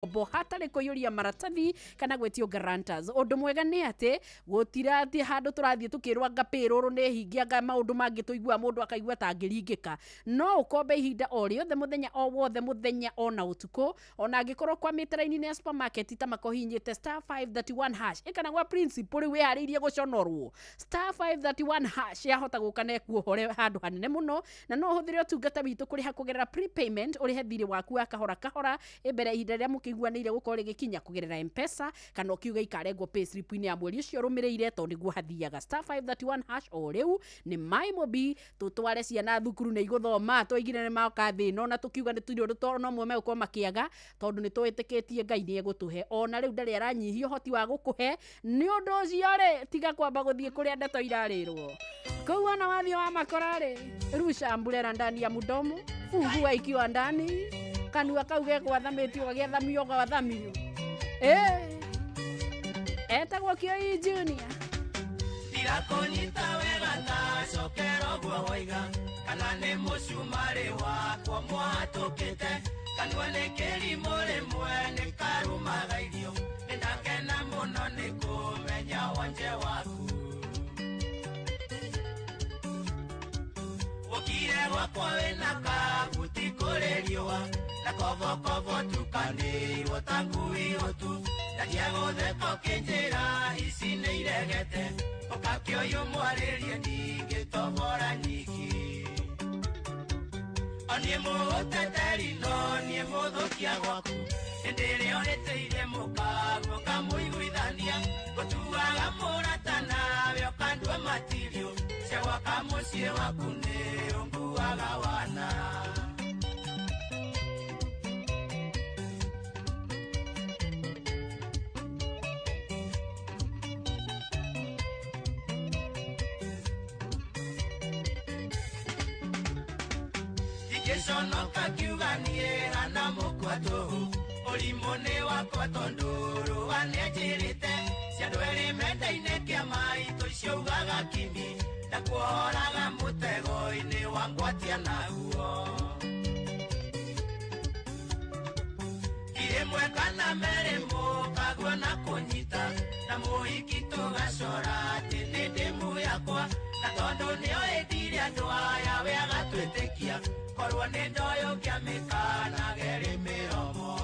bo hatari kuyuria maratathi kana gwetio guarantors. Undu mwega ni ati gutira ati handu turathie tukirwa ngapiruru ni hingianga maundu mangi tuigua mundu akaigua ta ngiringika. No ukombe ihinda o riothe muthenya o wothe muthenya ona utuko ona angikorwo kwa miteraini ni supermarket ta makohinyite *531# ikana gwa principle we haririe guconorwo *531# yahota gukana kuohore handu hanene muno na no huthire utungata witu kuriha kugerera prepayment urihe thiri waku wa kahora kahora ibere ihinda ria mukiguanire gukorwo gikinya kugerera M-Pesa kana ukiuga ikarengwo payslip ini ya mweri ucio rumirire to niguo hathiaga *531# o riu ni MyMobi tutware ciana thukuru ni iguthoma twaigire ni mauka thino na tukiuga ni turi undu to no mwe megukwo makiaga tondu ni twitikitie Ngai ni egutuhe ona riu ndari aranyihia hoti wa gukuhe ni undu ucio ri tiga kwamba guthie kuria ndeto irarirwo kou ana wathio wa makorari rusha mburera ndani ya mudomo fungua ikiwa ndani kanua kauge gwathamitio gagiathamio gwathamio etagwo Kioi Junior Tirakonyita wega ta cokero guo waiga kana ni mucumari wakwa mwatukite kanua ni kirimo rimwe ni karumaga irio ndakena muno ni kumenya wonje waku ukire gwakwa wina kabuti kuri riua na kovo tukanirwo tanguirwo tu na diagothe kinjira ici ni iregete ukakioyo mwaririe ningitobora nyiki ani muteteri no ni muthukia gwaku ndire oneteire mukago kamuiguithania gutuaga muratana we kandwa matirio sewa kamucie waku ni unguaga wana Sono kakiuganie ana mukwato olimone wakwa tonduru anejirite ciandwere menda-ine kia mai tuciugaga kimi na kuoraga mutego-ini wangwatia naguo irimwe kana mere mukaguo na kunyita na muhiki tugacora ati ni ndimu yakwa na tondu nio endire andu aya we agatwitikia korwo ni ndoyo kiamikana geri miromo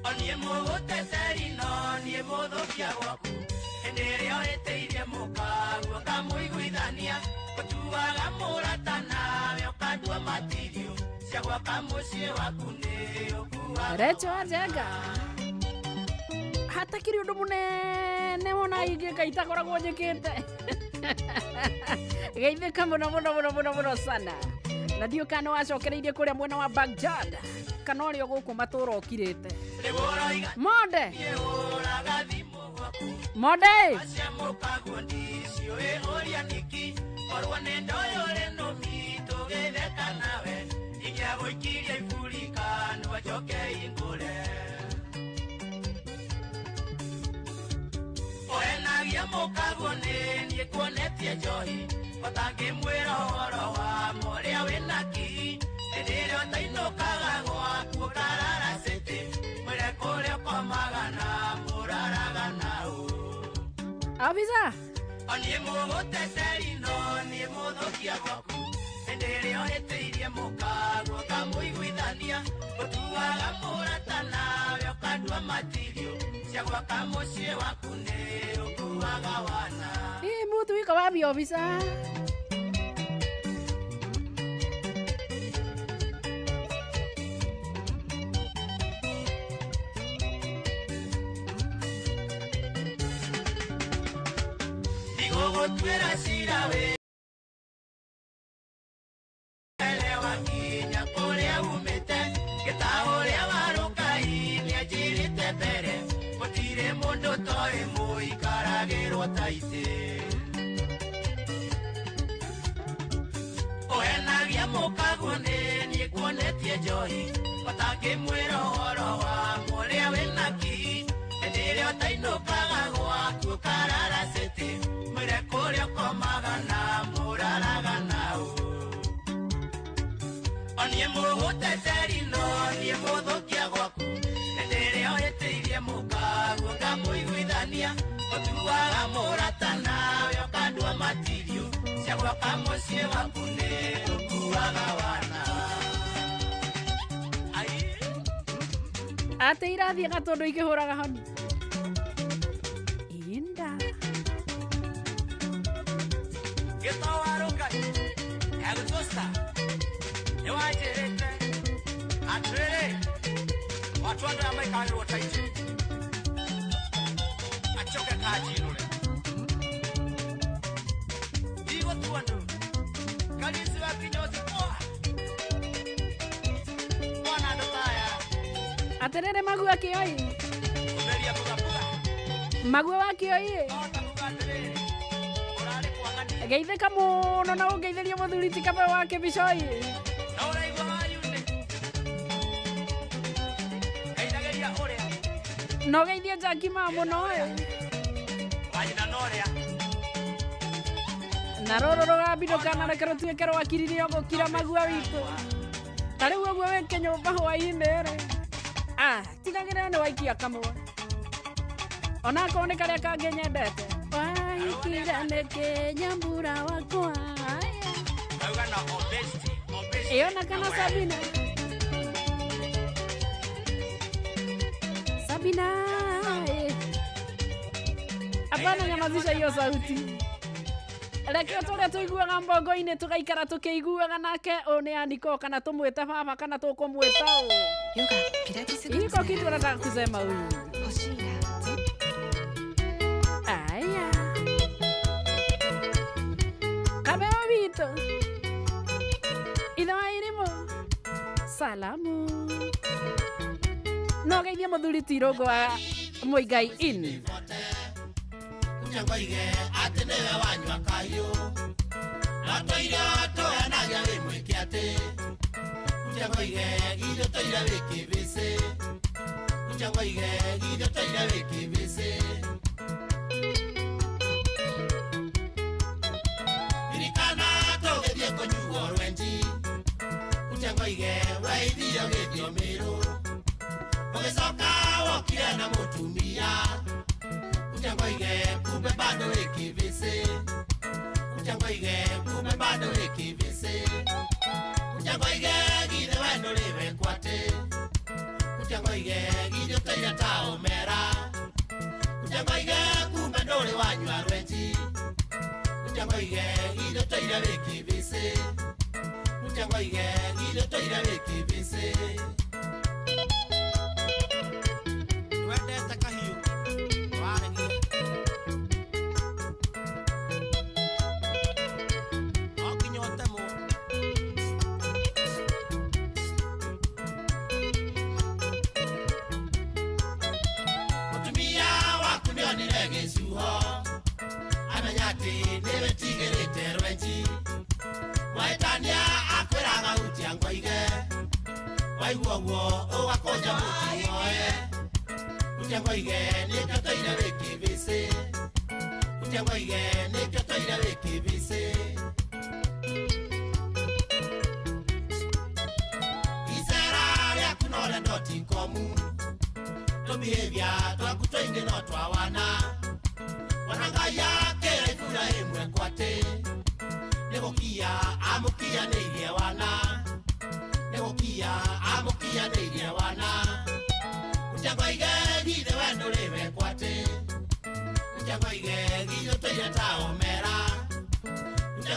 onie muguteteri no nie muthukia gwaku ndire oreteirie mukaguo kamuiguithania gutuaga muratana we ukandua matirio cia gwaka mucie waku ni ukuaga Recho Ajenga hatakiri undu munene wona ingika itakoragwo njikite geithika muno sana na ndio kana wacokereirie kuria mwena wa Baghdad kana urio guku matura okirite Monde Oenagia mukago ni kuonetie njohi otangi mwira horo wa moria winaki ndire otainukaga gwaku karara city mwire kuria komagana muraraga nau Abisa onie muguteteri no nie muthukia gwaku ndire oreteirie mukago kamuiguithania gutuaga muratana we ukandua matirio cia gwaka mucie waku ni ukuaga wana mutu wika wapi Abisa Digo tuera sirawe elewa kinya kuria umete gitahuria warukai ni ajirite mbere gutire mundu toi muikaragirwo taite oenagia mukago ni kuonetie njohi otangi mwira horo wa muria winaki ndire otainukaga gwaku karara city mwire kuria komagana muraraga nau onie muguteteri no nie muthukia gwaku coka muciĩ waku nĩ ũkuaga wana. Ate irathiĩ gatũndũ ikĩhũraga honi. Inda. Gĩtowaro Ngai, egũtũsta, nĩwanjĩrĩte, atĩrĩrĩ, watu andũ aya maikarĩrwo taiti, acoke kanjirũre. Ndigũtua andũ, kanisi wakinya ũthikwa, mwana andũ taya. Aterere Magu akioi. Kumeria kugapuga. Magu wakioi. Ota kugaterere. Orale kuangani. Geithĩka mũno na ũngeithĩrie mũthuri ti kabe wake bicoi. Na ũraigua hayune. Geithagĩria ũrĩa. No geithie Jackie ma mũno Wanyina na ũrĩa. na rũrũ rũgambindũkana reke rũtuĩke rwakiririe gũkira Magua witũ. Ta rĩu ũguo wĩke nyũmba hwainĩ rĩ. Tigagĩrĩra nĩ waikia kamwe. Ona akorwo nĩ karĩa kangĩ nyendete. Waikira nĩ Kĩnyambura wakwa. Auga na obesity. Ĩyo na kana Sabina. Sabina. Hapana nyamazisha hiyo sauti. Reke tũrĩa tũiguaga mbongo-inĩ tũgaikara tũkĩiguaga nake nĩ andiko kana tũmwĩte baba kana tũkũmwĩta Yoga, pilates iko kitu nataka kusema huyu. Aya. Kabeo wito. Ino irimo. Salamu. No geithia mũthuri Tirogo wa Muigai in. Ngoige atĩ nĩwe wanyua kahiũ na tũire tũhenagia wĩ mwĩke atĩ ngoige githĩ tũire wĩ kĩbĩcĩ ngoige githĩ tũire wĩ kĩbĩcĩ ririkana tũgĩthiĩ kũnyuo rwenji ngoige waithio gĩthio mĩrũ ũgĩcoka wokire na mũtumia ngoige kumbe bado wikivisi ngoige kumbe bado wikivisi ngoige githe wendo live kwate ngoige githe taya taomera ngoige kumbe ndole wanywa rwenji ngoige githe taya wikivisi ngoige githe taya wikivisi Waiwo ugakoja mutimoe ngoige nĩkĩo tũire wĩkĩbĩcĩ ngoige nĩkĩo tũire wĩkĩbĩcĩ icera rĩaku no rĩendo ti komu tũbehaviour twaku tũingĩ no twawana ona Ngai akĩraibura ĩmwe kwatĩ nĩgũkia amũkianĩirie wana nĩgũkia amũkianĩirie wana ngoige githe wendo live kwatĩ ngoige githe tũire taomera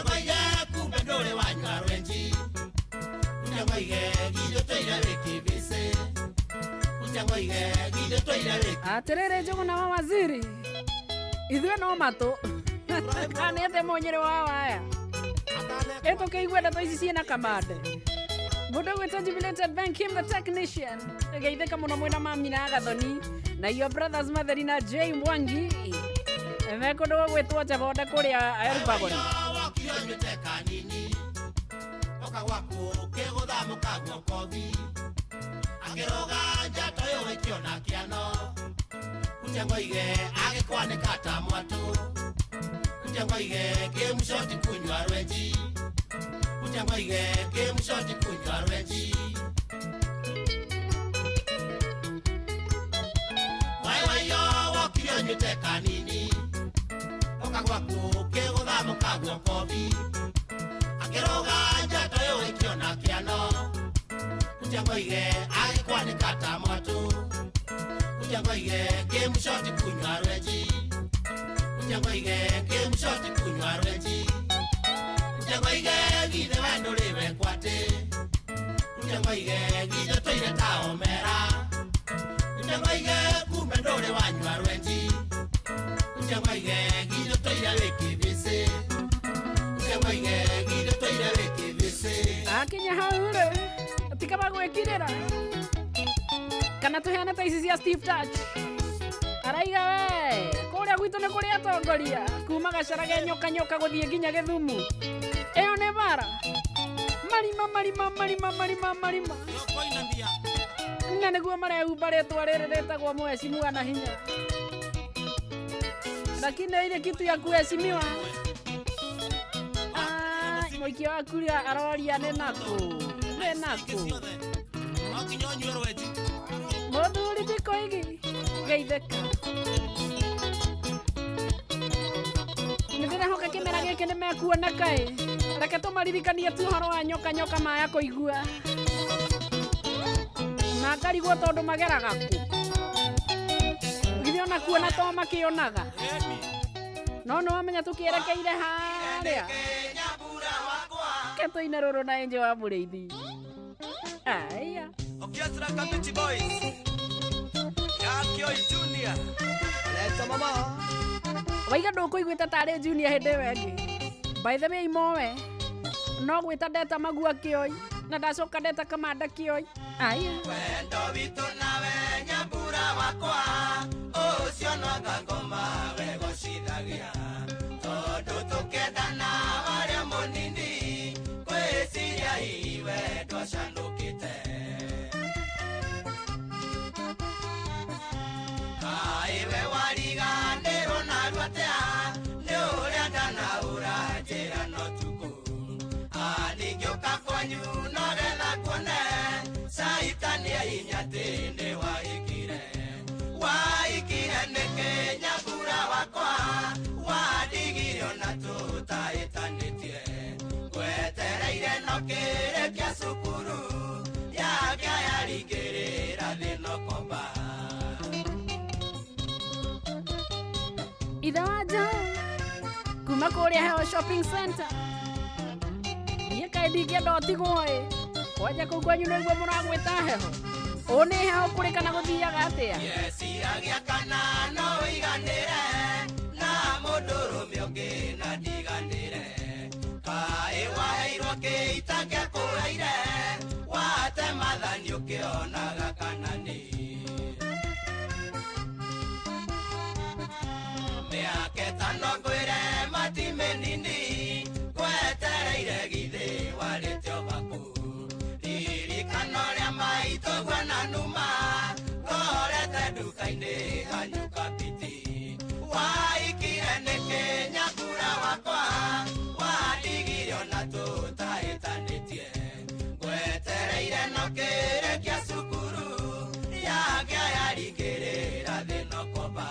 ngoige kumbe ndũrĩ wanyua rwenji ngoige githe tũire wĩkĩbĩcĩ ngoige githe tũire wĩkĩbĩcĩ Aterere Njũgũna wa waziri. Ithuĩ no matũ. Kanete mũnyĩrĩ wa waya. Ĩtũkĩigua ndeto ici ciĩna kamande. Mũndũ gwĩtwo Jubilated Bank him the technician. Geithĩka mũno mwĩna mami na Agathoni. Na your brothers Matherina J Mwangi. Mekũndũ gwĩtwo Jabonde kũrĩa Elbagoni. Oka wako kegotha mũkagwo kothi. Akĩroga njata yo ĩkĩona kĩano. Ngoige agĩkwanĩka ta mwatũ. Ngoige kĩmũcoti kunyua rwenji. Ngoige kĩmũcoti kunyua rwenji. Waiwayo wokire nyũte kanini. Oka gwako kegotha mũkagwo kothi. Ujangoige agikwanika ta moto. Ujangoige game shot kunywa rweji. Ujangoige game shot kunywa rweji. Ujangoige githe wendo riwe kwate. Ujangoige githe toire ta omera. Ujangoige kumbe ndore wanywa rweji. Ujangoige githe toire wikibise. Ujangoige githe toire wikibise. Akinya haure tika bagwekirira kana tuheane ta ici cia Steve Touch araiga we kuria gwitu ni kuria atongoria kuma gacaraga nyoka guthie nginya Githumu iyo ni bara marima nga niguo marehumba rĩtwa rĩrĩ rĩtagwo mheshimiwa na hinya lakini ile kitu ya kuheshimiwa moikia waku ria aroria nĩ naku mũthuri thikũ igi geithĩka nĩndĩrehoka kĩmera gĩkĩ nĩmekuoneka reke tũmaririkanie tu ũhoro wa nyoka maya kũigua na ngarigwo tondũ mageraga ku githĩ ona kuona to makĩonaga no wamenya tũkĩerekeire harĩa ketoine rũrũ na enje wa mũrĩithi aya Orchestra Kabiti Boys Yakio Junior Leta mama waiga ndũkũiguĩte tarĩ Junior hĩndĩ ĩyo ĩngĩ by the way imowe no gwĩta ndeta magua kĩoi na ndacoka ndeta kamanda kĩoi aya wendo witũ nawe nyambura wakwa ũcio no ngangoma wegocithagia tondũ tũkendana warĩa mũnini gwĩciria iwe ndwacanũkĩte iwe wariganĩrwo narua atia nĩ ũrĩa ndanaũra njĩra no tuku ningĩũka kwanyu no getha kuone caitani ahinya atĩ nĩ waikire nĩkĩ nyambura wakwa wandigire ona tũtahĩtanĩtie ngwetereire no kĩrĩkia cukuru yake yaringĩrĩra thĩnokomba ithe wa John kuma kũrĩa heo shopping center niĩ kaĩ ndingĩenda ũtigwo kwanja kũu kwanyu nĩguo mũragwĩta heho ũ nĩ heho kũrĩ kana gũthiaga atĩa yeciragia kana no ũiganĩre na mũndũrũme ũngĩ na ndiganĩre kaĩ waheirwo kĩita gĩakũheire wate mathani ũkĩonaga kana nĩ mĩaka ĩtano ngwĩre mati mĩnini ngwetereire githĩ warĩte ũgaku ririkana ũrĩa maitũguo na numa ngorete nduka-inĩ hanyu Kabiti waikire nĩkĩ nyambura wakwa wandigire ona tũtahĩtanĩtie ngwetereire no kĩrĩkia cukuru yake yaringĩrĩra thĩnokomba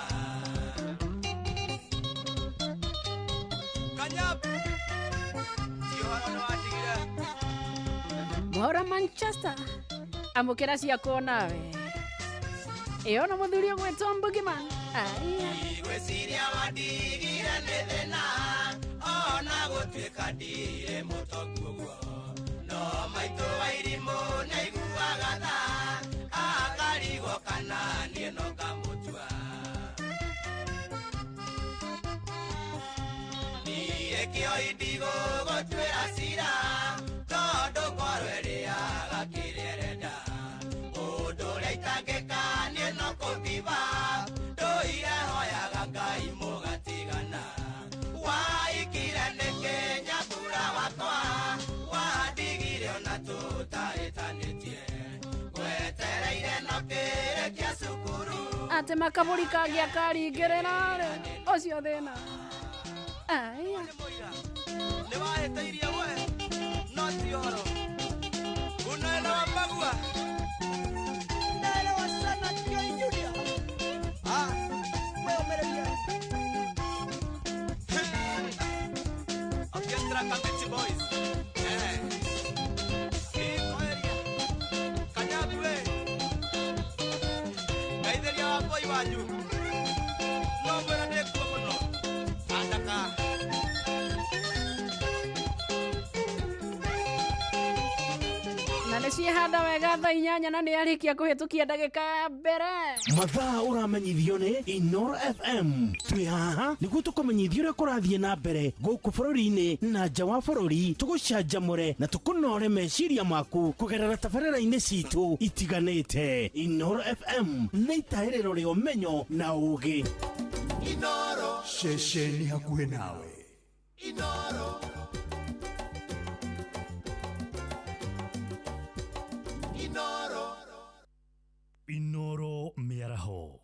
Mohoro Manchester amũkĩra ciakwo nawe ĩyo na mũthuri ũgwĩtwo Mbugiman igwĩciria wandigire nĩ thĩna ona gũtuĩka ndirĩ mũtongu ũguo no maitũ wa irimũ nĩaiguaga tha akarigwo kana niĩ no ngamũtua niĩ kĩoi ndigũgũtuĩra cira tondũ ngoro ĩrĩaga kĩrĩa ĩrenda ũndũ ũrĩa itangĩka niĩ no kũthiba ndũire hoyaga Ngai mũgatigana waikire nĩkĩ nyambura wakwa wandigire ona tũtahĩtanĩtie ngwetereire no kĩrĩkia cukuru atĩ makabũri kangĩ akaringĩrĩra rĩ ũcio thĩna aya Nĩ wahĩtĩirie we no ti ũhoro unaelewa magua naelewa sana Kioi Junior wewe umeredia Orchestra Kabiti Boys Iko area Kanya wanyu no mwena ndekuo muno andaka na nĩciĩhanda wega thaa 8 na nĩarĩkia kũhĩtũkia ndagĩka mbere mathaa ũramenyithio nĩ Inoro FM twĩ haha nĩguo tũkũmenyithia ũrĩa kũrathiĩ na mbere gũkũ bũrũri-inĩ na nja wa bũrũri tũgũcanjamũre na tũkũnore meciria maku kũgerera tabarĩra-inĩ citũ itiganĩte. Inoro FM nĩ itaĩrĩro rĩa ũmenyo na ũũgĩ. Inoro ceceni hakuhĩ nawe. Inoro Inoro Miaraho.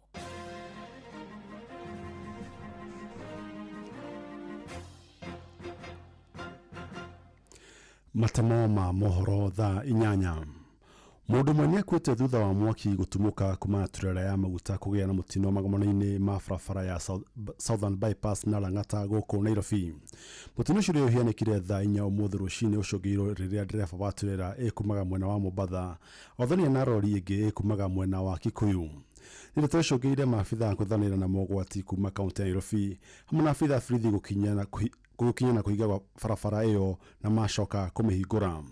Matamo ma mohoro thaa 8. Mũndũ mwe nĩakuĩte thutha wa mwaki gũtumũka kuma turera ya maguta kũgĩa na mũtino magomano-inĩ ma barabara ya Southern Bypass na Lang'ata gũkũ Nairobi. Mũtino ũcio ũhianĩkire thaa 4 ũmũthĩ rũcinĩ ũcũngĩirwo rĩrĩa ndereba wa turera ĩkumaga mwena wa Mombatha othania na rori ĩngĩ ĩkumaga mwena wa Kikuyu. Nĩrĩo tũcũngĩire maabitha kũthanĩra na mogwati kuma kaunti ya Nairobi hamwe na abitha borithi gũkinya na kũiga barabara ĩyo na macoka kũmĩhingũra.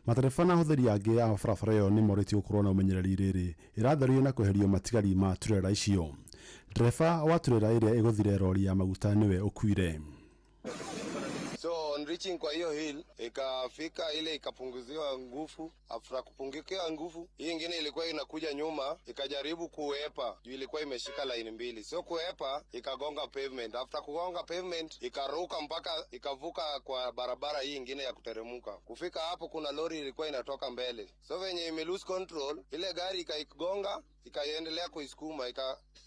Matereba na ahũthĩri angĩ a barabara ĩyo nĩ morĩtio gũkorwo na ũmenyereri rĩrĩ ĩratherio na kweherio matigari ma turera icio. Ndereba wa turera ĩrĩa ĩgũthire rori ya maguta nĩwe ũkuire. So on reaching kwa hiyo hill ikafika ile ikapunguziwa nguvu. After kupungukiwa nguvu, hii nyingine ilikuwa inakuja nyuma ikajaribu kuepa juu ilikuwa imeshika line mbili. So kuepa ikagonga pavement. After kugonga pavement ikaruka mpaka ikavuka kwa barabara hii nyingine ya kuteremuka. Kufika hapo kuna lori ilikuwa inatoka mbele. So venye ime lose control, ile gari ikaigonga ikaendelea kuisukuma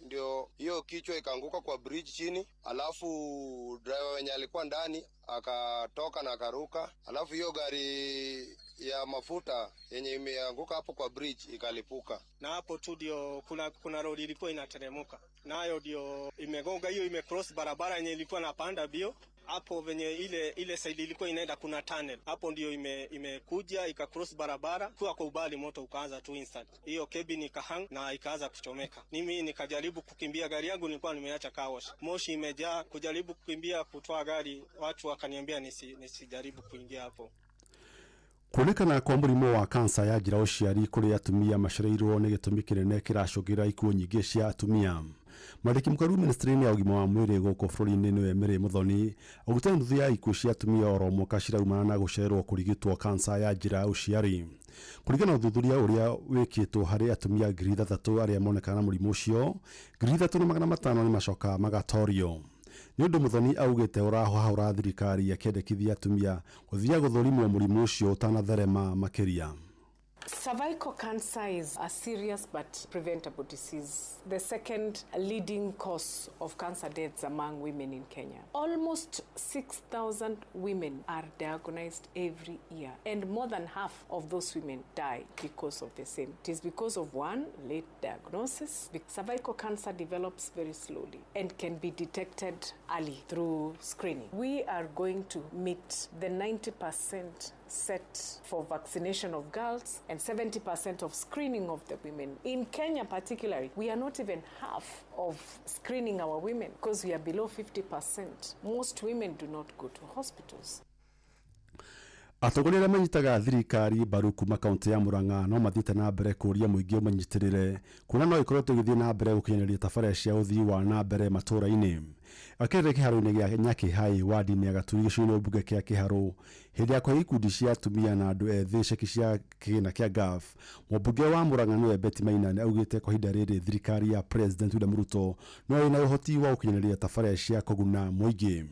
ndio hiyo kichwa ikaanguka kwa bridge chini, alafu driver wenye alikuwa ndani akatoka na akaruka, alafu hiyo gari ya mafuta yenye imeanguka hapo kwa bridge ikalipuka. Na hapo tu ndio kuna road ilikuwa inateremuka. Nayo ndio imegonga hiyo imecross barabara yenye ilikuwa napanda bio. Hapo venye ile side ilikuwa inaenda kuna tunnel. Hapo ndio imekuja ikacross barabara kwa ubali moto ukaanza tu instant. Hiyo cabin ikahang na ikaanza kuchomeka. Mimi nikajaribu kukimbia, gari yangu nilikuwa nimeacha car wash. Moshi imejaa, kujaribu kukimbia kutoa gari, watu wakaniambia nisijaribu kuingia hapo. Kuonekana kwa mũrimũ wa kansa ya njĩra ũciari kũrĩ atumia macereirwo nĩ gĩtũmi kĩnene kĩracũngĩrĩra ikuũ nyingĩ cia atumia. Mwandĩki mũkaru ministry-inĩ ya ũgima wa mwĩrĩ gũkũ bũrũri-inĩ nĩwe Mary Muthoni augĩte nuthu ya ikuũ cia atumia oro mwaka ciraumana na gũcererwo kũrigitwo kansa ya njĩra ũciari. Kũringana na ũthuthuria ũrĩa wĩkĩtwo harĩ atumia 3,000 arĩa monekana na mũrimũ ũcio, 3,500 nĩ macoka magatorio. Nĩ ũndũ Muthoni augĩte ũrahoha thirikari akĩendekithia atumia gũthiĩ gũthũrimwo mũrimũ ũcio ũtanatherema makĩria. Cervical cancer is a serious but preventable disease. The second leading cause of cancer deaths among women in Kenya. Almost 6,000 women are diagnosed every year, and more than half of those women die because of the same. It is because of one, late diagnosis. Cervical cancer develops very slowly and can be detected early through screening. We are going to meet the 90% set for vaccination of girls and 70% of screening of the women. In Kenya particularly, we are not even half of screening our women because we are below 50%. Most women do not go to hospitals. Atongoria arĩa manyitaga thirikari mbaru kuma kaunti ya Murang'a no mathiĩte na mbere kũria mũingĩ ũmanyitĩrĩre kuona no ĩkoretwo ĩgĩthiĩ na mbere gũkinyanĩria tabarĩra cia ũthii wa na mbere matũũra-inĩ. Akĩrĩrĩria kĩharo-inĩ gĩa Nyakĩhai wadi-inĩ ya Gaturi gĩcigo-inĩ mbunge kĩa Kĩharũ hĩndĩ ya kũhe ikundi cia atumia na andũ ethĩ ceki cia kĩgĩna kĩa GAF, mũmbunge wa Murang'a nĩwe Betty Maina nĩ augĩte kwa ihinda rĩrĩ thirikari ya President William Ruto no ĩna ũhoti wa gũkinyanĩria tabarĩra cia kũguna mũingĩ.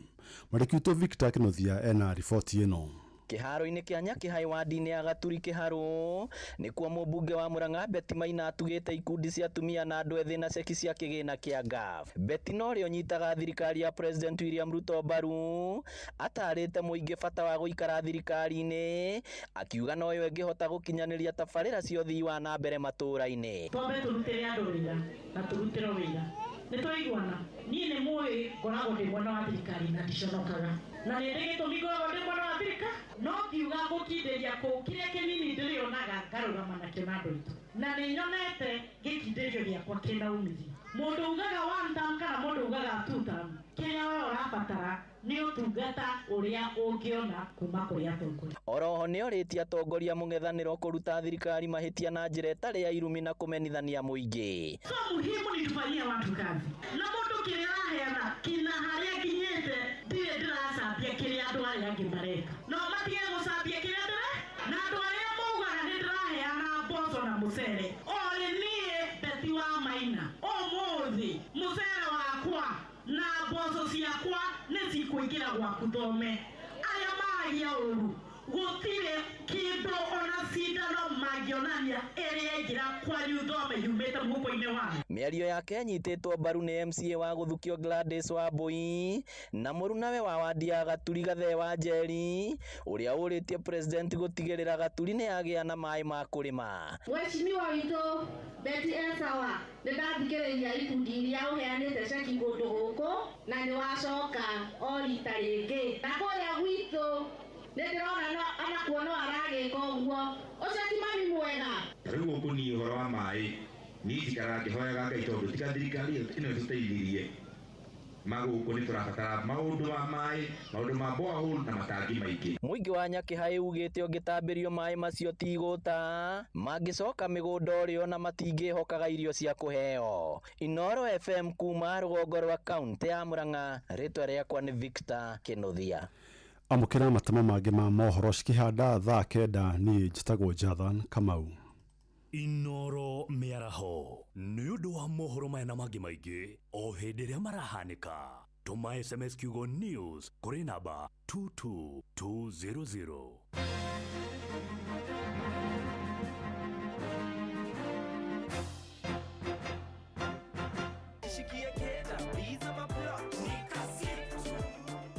Mwandĩki witũ Victor Kĩnothia ena riboti ĩno. Kĩharo-inĩ kĩa Nyakĩhai wadi-inĩ ya Gaturi Kĩharũ nĩkuo mũmbunge wa Murang'a Betty Maina atugĩte ikundi cia atumia na andũ ethĩ na ceki cia kĩgĩna kĩa GAF. Betty no rĩo nyitaga thirikari ya President William Ruto mbaru atarĩte mũingĩ bata wa gũikara thirikari-inĩ akiuga no yo ĩngĩhota gũkinyanĩria tabarĩra cia ũthii wa na mbere matũũra-inĩ. Twambe tũrutĩre andũ wĩra na tũrutĩre wĩra nĩtũiguana. Niĩ nĩ mũĩ ngoragwo ndĩ mwena wa thirikari na ndiconokaga na nĩ ndĩ gĩtũmi ngoragwo ndĩ mwena wa thirikari no kiuga gũkindĩria kũu kĩrĩa kĩnini ndĩrĩonaga ngarũgama nakĩo na andũ aitũ na nĩ nyonete gĩkinya gĩtĩkio gĩakwa kĩna umithio. Mũndũ ugaga one term kana mũndũ ugaga two term, kĩrĩa we ũrabatara nĩ ũtungata ũrĩa ũngĩona kuma kũrĩ atongoria. Oroho nĩ orĩtie atongoria mũng'ethanĩro kũruta thirikari mahĩtia na njĩra ĩtarĩ ya irumi na kũmenithania mũingĩ. So muhimu ni tufanyie watu kazi. Na mũndũ kĩrĩa araheana kina harĩa nginyĩte ndirĩ ndĩracambia kĩrĩa andũ arĩa angĩ mareka. No matige gũcambia kĩrĩa na andũ arĩa maugaga nĩ ndĩraheana mboco na mũcere. Olĩ niĩ Beti wa Maina ũmũthĩ mũcere wakwa na mboco ciakwa nĩ cikũingĩra gwaku thome. Arĩa maragia ũru gũtirĩ kĩndũ ona cindano mangĩonania ĩrĩa ĩngĩra kwanyu thome yumĩte mũhuko-inĩ wanyu. Mĩario yake anyitĩtwo mbaru nĩ MCA wa Gũthukio Gladys Wambui na mũrunawe wa wadi ya Gaturi Gathe wa Njeri ũrĩa ũrĩtie president gũtigĩrĩra Gaturi nĩ yagĩa na maĩ ma kũrĩma. Mheshimiwa witũ Beti Esawa nĩ ndathikĩrĩria ikundi iria ũheanĩte ceki kũndũ gũkũ na nĩ wacoka o rita rĩngĩ. Na kũrĩa gwitũ nĩndĩrona anakuona aragĩka ũguo. Ũcio ti mami mwega. Rĩu ũkũni ũhoro wa maĩ niĩ njikaraga ngĩhoyaga Ngai tondũ tiga thirikari ĩno ĩtũteithirie. Magũkũ nĩ tũrabatara maũndũ ma maĩ, maũndũ ma borehole na matangi maingĩ. Mũingĩ wa Nyakĩhaĩ ugĩte ũngĩtambĩrio maĩ macio ti igũta mangĩcoka mĩgũnda ũrĩo na matingĩhokaga irio cia kũheo. Inoro FM kuma rũgongo rwa kaunti ya Murang'a, rĩtwa rĩakwa nĩ Victor Kĩnuthia. Amũkĩra matama mangĩ ma mohoro cikĩhanda thaa kenda niĩ njĩtagwo Jathan Kamau. Inoro mĩaraho nĩ ũndũ wa mohoro maya na mangĩ maingĩ o hĩndĩ ĩrĩa marahanĩka. Tũma SMS kiugo news kũrĩ namba 22200.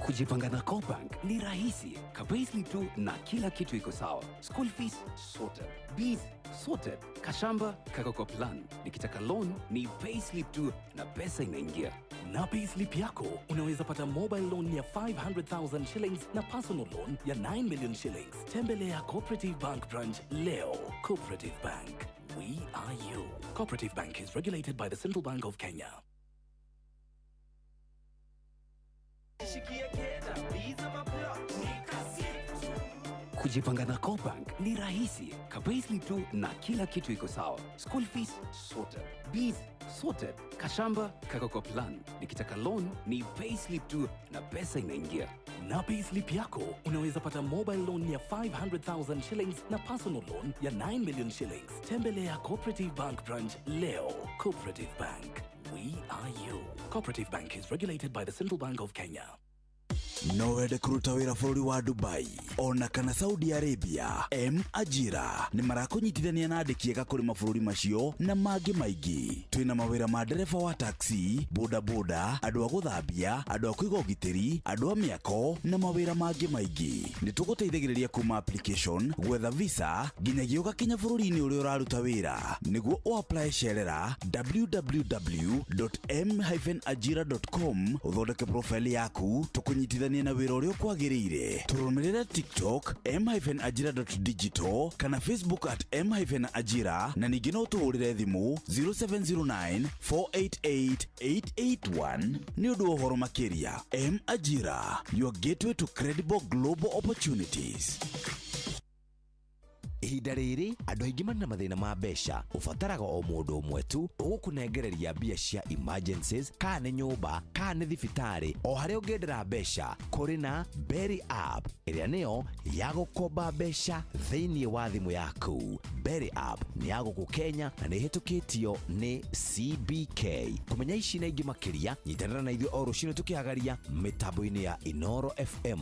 Kujipanga na Cobank ni rahisi. Payslip tu na kila kitu iko sawa. School fees sorted, bills sorted, kashamba kako kwa plan. Nikitaka loan ni payslip tu na pesa inaingia. Na payslip yako unaweza pata mobile loan ya 500,000 shillings na personal loan ya 9 million shillings. Tembelea Cooperative Bank branch leo. Cooperative Bank, we are you. Cooperative Bank is regulated by the Central Bank of Kenya. Kujipanga na Cobank ni rahisi. Payslip tu na kila kitu iko sawa. School fees sorted, bills sorted, kashamba kako kwa plan. Nikitaka loan ni payslip tu na pesa inaingia. Na payslip yako unaweza pata mobile loan ya 500,000 shillings na personal loan ya 9 million shillings. Tembelea Cooperative Bank branch leo. Cooperative Bank, we are you. Cooperative Bank is regulated by the Central Bank of Kenya. No wende kuruta wĩra bũrũri wa Dubai ona kana Saudi Arabia, Ajira nĩ marakũnyitithania na andĩki ega kũrĩ mabũrũri macio na mangĩ maingĩ. Twĩna mawĩra ma ndereba wa taxi, boda boda, andũ a gũthambia, andũ a kũiga ũgitĩri, andũ a mĩako na mawĩra mangĩ maingĩ. Nĩ tũgũteithagĩrĩria kuma application, gwetha visa nginyagia ũgakinya bũrũri-inĩ ũrĩa ũraruta wĩra. Nĩguo ũapply cerera www.m-ajira.com ũthondeke profile yaku tũkũnyitithania na wĩra ũrĩa ũkwagĩrĩire. Tũrũmĩrĩre TikTok m-ajira.digital kana Facebook @m-ajira na ningĩ no tũhũrĩre thimũ 0709488881 nĩ ũndũ wa ũhoro makĩria. M-Ajira, your gateway to credible global opportunities. Ihinda rĩrĩ andũ aingĩ marĩ na mathĩna ma mbeca. Ũbataraga o mũndũ ũmwe tu ũgũkũnengereria mbia cia emergencies, kana nĩ nyũmba, kana nĩ thibitarĩ, o harĩa ũngĩendera mbeca. Kũrĩ na Berry App ĩrĩa nĩyo ya gũkomba mbeca thĩinĩ wa thimũ yaku. Berry App nĩ ya gũkũ Kenya na nĩ ĩhetũkĩtio nĩ CBK. Kũmenya ici na ingĩ makĩria, nyitanĩra na ithuĩ o rũciinĩ tũkĩhagaria mĩtambo-inĩ ya Inoro FM.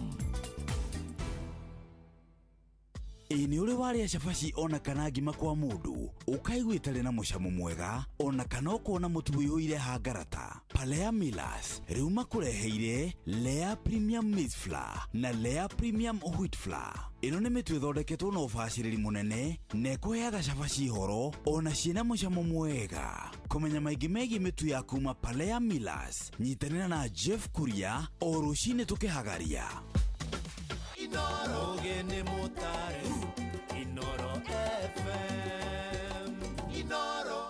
Ini ule wale shafashi ona kana ngima kwa mundu ukaigwa itarĩ na mũcamo mwega ona kana ũkona mũtu ile hagarata. Palea Millers rĩu makureheire Lea Premium Maize Flour na Lea Premium Wheat Flour. Ĩno nĩ mĩtu ĩthondeketwo na ũbacĩrĩri mũnene na ĩkũheaga shafashi horo ona ciĩna mũcamo mwega. Kũmenya maingĩ megiĩ mĩtu ya kuma Palea Millers, nyitanĩra na Jeff Kuria o rũciinĩ tũkĩhagaria. Inoro gene motare Inoro FM Inoro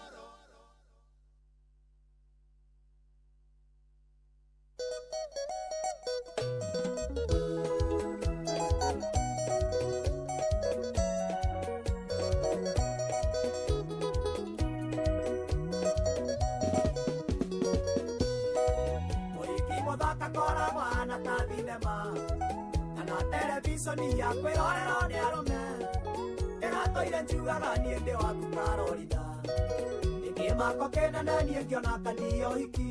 cinema kana televisioni ya kwĩrorerwo nĩ arũme ĩgatũire njugaga niĩ ndĩ waku Karolina ĩkĩmako kĩnene niĩ ngĩona kandio hiki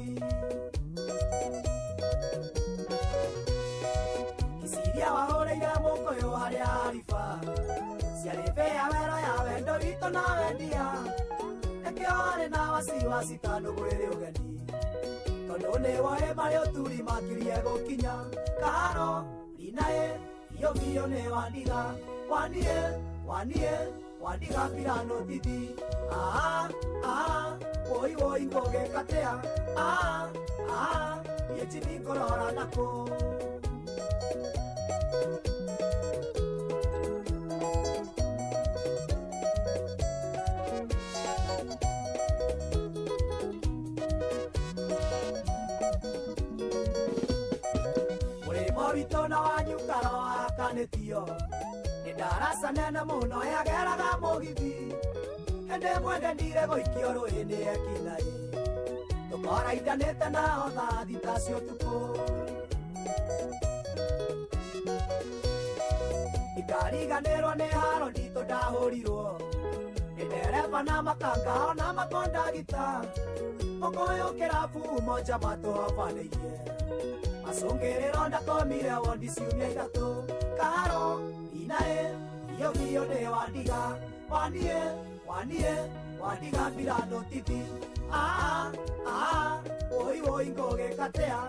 Kisiria wahũrĩire mũkũyũ harĩa ariba ciarĩ bĩa wero ya wendo witũ na wendia nĩkĩo harĩ na wasiwasi tanũgwĩrĩ ũgeni tondũ nĩwo marĩ ũturi makirie gũkinya Karolina biũ biũ nĩ wandiga wandiga pirano titi woi woi ngũgĩkatea niĩ chini ngũrora nakũ Tona wanyu karo akanĩtio nĩ darasa nene mũno yageraga mũgithi ende mwendenire gũikio rũĩ-inĩ ekinaĩ tũkoraithanĩte nao thaa thita cia ũtukũ ikariganĩrwo nĩ haro nditũ ndahũrirwo nĩ ndereba na makanga ona makondagita mũkũyũ kĩrabu moja matũhobanĩirie Asongerero ndakomire wondi ciumia ithatũ Karolina biũ biũ nĩ wandiga pirano titi woi woi ngũgĩkatea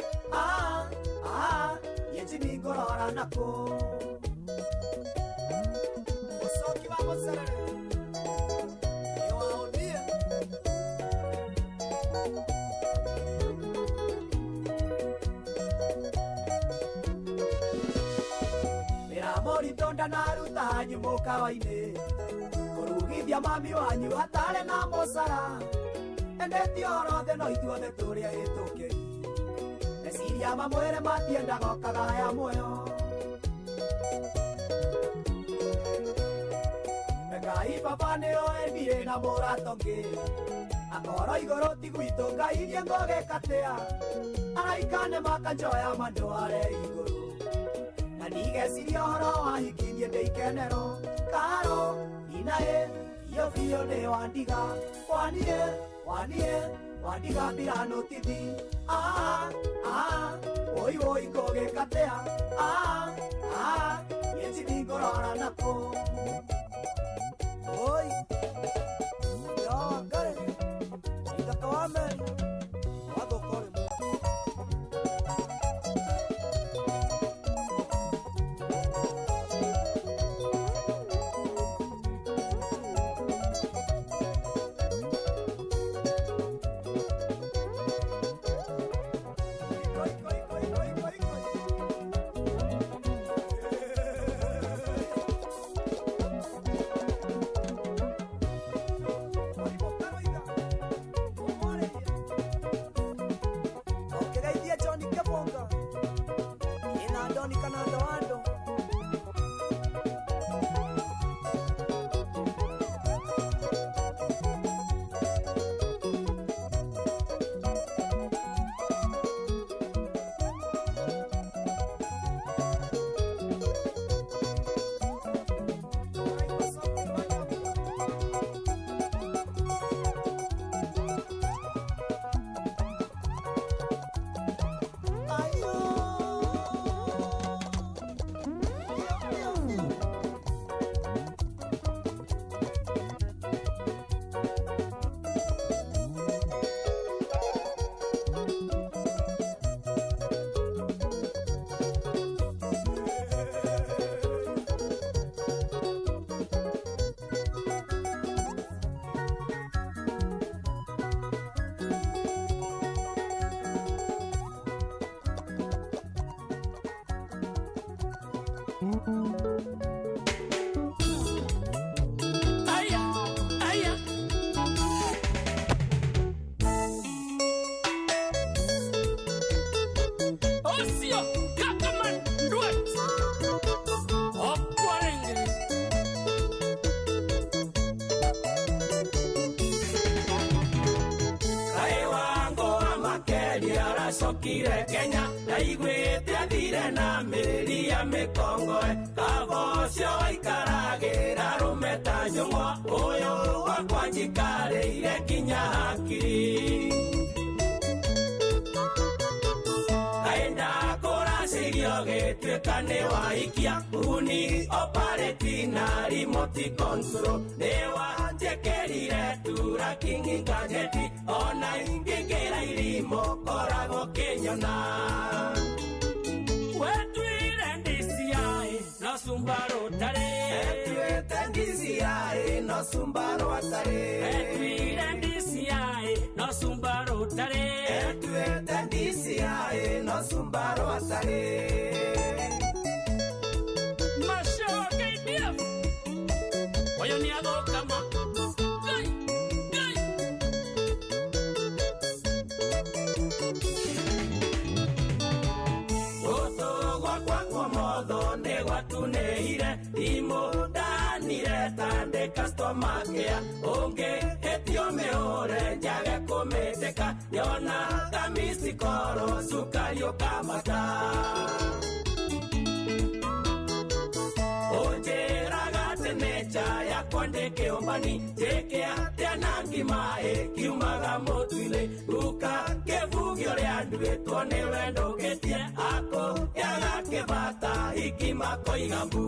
niĩ chini ngũrora nakũ mũcoki wa mũcerere nĩ waũndie Moritonda naruta nyumo kawaine kurugithia mami wanyu hatare na mosara endeti orothe no ithuothe tũrĩa ĩtũkĩri meciria mamwĩre matiendaga kagaya muoyo Ngai baba nĩo endire na mũratongi akoro igũrũ ti gwitũ Ngai irie ngũgĩkatea araikane makanjoya mandware igũrũ Ndigeciria ũhoro wa hiki niĩ ndĩikenero Karolina biũ biũ nĩ wandiga wandiga pirano titi woi woi ngũgĩkatea niĩ chini ngũrora nakũ Oi Yongare Ithaka wa Meri wathũkore acokire Kenya ndaiguĩte athire na mĩrĩri ya mĩkongoe kaba ũcio waikaragĩra rũme ta njũng'wa ũyũ gwakwa njikarĩire kinya hakiri kaenda kũracĩrio gĩtuĩka nĩ waikia uni operate na remote control nĩ wanjekerire tura kingi ngajeti ona ingĩngĩra irimo koragwo kĩnyona wetuire DCI no Sumbaro tare wetuire DCI no Sumbaro atare wetuire DCI no Sumbaro tare wetuire DCI no Sumbaro atare Masho KDF Oyo ni ago kama Gai Gai Oto kwa modo ne watu neire Imo danire tande customer care Onge etio meore njage kometeka Yona kamisi koro sukario kamata ya kwandeke ombani teke atena ngimae kiumaga motuile uka kevugio ria ndue tone wendo getie ako yaga kebata ikimako igambu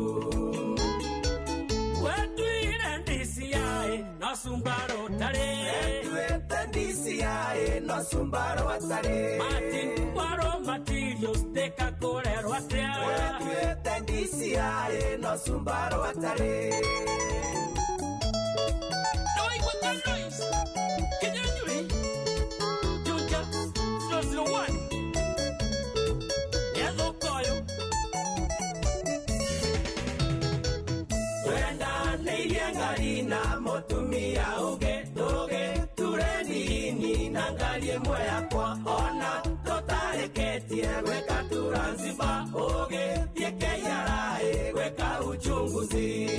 wetuire DCI no Sumbaro tare wetuire DCI no Sumbaro atare Martin Waro materials deka korero atea wetuire DCI no Sumbaro atare na motumia uge doge tureni ni nangalie moya kwa ona totareketie weka turanziba uge yeke yarae weka uchunguzi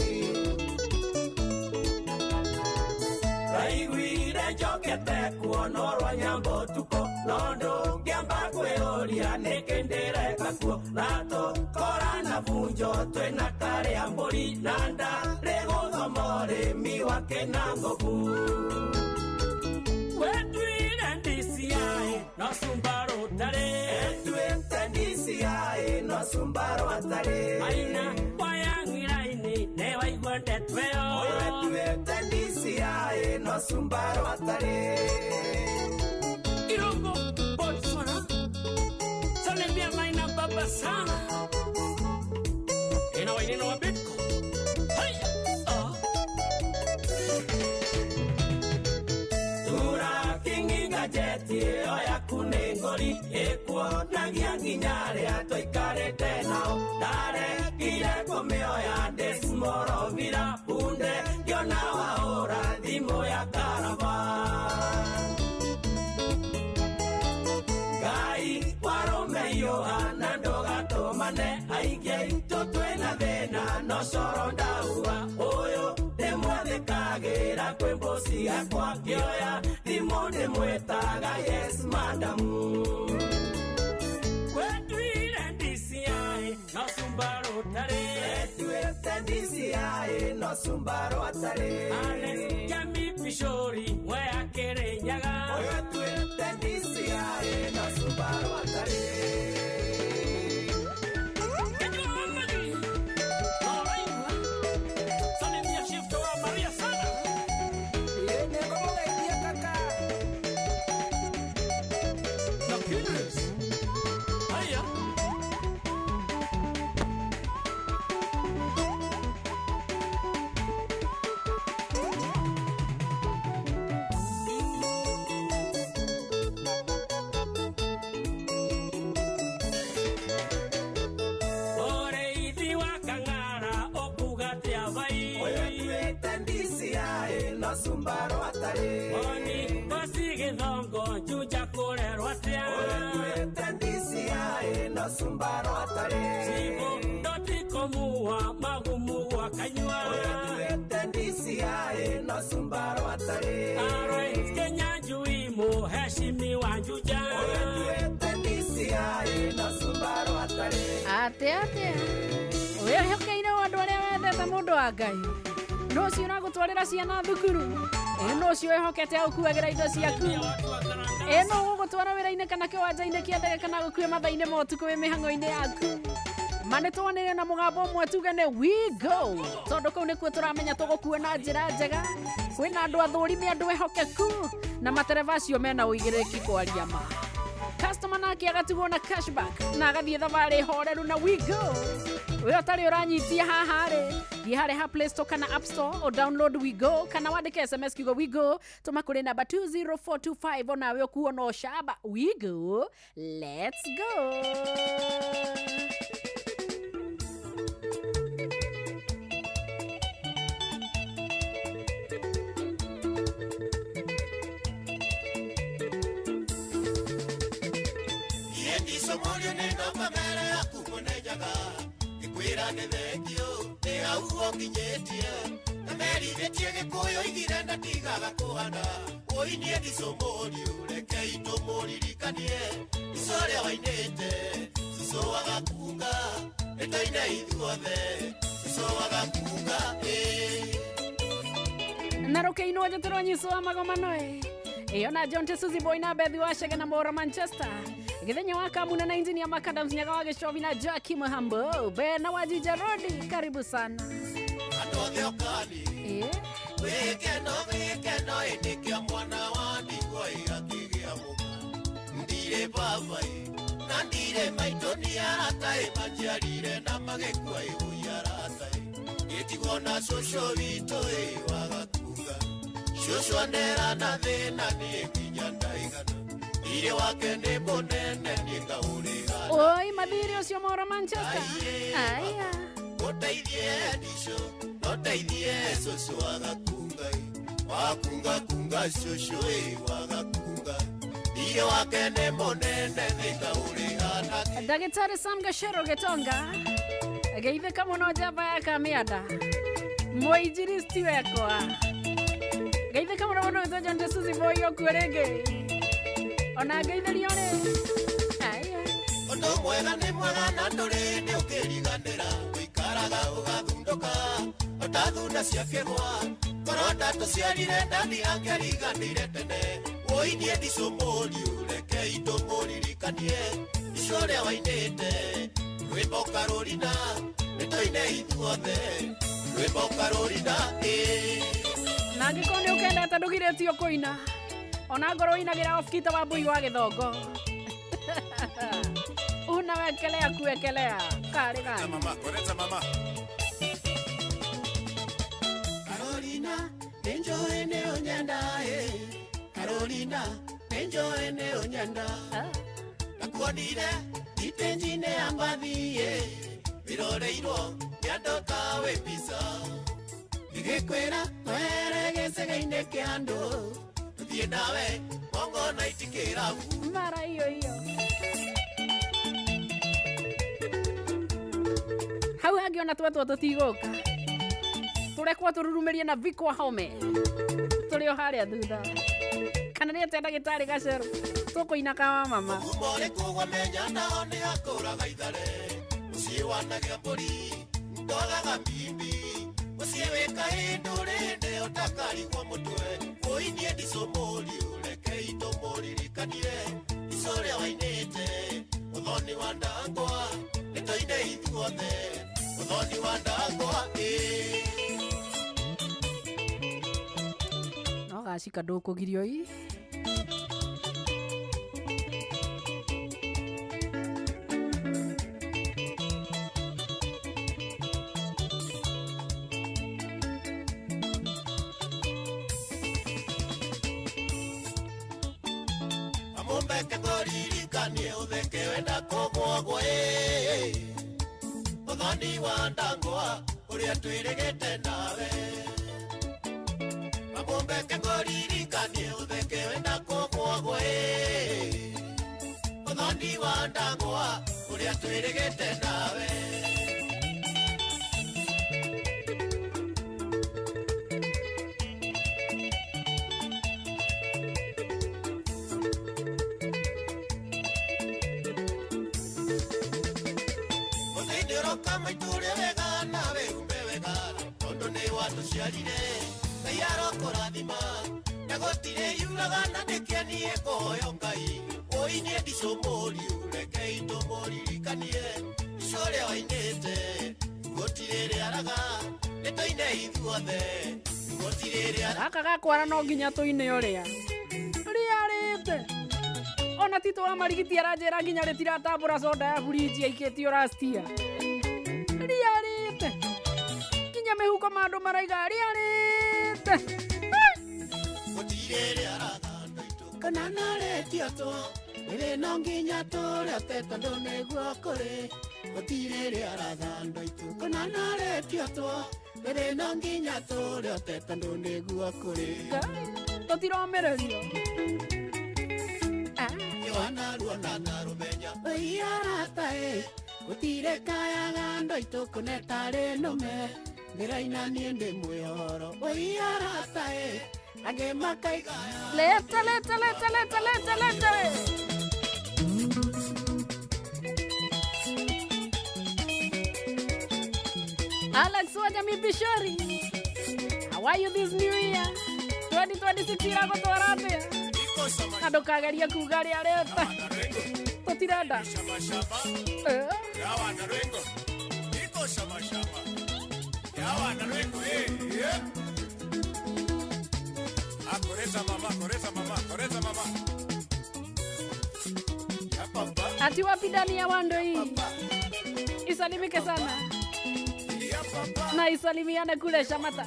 Raigwire jokete kuonorwa nyambo tuko nondo giamba kweoria nekendere kakuo rato korana vunjo twena kare ambori nanda rego thomore miwa kenangobu wetuire DCI no Sumbaro tare wetuire DCI no Sumbaro atare aina wayangiraini ne waigwande tweo wetuire DCI no Sumbaro atare Irongo Botswana Salemia maina baba sana Ina wainino wa bitko Haya Tura kingi gajeti oya kunengori Ekuo nagia nginyare ato ikare tenao Dare kire kome oya desmoro vira Punde giona waora dimo ya karava Gai warome yoha nandoga tomane Aige totwena vena no soronda ua Oyo demwade kagera kwembosi akwa Gioya dimo demwetaga yes madamu Wetuire DCI no Sumbaro tare Wetuire DCI no Sumbaro atare Alex Jami Pishori wea kere nyaga Wetuire DCI no Sumbaro atare Sumbaro atare Oni basige dongo juja kore rotea Oye DCI no Sumbaro atare Sivo doti komua magumua kanywa Oye DCI no Sumbaro atare Aroi Kenya juimu heshimi wanjuja Oye ate oya hokeine wandu aria wendete mundu wa Ngai no cio na gutwarira ciana thukuru no cio ehokete ukuagira indo ciaku no gutwara wira-ini kana kiwanja-ini kia ndege kana gukue matha-ini motuku wi mihango-ini yaku mane twanire na mugambo umwe tugane we go tondu kau nikuo turamenya tugukue na njira njega kwina andu athurime andu ehokeku na matereva acio mena uigiriki kwaria ma customer nake agatigwo na cashback na agathie thabari horeru na we go we otari uranyitia haha ri thie hare ha Play Store kana App Store o download we go kana wandike SMS kigo we go tuma kuri namba 20425 onawe okuona oshaba we go let's go. Somorio ni namba mere ya kumonejaga Ikwira ni thengio ni hau onginyetie Na meri vetie gikuyo igirenda tigaga kuhanda Oinie di Somorio reke ito moririkanie Isoria wainete Siso wagakunga Etaine ithuothe Siso wagakunga Naroke ino wajatero nyiso wa magomano Iyo na John Tesuzi Boy na Bethi Washega na Mora Manchester Githenya waka muna na injini ya Macadams nyaga wage shovi na Jackie Mahambo Bena wajija rodi karibu sana Atothe okani Wekeno inikia mwana wandi kwa iakigia muka Ndire babai Na ndire maitoni aratai Manjiarire na magekwa uyaratai Etigo na shosho vito wagakunga Shosho andera na thina ni kinyandaigana Ire wake ni monene ni kaurigana Oi madhiri osio Mora Manchester Aya Otaithie disho Otaithie shosho wagakunga Wakunga kunga shosho wagakunga Ire wake ni monene ni kaurigana Dagitari Sam Gashero Getonga Geithe kama no java ya kamiada Moijiristi wekwa Geithe kama no no John Tesuzi Boy okurege Ona geithe lione Aya Ondo mwega ni mwega na ndore ni ukiriganira Uikaraga ugathunduka Otathuna ciakegwa Koronda tuciarire ndani angeriganire tene Oinie di Somorio reke ito moririkanie Icoria wainete Rwimbo Carolina Nitoine ithuothe Rwimbo Carolina Na ngikoni ukenda tadugiretio kuina Ona ngoro inagira ofkita wa Mbui wa Githongo Unawekelea kuwekelea Kari gani Mama, koreta mama Carolina Nenjo ene onyanda Carolina Nenjo ene onyanda Nakuonire Itenjine ambathie Viroreirwo Nyandoka we pisa Igikwira Were gesege-ine kiando Tuthie nawe Mongo na itikira Mara iyo Hau hangi ona twetwo tutigoka Turekwa tururumerie na Vikwa Home Tulio haria thutha Kana ni ate Dagitari Gacero Tukuina kawa mama Umore kugwa menya nao ni akuraga ithare Mucie wanagia mburi Ndogaga mbimbi Mucie wika hindurinde Utakarigwo mutwe Oinie di Somorio reke ito moririkanie Icoria wainete Uthoni wa ndangwa Nitoine ithuothe Uthoni wa ndangwa No gacika ndukugirio ii Amumbeke ngoririkanie utheke wenda kugwagwo Uthoni wa ndangwa uria twirigite nawe Amumbeke ngoririkanie utheke wenda kugwagwo Uthoni wa ndangwa uria twirigite nawe kama itule wega na wehumbe wega tondo ni watu ciarire na yarokurathima na gotire yuraga na nikianie koyo ngai oinie ndicomori ureke indo moririkanie icore oinite gotire riaraga nitoine ithuothe gotire riaraga aka gakwara no nginya tuine uria riarite ona tito wa marigiti aranjira nginya ritiratambura soda ya fridge aikitio rastia riarite nginya mehuko mandu maraiga riarite gotire riaraga kana naretia to ire no nginya tore teta ndo neguo kore gotire riaraga ndo itu kana naretia to ire no nginya tore teta ndo neguo kore totiromererio Yohana ruona na rumenya oiarata gotire kayaga ndo itu kunetare nome ndiraina nie ndi mwihoro oiarata age makai leta Alex Wajami Bishori, how are you this new year 2026 irago twarate ando kageria kugari areta totiranda yawa na rengo iko shama yawa na rengo koreza mama ya papa ati wapi ndani ya wando hii isalimike sana na isalimiane kule Shamata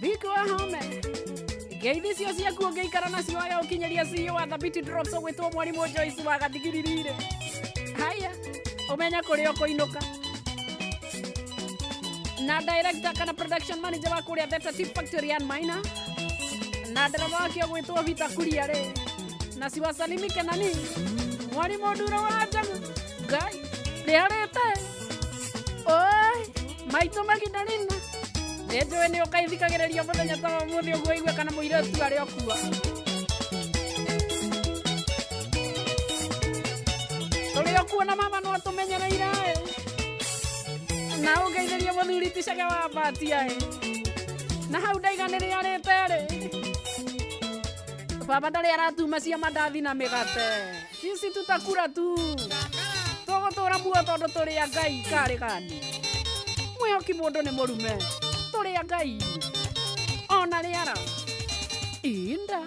Biko home Geithi cio ciaku ngeikara nacio waga ukinyeria CEO wa Thabiti Drops gwitwo mwarimu Joyce wa gathigirire haya umenya kuria kuinuka na director kana production manager wa kuria Theta Tip Factory and Miner na dereva wake gwitwo Vita Kuria ri na siwasalimike nani mwarimu Ndura wa Njagu ngai riarete oi maito maginarina Ejo ni ukaithikagereria muthenya ta muthi uguo igwe kana muiretu ari okua tuli okua na mama no tumenyereira na ugeitheria muthuri ticage wa batia na hau ndaiganiri arete baba ndari aratuma cia mandathi na migate sisi tutakura tu togotora muo tondu turi a ngai kari gani mwihoki mundu ni murume turi a ngai ona riara inda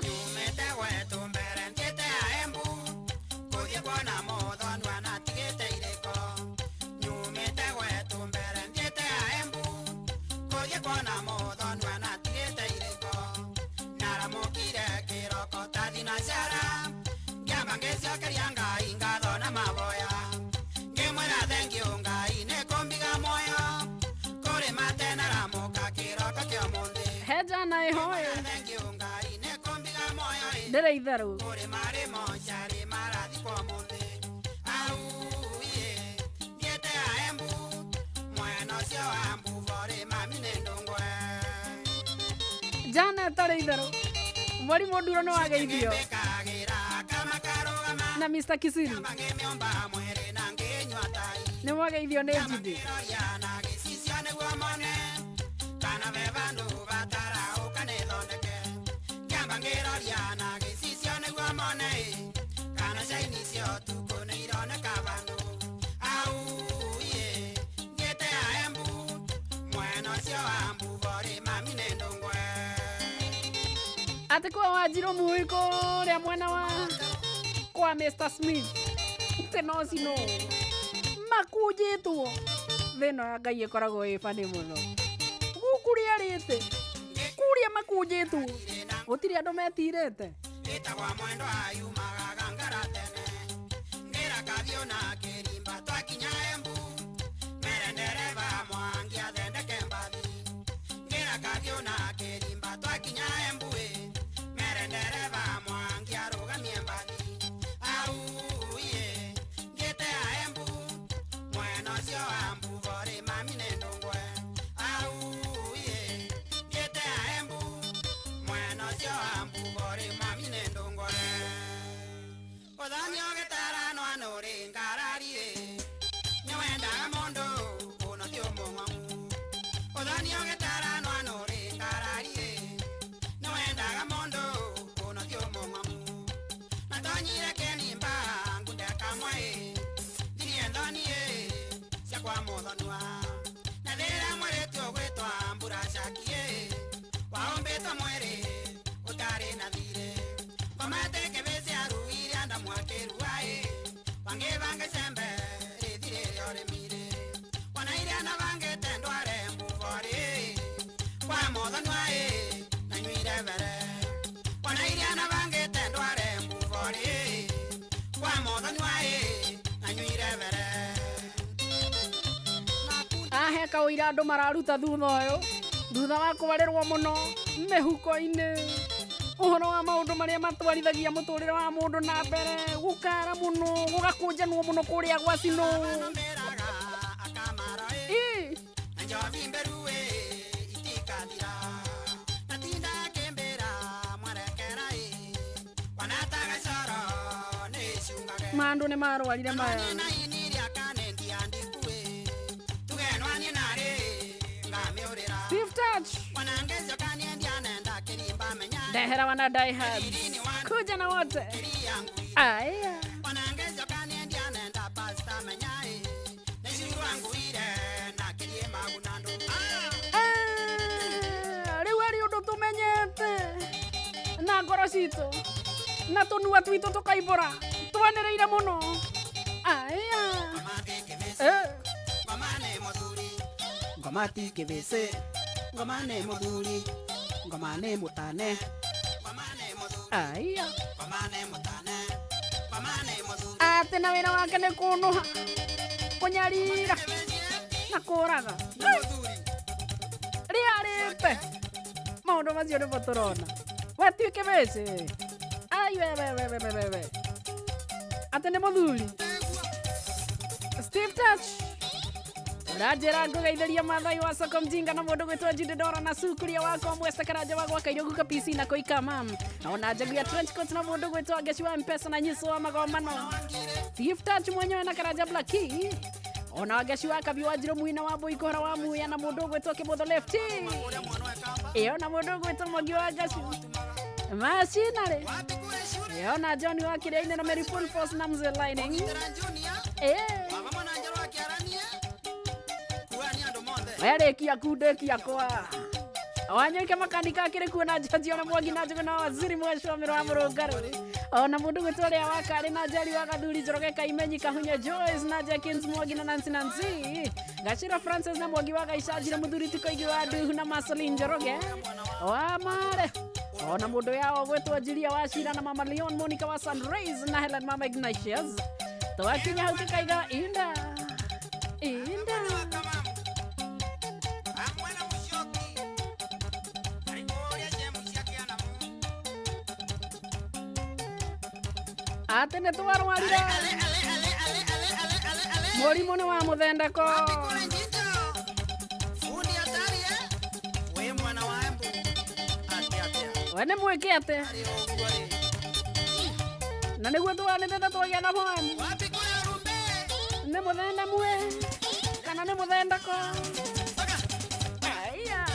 heja na ihoe ndere itharu jana tare itharu mwarimu Ndura no ageithio na Mr. Kisiri ni mwageithio ni Judy ati kwa Wanjiru muiko ria mwana wa kwa Mr. Smith tenosino makujitwo thino ya ngai ikoragwo ifani muno gukuria rite kuria makujitwo gutiri andu metirete itagwa mwendo ayumaga gangara tene ngira kathio na kirimba twakinya Embu merendereva mwangi athendeke mbathi ngira kathio na kirimba twakinya Embu merendereva mwangi arugamie mbathi au ye ngete a Embu mwena cio wa Mbugori mami ne ndungwe au ye ngete a Embu mwena cio wa Mbugori mami ne ndungwe Ndonyire kenimba ngundeka mwe Ndirie ndonie cia kwa muthanwa Na thira mweretwo gwitwa mbura cakie Waombetwo mwere utari na thire Komate kebese aruire anda mwakeruae Wange vange sembe rithire yore mire Wanaire na vange tendware mbuvore Kwa muthanwa na nyuire vere Wanaire na vange tendware mbuvore Kwa muthanwa na nyuire vere Aheka uira andu mararuta thutha uyu thutha wa kubarirwo muno mihuko-ini uhoro wa maundu maria matwarithagia muturire wa mundu na mbere gukara muno gugakunjanwo muno kuria gwa cino Njovi mberue itikathira Natinda kembera mwarekera Wanataga coro nishungage mandu ni marwarire maya Steve Touch Dehera wana die hard Kuja na wote Aya Riweri undu tumenyete Na ngorocito Na tunua twitu tukaibora Twanereire muno Aya Ngomati kebese Ngomane muthuri Ngomane mutane Aya Ngomane mutane Ngomane muthuri Ate na wina wake ni kunuha Kunyarira Na kuraga Riarite Maundu macio nibo turona Watuike bese Ai we Ate ni muthuri Steve Touch Rajera ngugeithiria mathai wa soko mjinga na mundu gwitwa Judy Dora na sukuria wako mwesta karaja wagwa kairogu kapisi na koika mam naona jagu ya trench coat na mundu gwitwa Geshi wa mpesa na nyiso wa magomano Steve Touch mwenyewe na karaja blacki ona Geshi wa kabi wajiro muina wa boy kora wa muya na mundu gwitwa Kibotho lefty iyo na mundu gwitwa Mogi wa Geshi Machinare iyo na Johnny wa Kireine na Mary Full Force na Mzee Lining Werekia kudekia kwa Wanyike makanika akiri kuona jaji ona Mwangi na Njugu na waziri mweshomero wa Murungaru ona mundu gwitwa ria wakari na Njeri wa Gathuri Njoroge Kaimenyi Kahunye Joyce na Jenkins Mwangi na Nancy Gachira Francis na Mwangi wa Gaicajire Muthuri Tikoigi wa Nduhu na Marceline Njoroge wa Mare ona mundu yao gwitwa Julia wa Shira na Mama Leon Monica wa Sunrise na Helen Mama Ignatius Twakinya hau tukaiga Inda Ate ne twarwarira Murimu ni wa muthendeko Wene mweke ate Na niguo twanithete twagia na mwamu Ni muthenda mwe Kana ni muthendeko Aya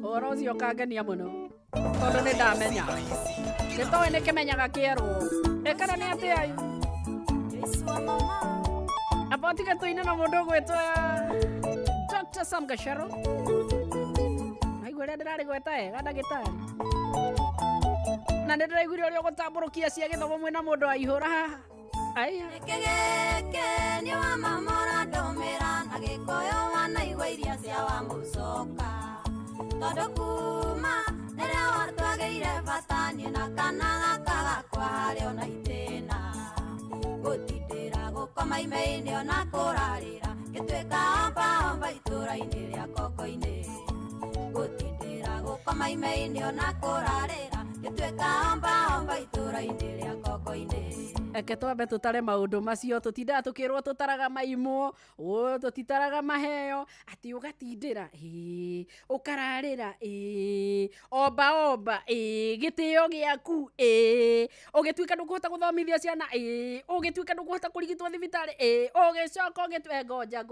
Oro cio kangenia muno tondu ni ndamenya gitoe ni kimenyaga kierwo ekana ni ati ai apotika tuine na mundu gwitwa Dr. Sam Gasharo aigwire ndirari gweta ega ndagitari na ndiraiguire uria gutamburukia cia githomo mwina mundu aihura haha aya Kegeke ni wa mamora domera na gikoyo wanaigua iria cia wa mucoka tondu kuma riria watwageire batanie na kana gaka gakwa hari ona itena gutindira gukoma ime-ini ona kurarira gitwe maimeini ona kurarira gituika omba itura-ini ria koko-ini. Eke twambe tutare maundu macio tutindaga tukirwo tutaraga maimo tutitaraga maheo ati ugatindira ukararira omba gitio giaku ugituika ndukuhota guthomithia ciana ugituika ndukuhota kurigitwo thibitari ugicoka ugitwe ngoja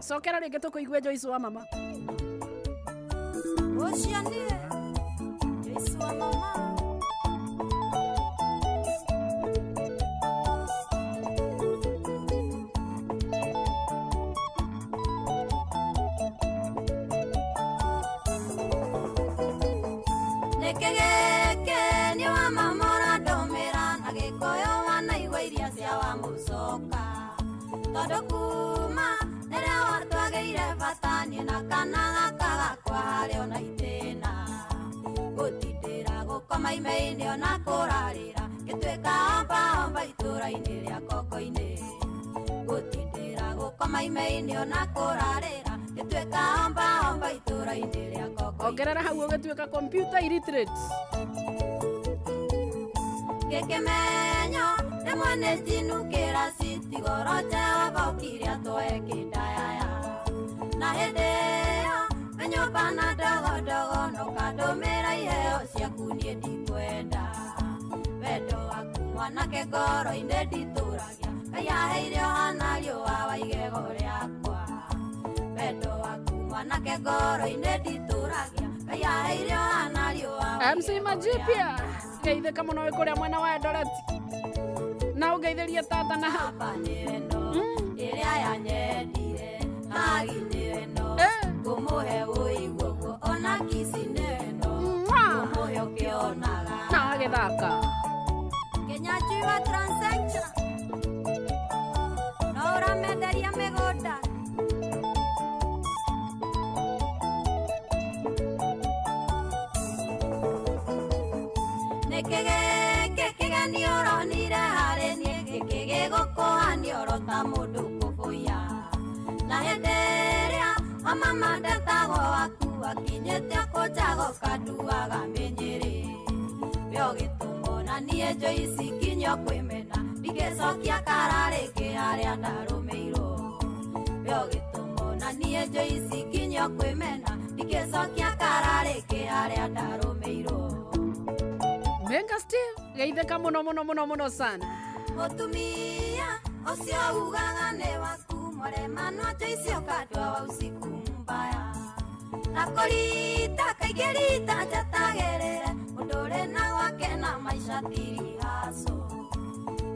sokera ringi tukuigwe Joyce wa mama Oceanie Joyce wa mama Nekegeke ni wa mamora domera na gikoyo wana igwa iria cia wa mucoka tondu kuma nerea watwageire batanie na kana gaka kwa hari ona itena gutindira gukoma imeini ona kurarira gituika omba itura-ini ria koko-ini gutindira gukoma imeini ona kurarira gituika omba itura-ini ria koko-ini ongerera hau ugituika computer illiterate Kekemenyo rimwe nĩ njinukĩra citigoro Jehova ũkĩrĩa tũeke ndayaya na hĩndĩ ĩyo menyũmba na ndogondogo nokandũmĩra iheo ciaku niĩ ndikwenda wendo waku mwanake ngoro-inĩ nditũragia Ngai aheire ũhana riũa wa igego rĩakwa wendo waku mwanake ngoro-inĩ nditũragia Ngai aheire ũhana riũa MC Majipia geithika muno wikuria mwena wa Eldoret na ugeithirie tata na hapa neno iria yanyendire hagi neno kumuhe uiguo ona kisi neno kumuhe ukionaga na githaka Kenyachi wa transaction na uramenderia migunda Kegeni uronire harĩ niĩ gĩkĩgĩgũkũhania orota mũndũ kũbũya na hĩndĩ ĩrĩa mama ndetagwo waku akinyĩte kũnjago kanduaga mĩnyĩrĩ we ũgĩtũmwo na niĩ Joyce kinya kwĩmena ndingĩcokia kararĩkĩ harĩa ndarũmĩirwo we ũgĩtũmwo na niĩ Joyce kinya kwĩmena ndingĩcokia kararĩkĩ harĩa ndarũmĩirwo Venga still geithika muno sana Mutumia ucio ugaga nĩ waku mwaremano Joyce ukandwa wa usiku mbaya na kũrita kaingĩ rita njatagerere ũndũ ũrĩ na gwake na maisha tiri haso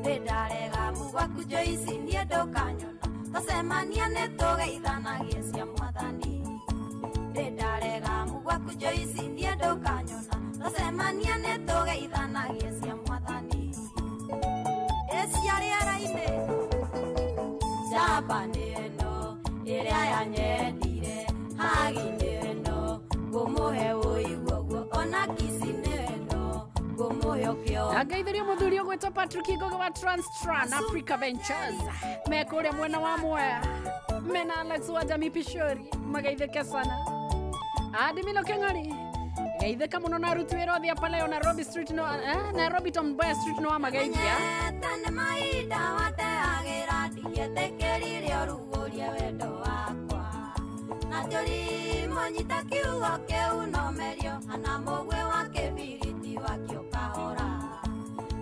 ndarega mugwaku Joyce niĩ ndũkanyona tũcemania nĩ tũgeithanagie cia mwathani ndarega mugwaku Joyce niĩ ndũkanyona tũcemania nĩ tũgeithanagie cia mwathani cia rĩera-inĩ njamba nĩ ĩno ĩrĩa yanyendire hagi nĩ ĩno ngũmũhe ũiguo ona kisi nĩ ĩno ngũmũhe ũkĩo Ageithirie mũthuri ũgwĩtwo Patrick Ngoge wa Transtran Africa Ventures mekũrĩa mwena wa Mwea mena Alex wa Jamii Pishori mageithĩke sana Adimilo Keng'ari geithĩka mũno na aruti wĩra othe pale Nairobi Street no Nairobi Tom Mboya Street no amageithia tane mahinda wateagĩra ndigĩtĩkĩrire ũrugũrie wendo wakwa na njũri nyita kiugo kĩu nomerio ana mũgwe wa kĩbiriti wakĩo kahora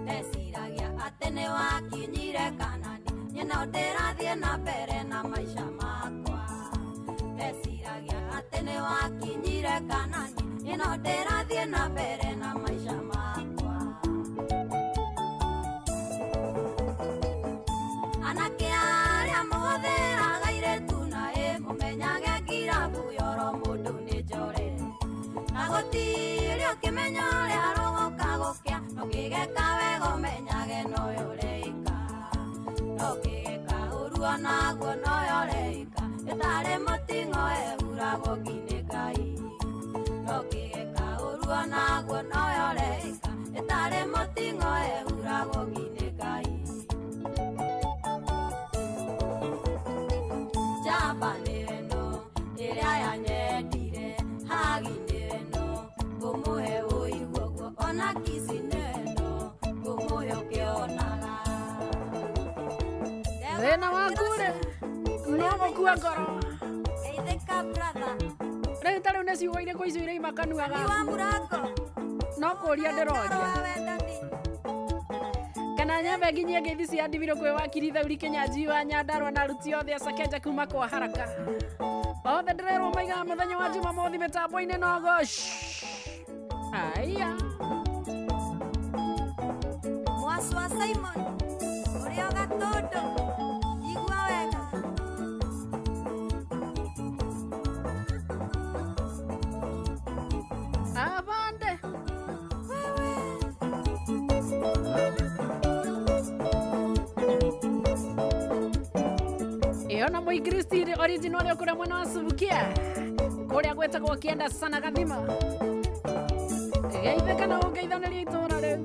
ndeciragia atĩ nĩ wakinyire Kanani nyina ndĩrathiĩ na mbere na maica makwa ndeciragia atĩ nĩ wakinyire Kanani nyina ndĩrathiĩ na mbere na maica makwa anake arĩa mũhũthĩraga airĩtu na mũmenyage ngirabu yoro mũndũ nĩ njore na gũtirĩ ũkĩmenya ũrĩa rũgũka gũkĩa no kĩgeka wega ũmenyage noyo ũreika no kĩgeka ũru onaguo noyo ũreika ĩtarĩ mũting'o ehuragwo nginya Ngai no kĩgeka ũru onaguo noyo ũreika ĩtarĩ mũting'o ehuragwo nginya Ngai njamba nĩ ĩno ĩrĩa yanyendire Thina wakure no gukua ngoro Geithĩka brother. rĩu tarĩu nĩ ciugo irĩkũ icio irĩ makanuaga Wa mũrango. no kũria ndĩroria kana nyambe nginyie ngeithi cia ndibiro kwĩ wakiri Thauri Kĩnyanji wa Nyandarua na aruti othe a Sakeja kuma kwa haraka othe ndĩrerwo maigaga mũthenya wa Jumamothi mĩtambo-inĩ nogo aya Mwasu wa Simon. Ũrĩa gatũndũ. Igua wega. Avande. Iyo na Mũikristi original kũrĩa mwena wa Subukia kũrĩa gwĩtagwo Kienda sana Gathima geithĩka na ũngeithanĩria itũũra rĩu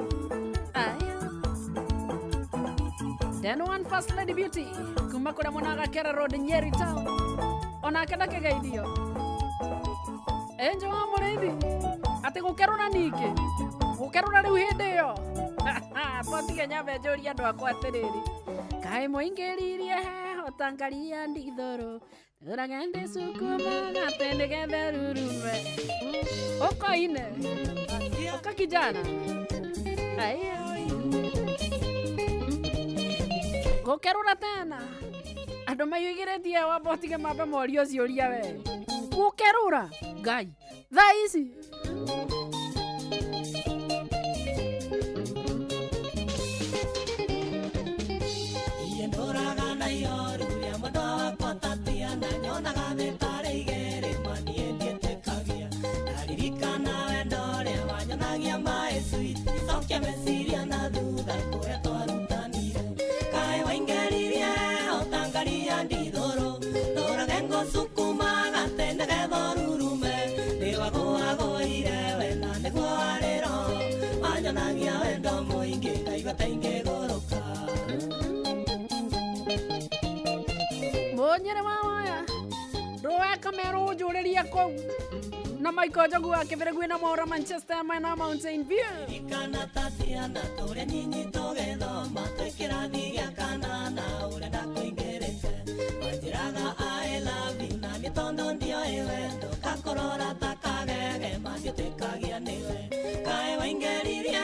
Then one first lady beauty kuma kũrĩa mwena wa Gakera Road Nyeri Town onake ndakegeithio Enjo wa mũrĩithi atĩ gũkerũra ningĩ gũkerũra rĩu hĩndĩ ĩyo botige nyambe njũrie andũ akwa atĩrĩrĩ kaĩ mũingĩririe heho tangaria ndithũrũ ũragende sukuma gatende getherurume ũkoine ũka kijana gũkerũra tena andũ maiyũigĩrĩtie wa botige mambe morio ciũria we gũkerũra ngai thaa ici Monyere mawaya roe kamero njũrĩria kũu na Michael Njogu akĩbĩrĩ gwĩ na mohoro Manchester mena Mountain View ikana tatiana tũrĩa nyinyi tũgĩthoma twĩkĩrathi gĩa kanana ũrĩa ndakũingĩrĩte wanjĩraga I love you na nĩ tondũ ndioĩ wendo gakorora takagege mangĩtwĩkagia nĩwe kaĩ waingĩririe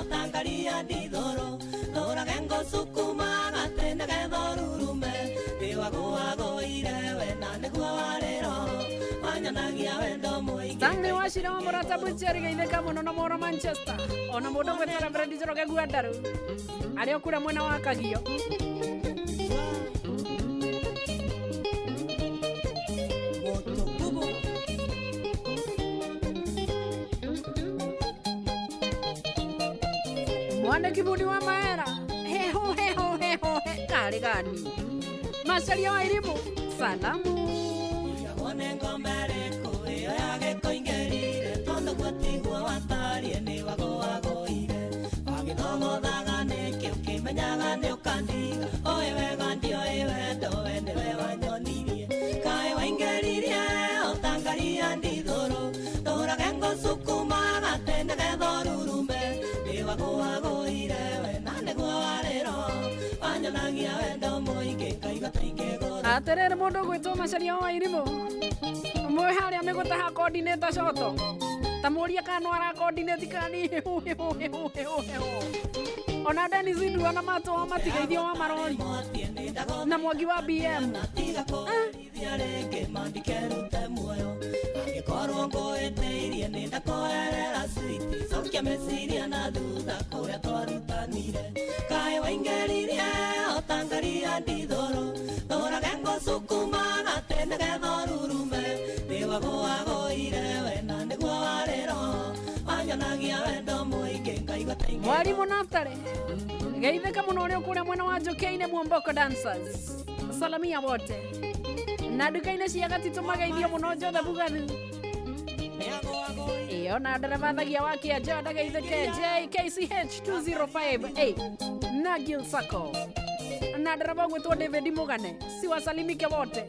ũtangaria ndithũrũ tũrage ngũsukuma gatene gethorurume ndĩwagũagũire we na nĩguo warĩro wanyanagia wendo mũingĩ Stanley Wachira wa Mũrata Butchery geithĩka mũno na mohoro Manchester ona mũndũ gwĩtara Brenda Njoroge Gwandarũ arĩ okũrĩa mwena wa Kagio Mwana kibudi wa Maera heho kari gani Macharia wa Irimu salamu Yabone ngomere kuyo yage koingerire tondo gwatigwa watarie ni wagoagoire Wagithomo thagane kiukimenyaga ni ukandiga oe wega ndio ewe ndowe niwe wanyonirie Kae waingeririe otangaria ndithũrũ ndũrage ngũsukuma gatene gethorurume ni wagoagoire we na nĩguo warĩro wanyonagia wendo mũingĩ ngaiga taingĩgũrũ atĩrĩrĩ mũndũ gwĩtwo Macharia wa Irimũ mwĩ harĩa mĩgũtaha coordinator coto ta mũria kana ara coordinate kani ona Dennis Ndua na Mato wa matigeithio wa marori na Mwangi wa BM angĩkorwo ngũĩtĩirie nĩ ndakoerera switi cokia meciria na thutha kũrĩa twarutanire kaĩ waingĩririe ũtangaria ndithũrũ ndũrage ngũsukuma gatene gethorurume ndĩwagũagũire we na nĩguo warĩro wanyonagia wendo mũingĩ ngaigua taingĩ Mwarimũ Naftali geithĩka mũno ũrĩa kũrĩa mwena wa Njũkĩ-inĩ Mwomboko Dancers salamia wote na nduka-inĩ cia Gatitũ mageithio mũno Njothe Bugathu iyo na ndereba thagia wa Kĩanjĩwa ndageithĩke JKCH 2058 na Gil Sacco na ndereba gwĩtwo David Mugane si wasalimike wote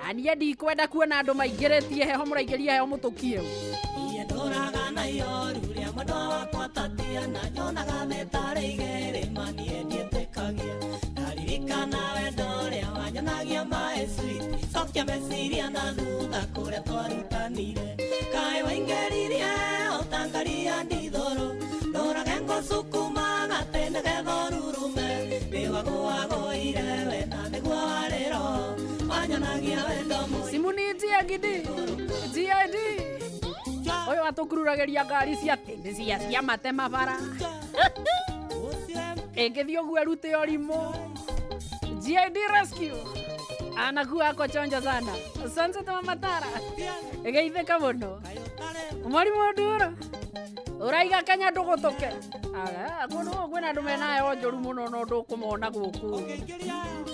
anie ndikwenda kuona andũ maingĩrĩtie heho mũraingĩria heho mũtũkie ndũraga na iyoru rĩa mwendwa wakwa Tatiana nyonaga metarĩ igĩrĩ manie ndietĩkagia ndaririkana wendo ria wanyanagia mae sweet sokia mesiria na thutha kuria twarutanire kai waingeririe utangaria ndithoro ndorage ngosukuma gatene gethorurume biwagwagoire wena niguo wariro wanyanagia wendo simuni gidi GID oyo atukururageria ngari cia tindi cia matema bara engethio gwerute orimo GID rescue anakuwa kochonja sana asante tama matara egeitheka muno mwarimu ndura uraiga Kenya ndugutuke kuno kwina andu menayo njoru muno no ndukumona guku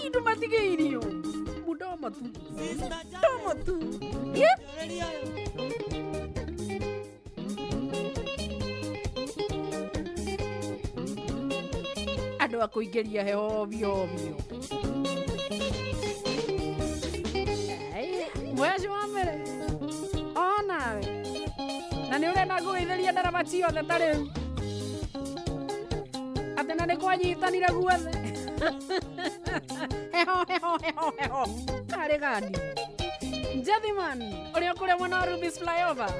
indu matigeirio mudomo tu andu akuingeria heho ovyo mwezi wa mbere onawe na nĩ ũrenda ngũgeithĩrie ndarama ciothe ta rĩu atĩ na nĩ kwanyitanire guothe heho karĩ gani Jethiman ũrĩa kũrĩa mwena wa Rubis flyover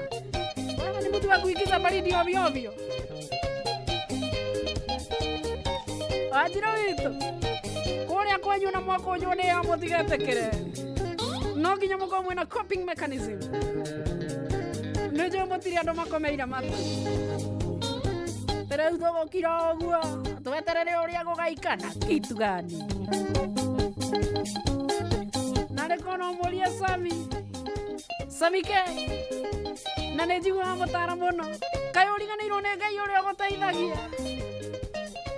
wewe ni mtu wa kuingiza baridi ovyo ovyo ajira witũ kũrĩa kwanyu na mwaka ũyũ nĩ ya mũtigetekere no nginya mũkorwo mwĩna coping mechanism nĩnjũĩ mũtirĩ andũ makomeire matu rĩu tũgũkira ũguo tweterere ũrĩa gũgaikana kitu gani na rĩko no mũrie Sami ke na nĩ njiguaga mũtara mũno kaĩ ũriganĩirwo nĩ Ngai ũrĩa ũgũteithagia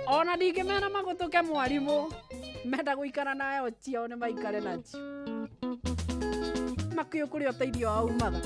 ona ndingĩmena magũtũke mwarimũ menda gũikara nayo ciao nĩ maikare nacio makĩũ kũrĩa ũteithio wao umaga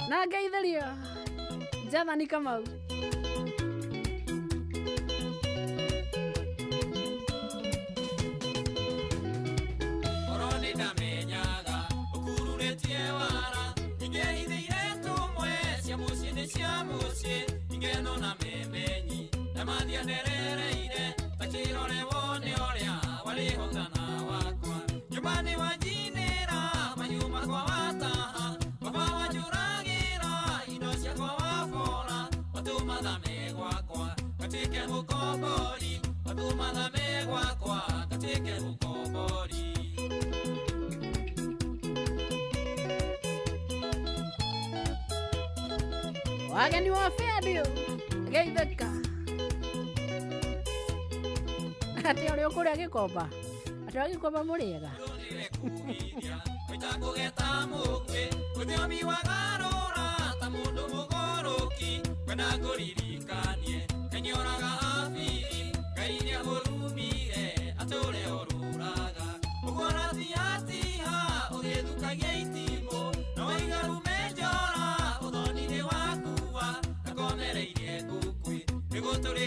na geithĩrio Jathani Kamau wageni wa Fairdeal geithĩka atĩ ũrĩa kũrĩa gĩkomba atĩ ũrĩa gĩkomba mũrĩega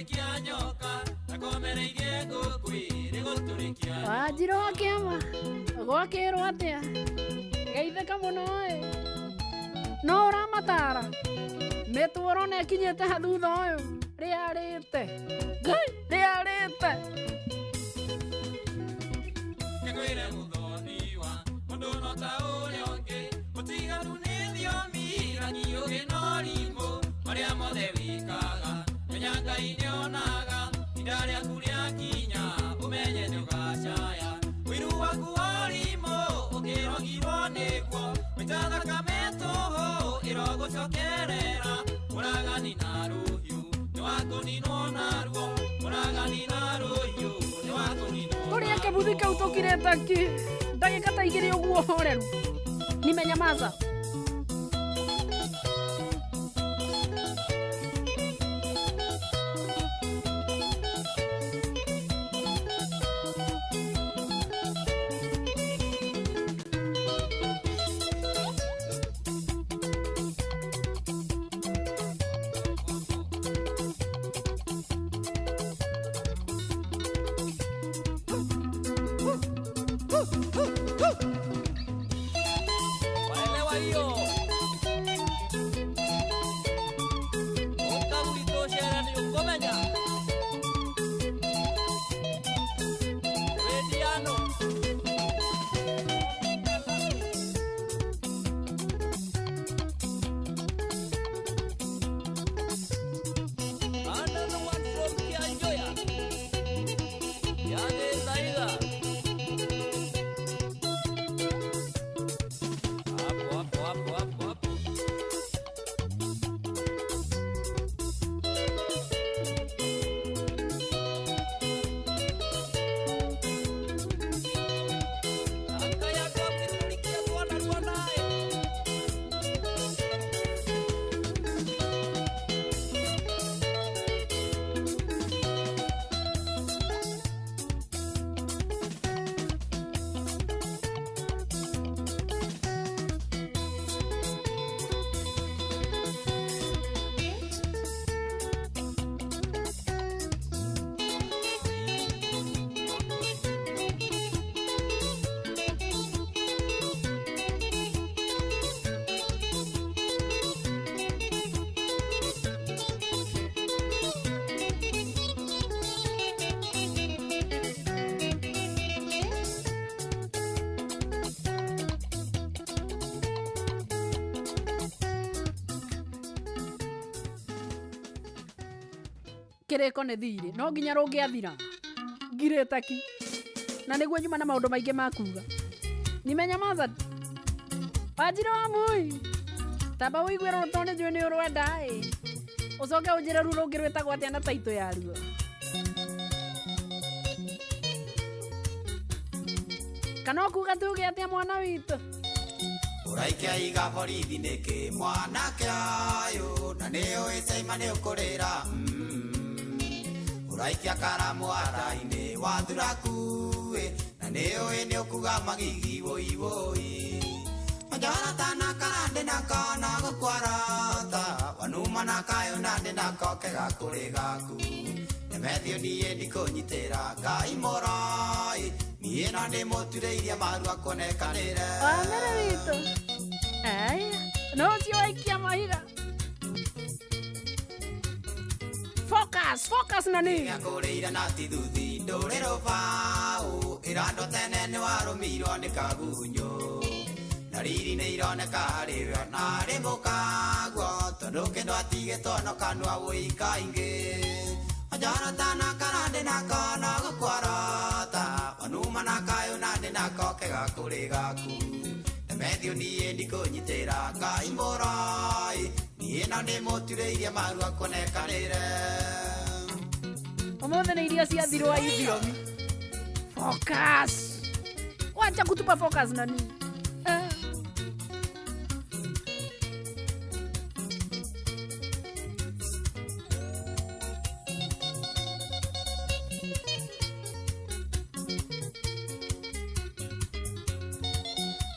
gũtũrĩkia nyoka nakomereirie ngũkwĩrĩ gũtũrĩkia Wanjirũ wa kĩama gwakĩrwo atĩa geithĩka mũno no ũramatara mĩtũũro nekinyĩte ha thutha ũyũ rĩarĩte Ngai rĩarĩte Kĩgwĩre mũthoniwa mũndũ no ta ũrĩa ũngĩ mũtiganu nĩ thiomi rangi ũgĩ na ũrimũ marĩa mothe wĩkaga menya Ngai nĩonaga ihinda rĩaku rĩakinya ũmenye nĩũgacaya wĩru waku ũrimũ ũkĩrogirwo nĩguo maita thakame tũhũ ĩrogũcokerera mũragani na rũhiũ nĩwakũninwo naruo mũragani na rũhiũ nĩwakũninwo kũrĩa kĩbuthi kau tũkirĩte ndagĩka ta igĩrĩ ũguo horeru nimenyamaza Waelewa hiyo. Ukagulitosha ni ukomenya. Rediano. Another one from Kianjoya. Yale Zaida. Hapo. kĩrĩko nĩ thirĩ no nginya rũngĩathira ngirĩte ki na nĩguo nyuma na maũndũ maingĩ makuga nimenyamaza Wanjirũ wa mũi tamba ũigue rũrũ tondũ njũĩ nĩ ũrwenda ũcoke ũnjĩre rũu rũngĩ rwĩtagwo atĩa na taitũ yaruo kana ũkuga tuge atĩa mwana witũ Ũraikia iga borithi nĩkĩ mwanake ayũ na nĩũĩ caima nĩũkũrĩra Ũraikia karamu hata-inĩ wa thuraku na nĩũĩ nĩũkuga magigi woi Majara tana karande na kana gũkwarata wanuma na kayo nande na koke gakũrĩ gaku Nemethio niĩ ndikũnyitĩra Ngai morai niĩ na ndĩmũturĩirie maru akonekanĩre Wamere witũ no ũcio waikia mahiga Focus nani Ngakũrĩire na tithuthi ndũrĩrũ baũ Irando tene nĩ warũmirwo nĩ kagunyũ Na riri nĩ ironeka harĩwe na harĩ mũkaguo Tondũ kĩndũ atigĩtwo no kanua wũikaingĩ Majara tana karande na kana gũkwarata Wanuma na kayo nande na koke gakũrĩ gaku Nemethio niĩ ndikũnyitĩra Ngai morai niĩ na ndĩmũturĩirie maru akonekanĩre Ũmũthĩ nĩ irio ciathirwo ithiomi Focus Wacha kutupa focus nani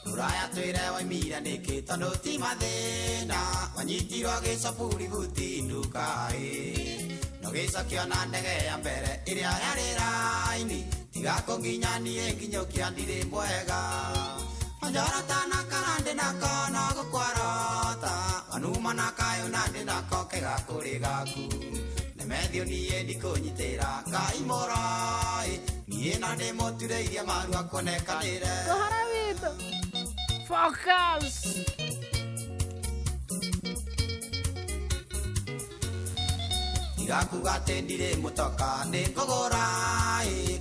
Rũraya twĩre waimire nĩkĩ tondũ ti mathĩna wanyitirwo gĩcaburi buti nduka Ugĩcokio na ndege ya mbere ĩrĩa yarĩ raini tiga kũnginyanie nginyũkia ndirĩ mwega Onjorota na karande na kono gũkwarota Wanuma na kayo na ndĩ nako kĩgakũrĩ gaku Nemethio niĩ ndikũnyitĩra Ngai mũroi niĩ na ndĩmũturĩirie maru akonekanĩre Kohara witũ Focus Igakuga tendire mutoka ndikugura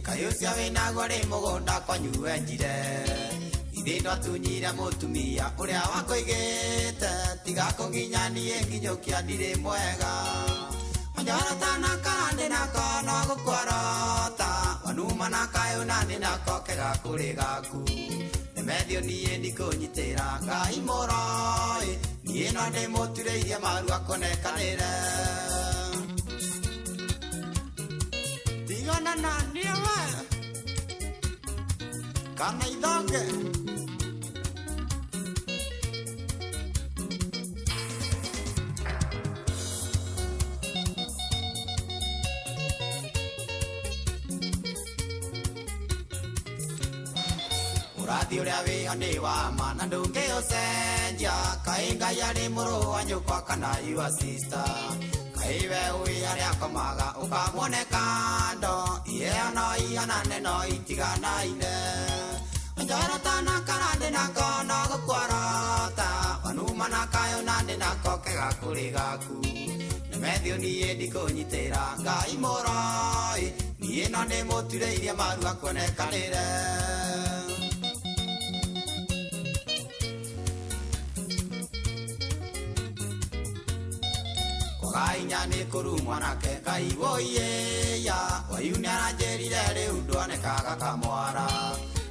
kayo cia winaguo ri mugunda kwanyue njire ithindo tunyire mutumia uria wakoigite tiga kunginyanie nginyukia ndire mwega Onjorota na karande na kono gũkwarota Wanuma na kayo na ndĩ nako kĩgakũrĩ gaku Nemethio niĩ ndikũnyitĩra Ngai mũroi niĩ no ndĩmũturĩirie maru akonekanĩre Tigana na niwe Kana idonge Urathi uria wĩyo nĩ wa ma na ndũngĩũcenjia Kaĩ Ngai arĩ mũrũ wa nyũkwa kana your sister Kaiwe uwi aria komaga ukamwone kando Iye no ihanane no itiganaine Onjorota na karande na kono gũkwarota Wanuma na kayo na ndĩ nako kĩgakũrĩ gaku Nemethio niĩ ndikũnyitĩra Ngai mũroi niĩ no ndĩmũturĩirie maru akonekanĩre Kainya nĩ kũrumwa nake Ngai woiyeya Wayu nĩ aranjĩrire rĩu ndwanekaga kamwara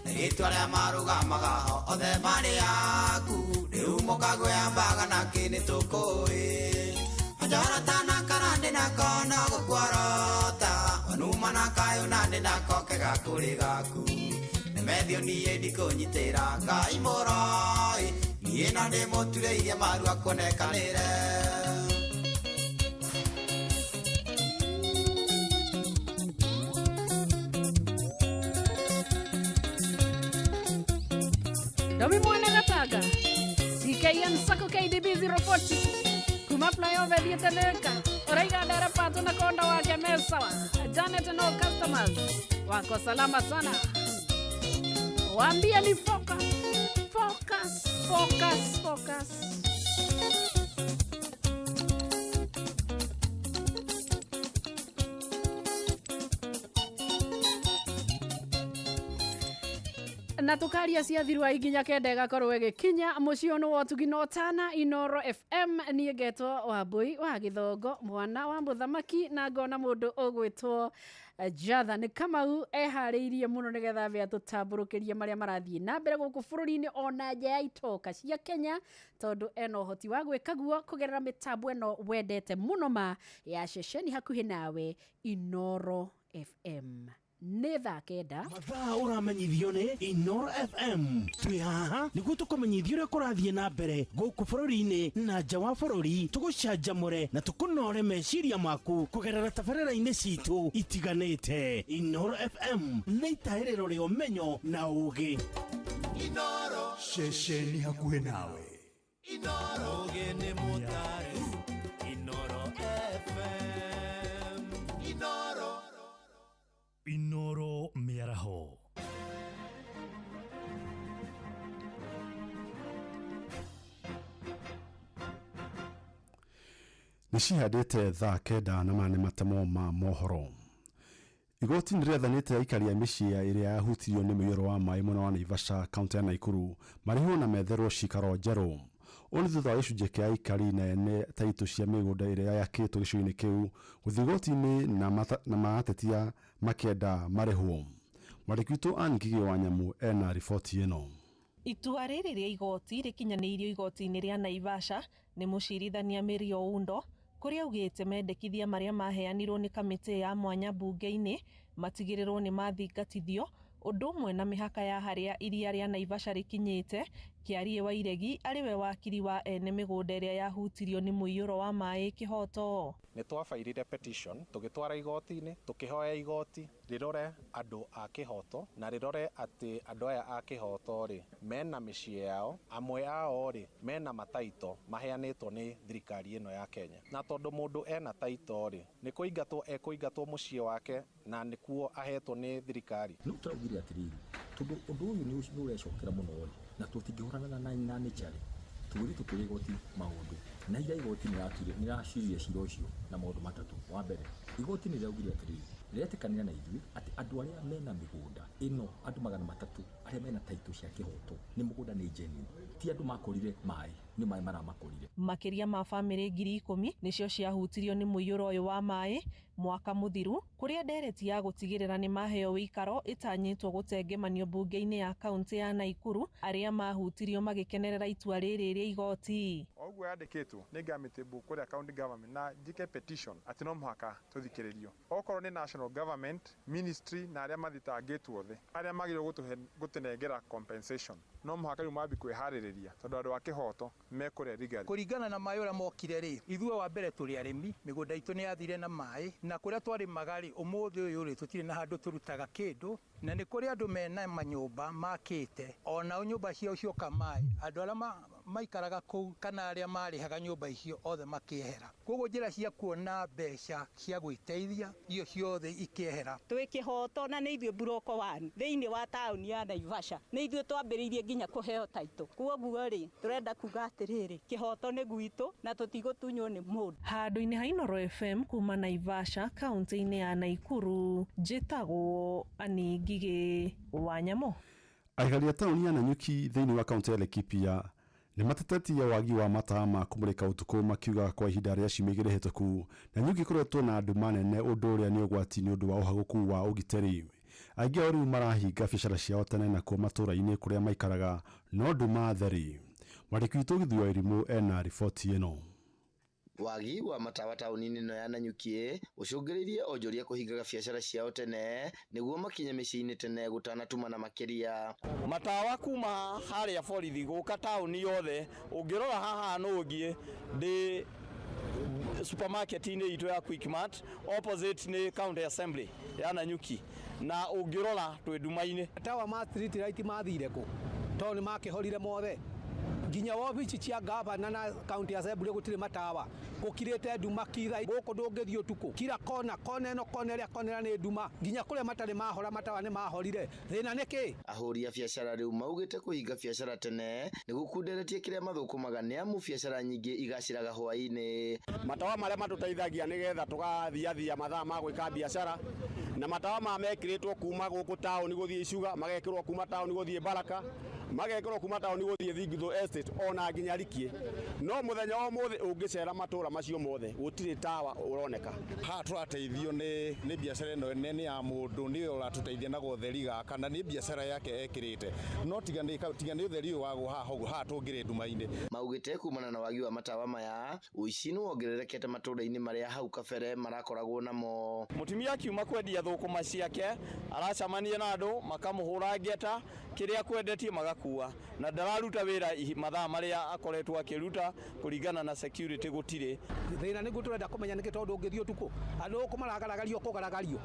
Na gĩtua rĩa marũgamaga ho othe marĩ yaku Rĩu mũkagwea mbaga na kĩ nĩ tũkũĩ Onjorota na karande na kono gũkwarota Wanuma na kayo na ndĩ nako kĩgakũrĩ gaku Nemethio niĩ ndikũnyitĩra Ngai mũroi niĩ no ndĩmũturĩirie maru akonekanĩre Domi mwana gataga CKN Sako KDB 040 Kuma flyover dieteleka Oraiga dara pato na konda wake mesawa Janet no customers Wako salama sana Waambia ni focus Focus Focus Focus Na tukaria cia thirwa iginya kenda igakorwo igikinya mucio no wotugi no tana Inoro FM nie getwo Wambui wa Githongo mwana wa muthamaki na ngona mundu ogwitwo Jathan Kamau ehariirie muno nigetha bia tutamburukirie maria marathie na mbere guku bururi-ini ona nja ya itoka cia Kenya tondu eno hoti wa gwikaguo kugerera mitambo eno wendete muno ma ya ceceni hakuhi nawe Inoro FM nĩ thaa kenda mathaa ũramenyithio nĩ Inoro FM twĩ haha nĩguo tũkũmenyithia ũrĩa kũrathiĩ na mbere gũkũ bũrũri-inĩ na nja wa bũrũri tũgũcanjamũre na tũkũnore meciria maku kũgerera tabarĩra-inĩ citũ itiganĩte Inoro FM nĩ itaĩrĩro rĩa ũmenyo na ũũgĩ Inoro ceceni hakuhĩ nawe Inoro ũũgĩ nĩ mũtari Inoro FM Inoro Inoro Mĩaraho nĩcihandĩte thaa kenda na mane matemo ma mohoro igoti nĩrĩathanĩte aikari a mĩciĩ ĩrĩa yahutirio nĩ mũiyũro wa maĩ mwena wa Naivasha kaunti ya Nakuru marĩhwo na metherwo cikaro njerũ Oni thutha wa gĩcunjĩ kĩa aikari nene taitũ cia mĩgũnda ĩrĩa yakĩtwo gĩcigo-inĩ kĩu gũthiĩ igoti-inĩ na matetia makĩenda marĩhwo. Mwandĩki witũ Ann Ngigĩ wa Nyamũ ena riboti ĩno. Itua rĩrĩ rĩa igoti rĩkinyanĩirio igoti-inĩ rĩa Naivasha nĩ mũcirithania Mary Oundo kũrĩa augĩte mendekithia marĩa maheanirwo nĩ kamĩtĩ ya mwanya bunge-inĩ matigĩrĩrwo nĩ mathingatithio ũndũ ũmwe na mĩhaka ya harĩa iria rĩa Naivasha rĩkinyĩte Kiarie wa Iregi ariwe wakiri wa ene migunda iria yahutirio ni muiyuro wa mai kihoto. Nĩ twabairire petition tugitwara igoti-inĩ tukihoya igoti rirore andu a kihoto na rirore ati andu aya a kihoto ri mena mĩciĩ yao, amwe ao ri mena mataito maheanĩtwo ni thirikari ĩno ya Kenya, na tondu mundu ena taito ri nĩ kũingatwo mũciĩ wake na nĩkuo ahetwo ni thirikari. Nĩ tũraugire atiriri tondu undu uyu nĩ urecokera mũno ri na tũtingĩhũrana na nĩchari tũgũthiĩ tũkĩrĩ igoti maũndũ na ira igoti nĩraciria cira ũcio na maũndũ matatũ. Wa mbere, igoti nĩrĩaugire atiriri rĩetĩkanĩra na ithuĩ atĩ andũ arĩa mena mĩgũnda ĩno andũ 300 arĩa mena taito cia kĩhoto nĩ mũgũnda nĩ genuine, ti andũ makorire maĩ, nĩ maĩ maramakorire. Makiria ma family 10,000 nicio ciahutirio ni muiyuro uyu wa maĩ mwaka muthiru, kuria ndereti ya gutigirira ni maheo wikaro itanyitwo gutengemanio bunge-ini ya kaunti ya Naikuru aria mahutirio magikenerera itua riri ria igoti. Oguo yandikitwo ni gamite bu kuria county government na jike petition ati no muhaka tuthikiririo. Okorwo ni national government ministry na aria mathitangitwo othe aria magirwo gutunengera compensation no muhaka riu mabi kwihaririria tondu andu a kihoto mekure rigari kuringana na maĩ ũrĩa mokire ri ithuĩ wa mbere tũrĩ arĩmi mĩgũnda itũ nĩ yathire na maĩ na kũrĩa twarĩmaga ri ũmũthĩ ũyũ ri tũtirĩ na handũ tũrutaga kĩndũ na nĩ kũrĩ andũ mena manyũmba makĩte ona nyũmba ciao cioka maĩ andũ arĩa maikaraga kũu kana arĩa marĩhaga nyũmba icio othe makĩehera. Koguo njĩra cia kuona mbeca cia gwĩteithia iyo ciothe ikĩehera. Twĩ kĩhoto na nĩ ithuĩ buroko wanu thĩinĩ wa taũni ya Naivasha nĩ ithuĩ twambĩrĩirie nginya kũheo taito. Koguo rĩ tũrenda kuga atĩrĩrĩ kĩhoto nĩ gwitũ na tũtigũtunywo nĩ mũndũ. Handũ-inĩ ha Inooro FM kuma Naivasha kaunti-inĩ ya Naikuru, njĩtagwo Ani Ngigĩ Wanyamũ. Aikari a taũni ya Nanyuki thĩinĩ wa kaunti ya Laikipia nĩ matetetie wagi wa matawa ma kũmũrĩka ũtukũ makiuga kwa ihinda rĩa ciumia igĩrĩ hĩtũku Nanyuki ĩkoretwo na nduma nene ũndũ ũrĩa nĩ ũgwati nĩ ũndũ wa ũhagũku wa ũgitĩri. Aingĩ ao rĩu marahinga biacara ciao tene nakuo matũũra-inĩ kũrĩa maikaraga no nduma theri. Mwandĩki witũ Githuo Irimũ ena riboti ĩno. Wagi wa matawa taũni-inĩ ĩno ya Nanyuki ũcũngĩrĩirie onjoria kũhingaga biacara ciao tene nĩguo makinye mĩciĩ-inĩ tene gũtanatumana makĩria. Matawa kuma harĩa borithi gũka taũni yothe ũngĩrora haha nũngiĩ ndĩ supermarket-inĩ itũ ya Quickmart opposite nĩ county assembly ya Nanyuki na ũngĩrora twĩ nduma-inĩ. Matawa ma street light mathire kũ tondũ nĩ makĩhorire mothe nginya wabici cia gavana na county assembly gũtirĩ matawa gũkirĩte nduma kitha gũkũ ndũngĩthiĩ ũtukũ kira kona ĩno kona ĩrĩa kona nĩ nduma nginya kũrĩa matarĩ mahora matawa nĩ mahorire thĩna nĩkĩ. Ahũri a biacara rĩu maugĩte kũhinga biacara tene nĩ gũkunderetie kĩrĩa mathũkũmaga nĩ amu biacara nyingĩ igaciraga hwaĩ-inĩ. Matawa marĩa matũteithagia nĩgetha tũgathiathia mathaa ma gwĩka biacara na matawa mekĩrĩtwo kuma gũkũ taũni gũthiĩ Icuga magekĩrwo kuma taũni gũthiĩ Baraka magekĩrwo kuma taũni gũthiĩ Thingitho Estate ona nginya Rikie no mũthenya wa ũmũthĩ ũngĩcera matũũra macio mothe gũtirĩ tawa ũroneka. Haha tũrateithio nĩ biacara ĩno nene ya mũndũ nĩ ũratũteithia na gũtheri gaka na nĩ biacara yake ekĩrĩte no tiga nĩ ũtheri ũyũ wa haha tũngĩrĩ nduma-inĩ. Maugĩte kumana na wagi wa matawa maya ũici nĩ wongererekete matũũra-inĩ marĩa hau kabere marakoragwo namo. Mũtumia akiuma kwendia thũkũma ciake aracamania na andũ makamũhũra ngeta kĩrĩa kwendetie magakua na ndararuta wĩra mathaa marĩa akoretwo akĩruta kũringana na security gũtirĩ. Thĩna nĩguo tũrenda kũmenya nĩkĩ tondũ ũngĩthiĩ ũtukũ andũ gũkũ maragaragario kũgaragario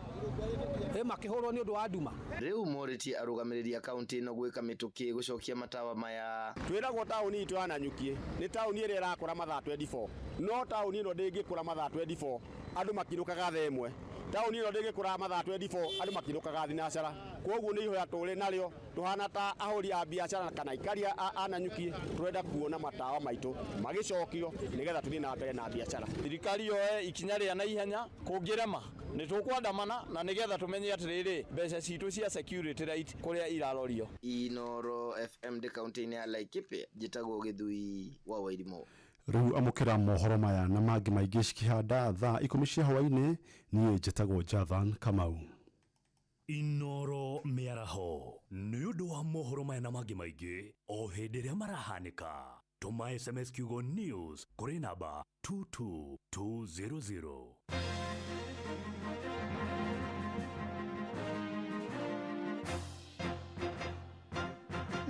makĩhũrwo nĩ ũndũ wa nduma. Rĩu morĩtie arũgamĩrĩri a kaunti ĩno gwĩka mĩtũkĩ gũcokia matawa maya. Twĩragwo taũni itũ ya Nanyuki nĩ taũni ĩrĩa ĩrakũra mathaa 24 no taũni ĩno ndĩngĩkũra mathaa 24 andũ makinũkaga thaa ĩmwe. Taũni ĩno ndĩngĩkũra mathaa 24 andũ makinũkaga thinacara. Koguo nĩ ihoya tũrĩ narĩo tuhana ta ahũri a biacara kana ikaria a Nanyuki tũrenda kuona matawa maitũ magĩcokio nĩgetha tũthiĩ na mbere na biacara. Thirikari yoe ikinya rĩa naihenya kũngĩrema nĩ tũkwandamana na nĩgetha tũmenye atĩrĩrĩ mbeca citũ cia security right kũrĩa irarorio. Inooro FM de kaunti-inĩ ya Laikipia njĩtagwo Githui wa Wairimũ. Rĩu amũkĩra mohoro maya na mangĩ maingĩ cikĩhanda thaa 10 cia hwaĩ-inĩ niĩ njĩtagwo Jathan Kamau. Inooro mĩaraho nĩ ũndũ wa mohoro maya na mangĩ maingĩ o hĩndĩ ĩrĩa marahanĩka tũma SMS kiugo news kũrĩ namba 22200.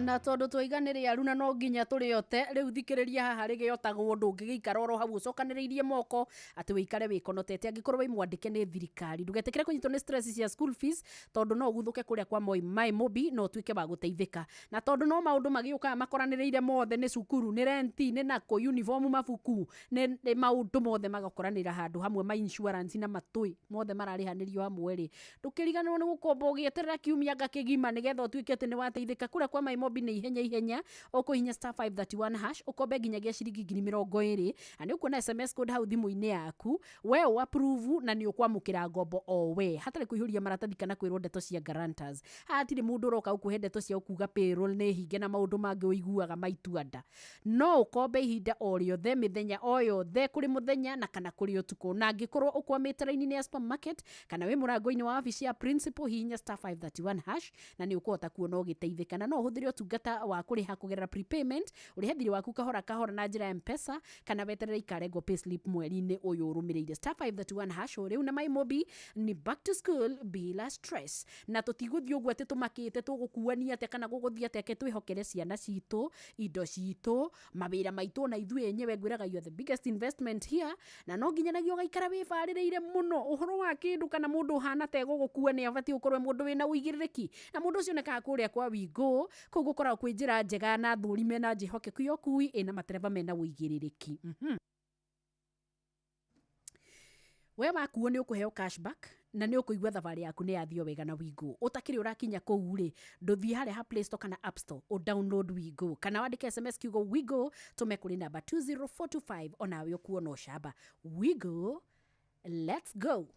na tondu twiganire aruna no nginya turiote riu thikiriria haha rigiotagwo ndungigikara oro hau ucokaniriirie moko ati wikare wikonotete angikorwo wi mwandike ni thirikari ndugetekere kunyitwo ni stress cia school fees tondu no guthuke kuria kwa Moi Mobi no tuike wa guteithika na tondu no maundu magiuka makoraniriire mothe ni cukuru ni renti ni nako uniform mabuku ni maundu mothe magakoranira handu hamwe ma insurance na matui mothe mararihanirio hamwe ri ndukiriganirwo ni gukomba ugieterera kiumia ngakigima nigetha utuike ati ni wateithika kuria kwa Moi Mobi ni ihenya ukuhinya *531# ukombe nginyagia ciringi 20,000 ani ukuna SMS code hau thimu-ini yaku we approve na ni ukwamukira ngombo o we hatari kuihuria maratathi kana kwirwo ndeto cia guarantors hatiri mundu uroka ukuhe ndeto cia ukuga payroll ni hinge na maundu mangi uiguaga maituanda no ukombe ihinda o riothe mithenya o yothe kuri muthenya na kana kuri utuku na angikorwo ukwamite raini-ini ya supermarket kana wi murango-ini wa office ya principal hihinya *531# na ni ukuhota kuona ugiteithika na no uhuthire utungata wa kuriha kugerera prepayment urihe thiri waku kahora na njira ya M-Pesa kana weterere ikarengwo payslip mweri-ini uyu urumireire *531# riu na Moi Mobi ni back to school bila stress na tutiguthi uguo ati tumakite tugukuania ate kana guguthia ate twihokere ciana citu indo citu mawira maitu na ithu enyewe ngwiraga you are the biggest investment here na no nginya nagio gaikara wibaririire muno uhoro wa kindu kana mundu hana te gugukua ni abati ukorwe mundu wina uigiririki na mundu ucio neka kuria kwa Wigo kugukora kwi njira njega na thurime na njihokeku yokui ina matereba mena uigiririki we wakuo ni ukuheo cashback na ni ukuigwa thabari yaku ni yathio wega na Wigo utakiri urakinya kou ri nduthie hare ha Play Store kana App Store o download Wigo kana wandike SMS kiugo Wigo tume kuri namba 20425 ona we kuona ushaba Wigo let's go.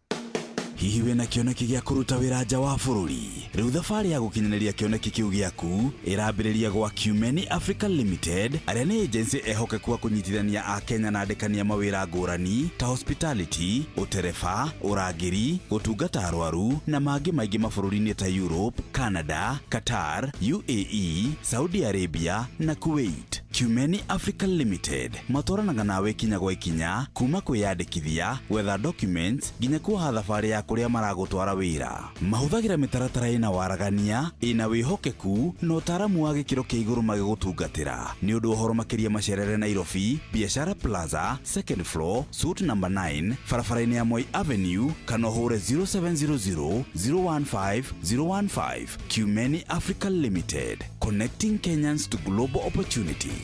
Hihi wena kioneki gia kuruta wira nja wa bururi riu thabari ya gukinyanĩria kioneki kiu giaku irambĩrĩria gwa Qmeni Africa Limited aria ni agency ehokeku kunyitithania a Kenya na andĩkania mawĩra ngũrani ta hospitality utereba urangĩri gũtungata arwaru na mangĩ maingĩ mabũrũri-inĩ ta Europe, Canada, Qatar, UAE, Saudi Arabia na Kuwait. Qmeni Africa Limited matwaranaga nawe kinya gwa ikinya kuma kwĩyandĩkithia gwetha documents nginya kuoha thabari ya kuria maragutwara wira mahuthagira mitaratara ina waragania ina wihokeku na utaramu wa gikiro kia iguru magigutungatira ni undu uhoro makiria macerere Nairobi Biashara Plaza second floor suite number 9 barabara-ini ya Moi Avenue kana hure 0700 015 015. Qmeni Africa Limited, connecting Kenyans to global opportunities.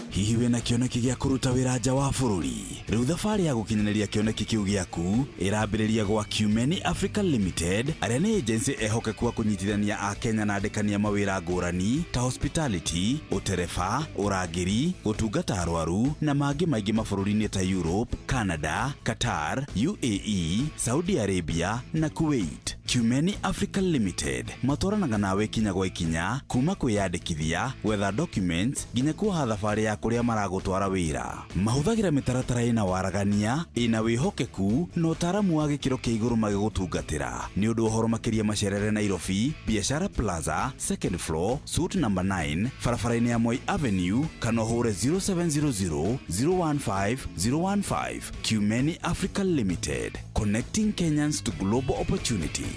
Hihi wena kioneki gia kuruta wira nja wa bururi riu thabari ya gukinyanĩria kioneki kiu giaku irambĩrĩria gwa Qmeni Africa Limited aria ni agency ehokeku kunyitithania a Kenya na andĩkania mawĩra ngũrani ta hospitality utereba urangĩri gũtungata arwaru na mangĩ maingĩ mabũrũri-inĩ ta Europe, Canada, Qatar, UAE, Saudi Arabia na Kuwait. Qmeni Africa Limited matwaranaga nawe kinya gwa ikinya kuma kwĩyandĩkithia gwetha documents nginya kuoha thabari ya kuria maragutwara wira mahuthagira mitaratara ina waragania ina wihokeku na utaramu wa gikiro kia iguru magigutungatira ni undu uhoro makiria macerere Nairobi Biashara Plaza second floor suite number 9 barabara-ini ya Moi Avenue kana hure 0700 015 015. Qmeni Africa Limited, connecting Kenyans to global opportunities.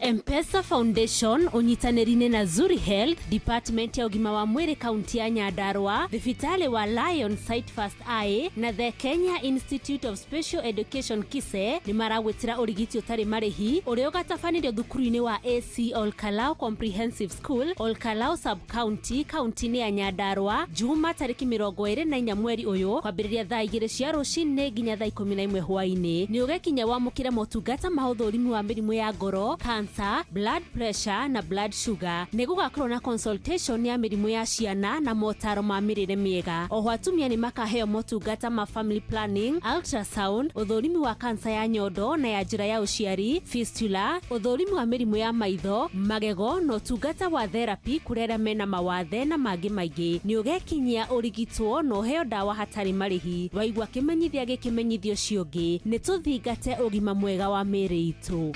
M-Pesa Foundation unyitanĩri-inĩ na Zuri Health Department ya ugima wa mwĩrĩ kaunti ya Nyandarua, thibitari wa Lion Sight First Eye na the Kenya Institute of Special Education KISE nĩ maragwĩtĩra ũrigiti ũtarĩ marĩhi ũrĩa ũgatabanĩrio thukuru-inĩ wa AC Olkalau Comprehensive School Olkalau Sub County kaunti-inĩ ya Nyandarua Juma tarĩki 24 mweri ũyũ kwambĩrĩria thaa 2 cia rũcinĩ nginya thaa 11 hwaĩ-inĩ. Nĩ ũgekinya wamũkĩre motungata ma ũthũrimi wa mĩrimũ ya ngoro, cancer, blood pressure na blood sugar. Nĩ gũgakorwo na consultation ya mĩrimũ ya ciana na motaro ma mĩrĩre mĩega. Oho atumia nĩ makaheo motungata ma family planning, ultrasound, ũthũrimi wa cancer ya nyondo na ya njĩra ya ũciari, fistula, ũthũrimi wa mĩrimũ ya maitho, magego na ũtungata wa therapy kũrĩ arĩa mena mawathe na mangĩ maingĩ. Nĩ ũgekinyia ũrigitwo na ũheo ndawa hatarĩ marĩhi. Waigua kĩmenyithia gĩkĩmenyithio ciũngĩ nĩ tũthingate ũgima mwega wa mĩĩrĩ itũ.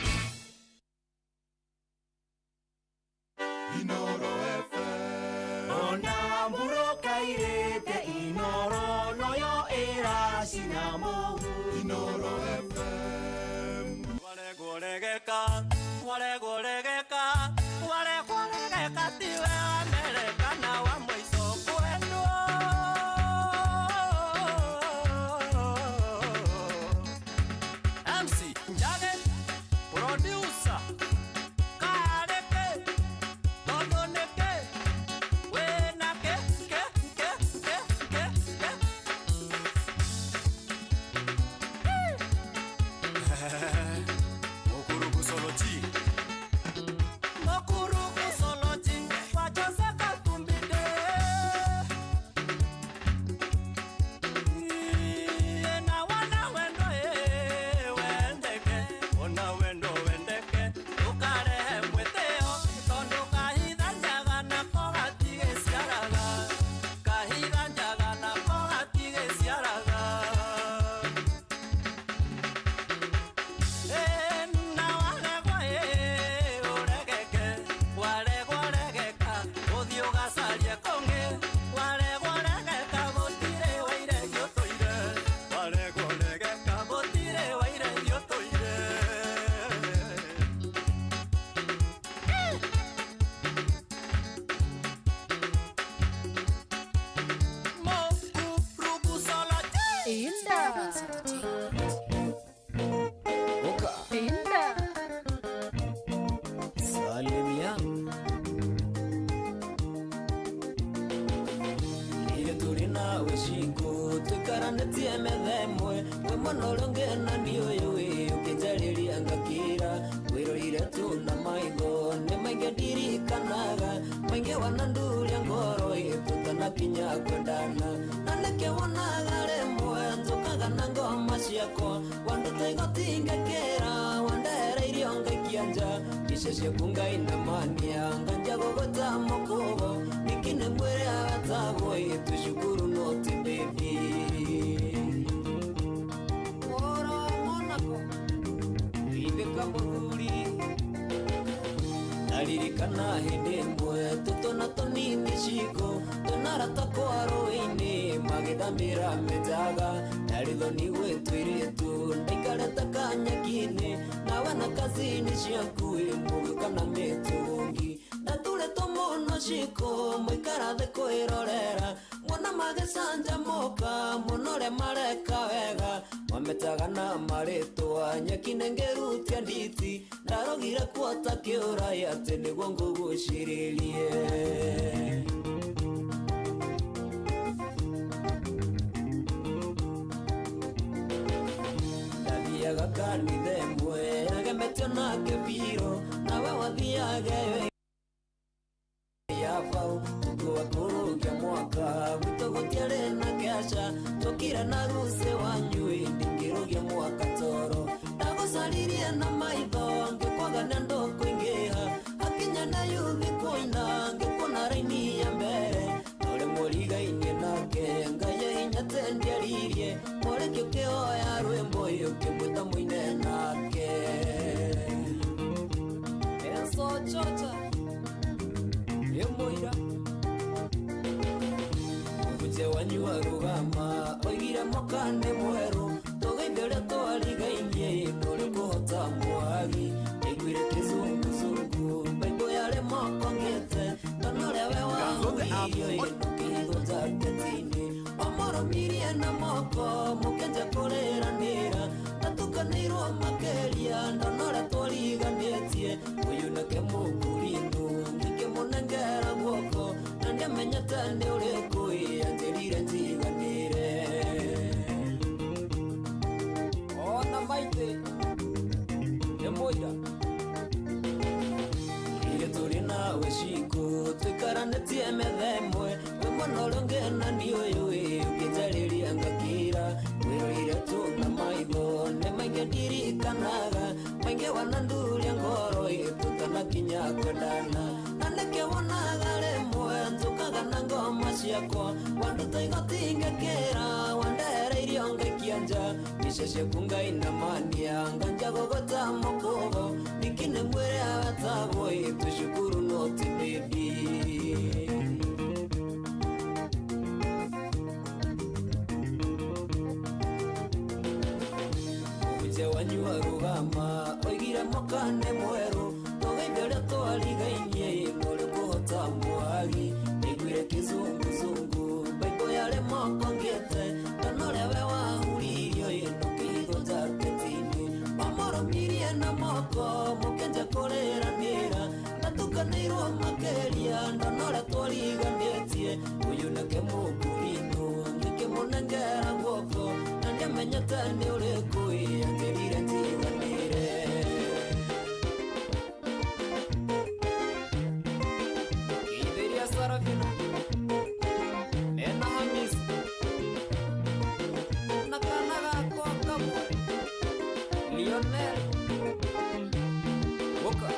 Inoro FM Ona mburoka irete Inoro no yo era Sinamo Inoro FM. Walegeka tiwe Amerika na wa mwisho kwenu. MC Njage producer Kareke Dodoneke Wenake ke Okurugu Soloti Okurugu Soloti Wajoseka tumbide Na wana wendo wendeke Ona wendo wendeke Ukare mweteo Tondo kahida njaga na koga tige siaraga Kahida njaga na koga tige siaraga Kunga inamania nganja gogota mokobo nikine mwere atabo tushukuru noti baby ora monako ibe kaburi nalirikana hindemwe tutona tonini shiko tonara takwaro ine magedamira metaga nalidhoni wetu iritu ndikareta kanyakine nawana kazini shiakuwe mugukana metungi natule tomono shiko mwikarathe kwirorera mwana magesanja moka munore mareka wega mametaga na maritwa nyakine ngerutia nditi ndarogire kuota kiura yate niguo nguguciririe Daviaga kanithe mwe agemetio na kebiro nawe wathiage yafau tukuwa kurugia mwaka witogotiare na kesha tukire na ruse wanyui ndingirugia mwaka toro ndagusaririe na maitho ngikwaga nendo kuingiha akinya na yuthi kuina ngikuna raini ya mbere nore murigaine nake ngaye hinya tendiaririe morekio kioya rwimbo iyo kimwita muine nake eso chocha Yemoira Uje wanyua rugama Oigira mokane mweru Togeindere toarigainie Nore kuhota mwagi Eguire kizungu zungu Baibo yale mokongete Tonore wewa uiyo Inukihigo jaketini Omoro mirie na moko Mukenje korera nira Natukanirwa makeria Ndonore tuariganetie Uyunake mukurinu Munengera guoko nande menyete ndi uriku yanjirire njiganire ona maite yemoira ire turi nawe shiko twikaranetie methemwe wemonorongena ni uyu ukinjariria ngakira wirorire tu na maitho ne mainge ndirikanaga mainge wananduria ngoro itutanakinya kwendana Nandeke wonaga rimwe ntukaga na ngoma ciakwa wanduta igotingekera wandere irio ngaikianja icece kungainamania nganja gogota mokogo nikine mwere agatabo tushukuru noti baby mokane mwero togeithore twarigainye ngore kuhota mwari niguire kizunguzungu baibo yale moko ngete tonorewe wahuririo yenukigo jaketini mamoromirie na moko mukenje koreranira natukanirwo makeria ndonore twariganĩtie uyu nake mũkurino ngĩkĩmũnengera guoko na nĩmenyete nĩ ũrĩkũ anjĩrire njiganĩre Iberia Sarafina Nena Hamis na kana gakwa kamwe Lionel Boka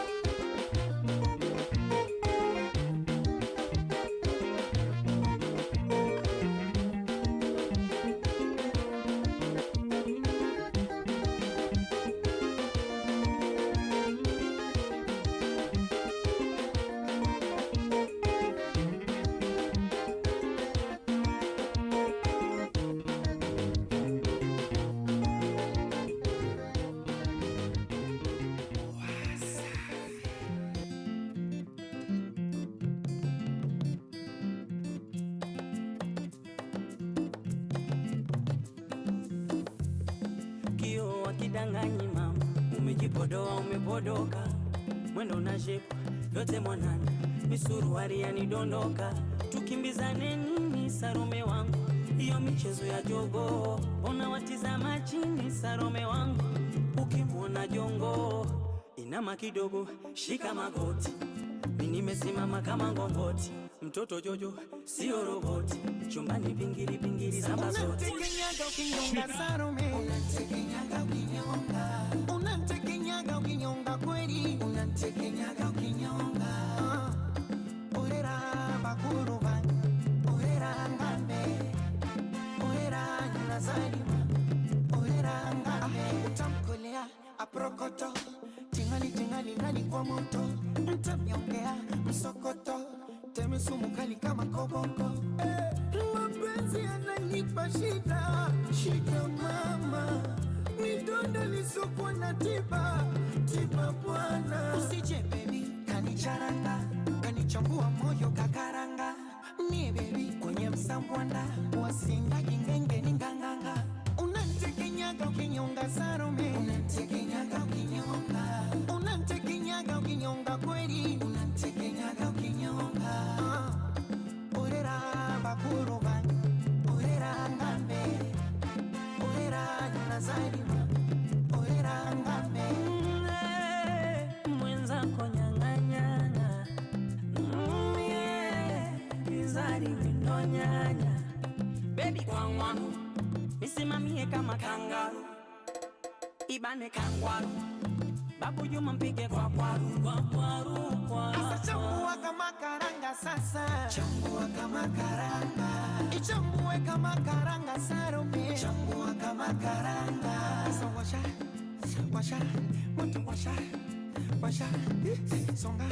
Danganyi mama, umejipodoa umepodoka, mwendo na shepu yote mwanana, misuruari yanidondoka, tukimbizane nini Sarome wangu, hiyo michezo ya jogo, ona watizama chini Sarome wangu, ukimwona jongo, inama kidogo, shika magoti, mimi nimesimama kama ngongoti, mtoto Jojo sio roboti, chumbani pingiri pingiri samba zote. Unantekenyaga ukinyonga Sarome, unantekenyaga ukinyonga, unantekenyaga ukinyonga kweli, unantekenyaga ukinyonga. Orera bakuru bang, orera ngambe, orera nazarima, orera ngambe. Utamkolea aprokoto, tingali tingali ndani kwa moto, mtamyongea msokoto. Teme sumu kali kama koboko mapenzi yananipa shida shida mama midonda lisokwa na tiba tiba bwana usije baby kanicharanga kanichambua moyo kakaranga mie baby kwenye msambwanda wasinga kingenge ninganganga unantekenyaga ukinyonga Sarome unantekenyaga ukinyonga unantekenyaga ukinyonga kweli unantekenyaga ukinyonga orera bakuru bang orera ngambe orera nazarima orera ngambe mwenzako nyang'anyana bizari winonyanya baby kwangwanu misimamie kama kangaru ibane kangwaru Babu Juma mpige kwa kwaru Asa chambua kama karanga sasa chambua kama karanga ichambue kama karanga Sarome chambua kama karanga Asa washa moto washa songa